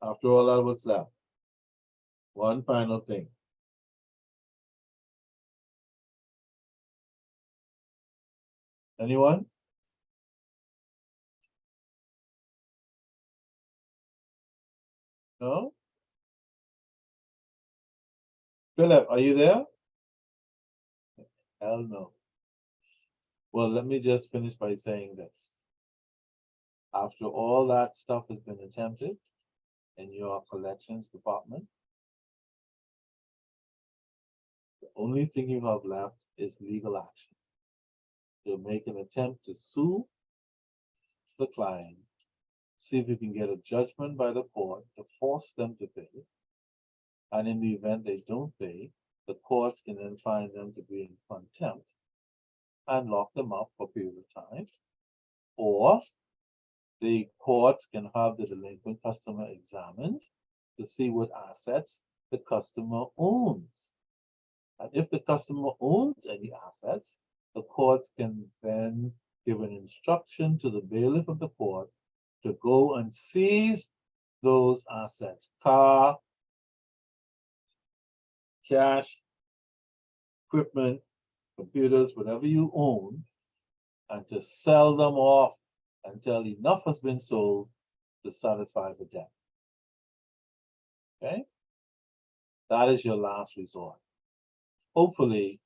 After all that, what's left? One final thing. Anyone? No? Philip, are you there? Hell no. Well, let me just finish by saying this. After all that stuff has been attempted in your collections department, the only thing you have left is legal action. You'll make an attempt to sue the client, see if you can get a judgment by the court to force them to pay. And in the event they don't pay, the courts can then find them to be in contempt and lock them up for a period of time. Or the courts can have the delinquent customer examined to see what assets the customer owns. And if the customer owns any assets, the courts can then give an instruction to the bailiff of the court to go and seize those assets, car, cash, equipment, computers, whatever you own, and to sell them off until enough has been sold to satisfy the debt. Okay? That is your last resort. Hopefully,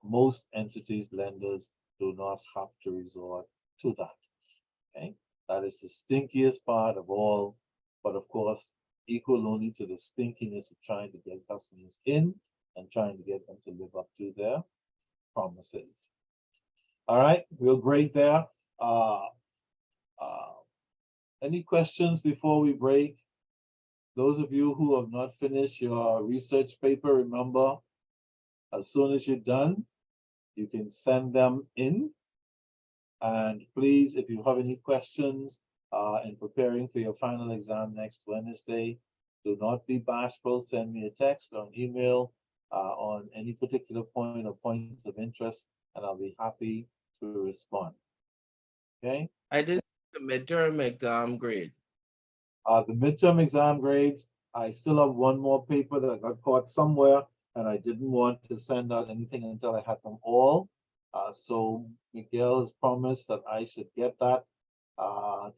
most entities, lenders do not have to resort to that. Okay? That is the stinkiest part of all, but of course, equal only to the stinkiness of trying to get customers in and trying to get them to live up to their promises. All right, real great there. Any questions before we break? Those of you who have not finished your research paper, remember, as soon as you're done, you can send them in. And please, if you have any questions in preparing for your final exam next Wednesday, do not be bashful. Send me a text or an email on any particular point or points of interest, and I'll be happy to respond. Okay? I did the midterm exam grade. The midterm exam grades, I still have one more paper that got caught somewhere, and I didn't want to send out anything until I had them all. So Miguel has promised that I should get that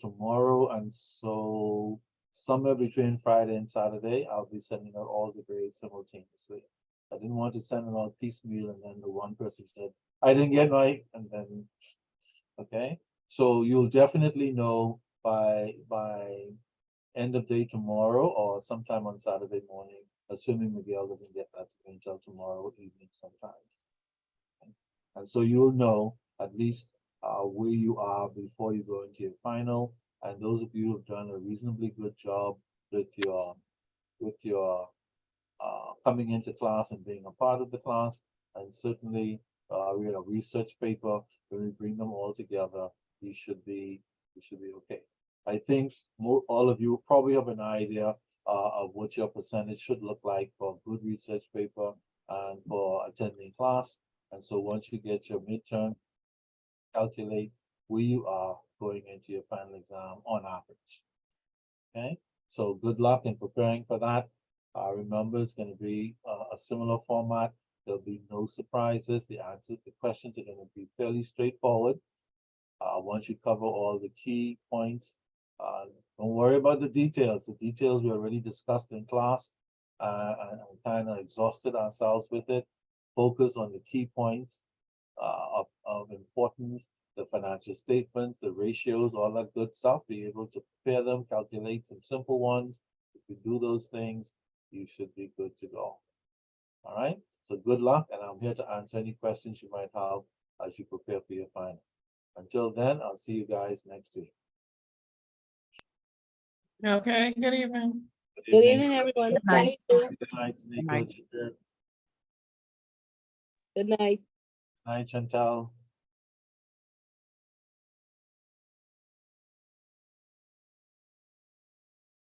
tomorrow, and so somewhere between Friday and Saturday, I'll be sending out all the grades simultaneously. I didn't want to send them out piecemeal, and then the one person said, I didn't get my, and then, okay? So you'll definitely know by end of day tomorrow or sometime on Saturday morning, assuming Miguel doesn't get that to me until tomorrow evening sometime. And so you'll know at least where you are before you go into your final. And those of you who have done a reasonably good job with your coming into class and being a part of the class, and certainly we had a research paper. When we bring them all together, you should be okay. I think all of you probably have an idea of what your percentage should look like for a good research paper and for attending class. And so once you get your midterm, calculate where you are going into your final exam on average. Okay, so good luck in preparing for that. Remember, it's going to be a similar format. There'll be no surprises. The questions are going to be fairly straightforward. Once you cover all the key points, don't worry about the details. The details we already discussed in class and kind of exhausted ourselves with it. Focus on the key points of importance, the financial statements, the ratios, all that good stuff. Be able to prepare them, calculate some simple ones. If you do those things, you should be good to go. All right, so good luck, and I'm here to answer any questions you might have as you prepare for your final. Until then, I'll see you guys next week. Okay, good evening. Good evening, everyone. Good night. Thank you. Good night, night. Nico. Good Good night. night, Chantal.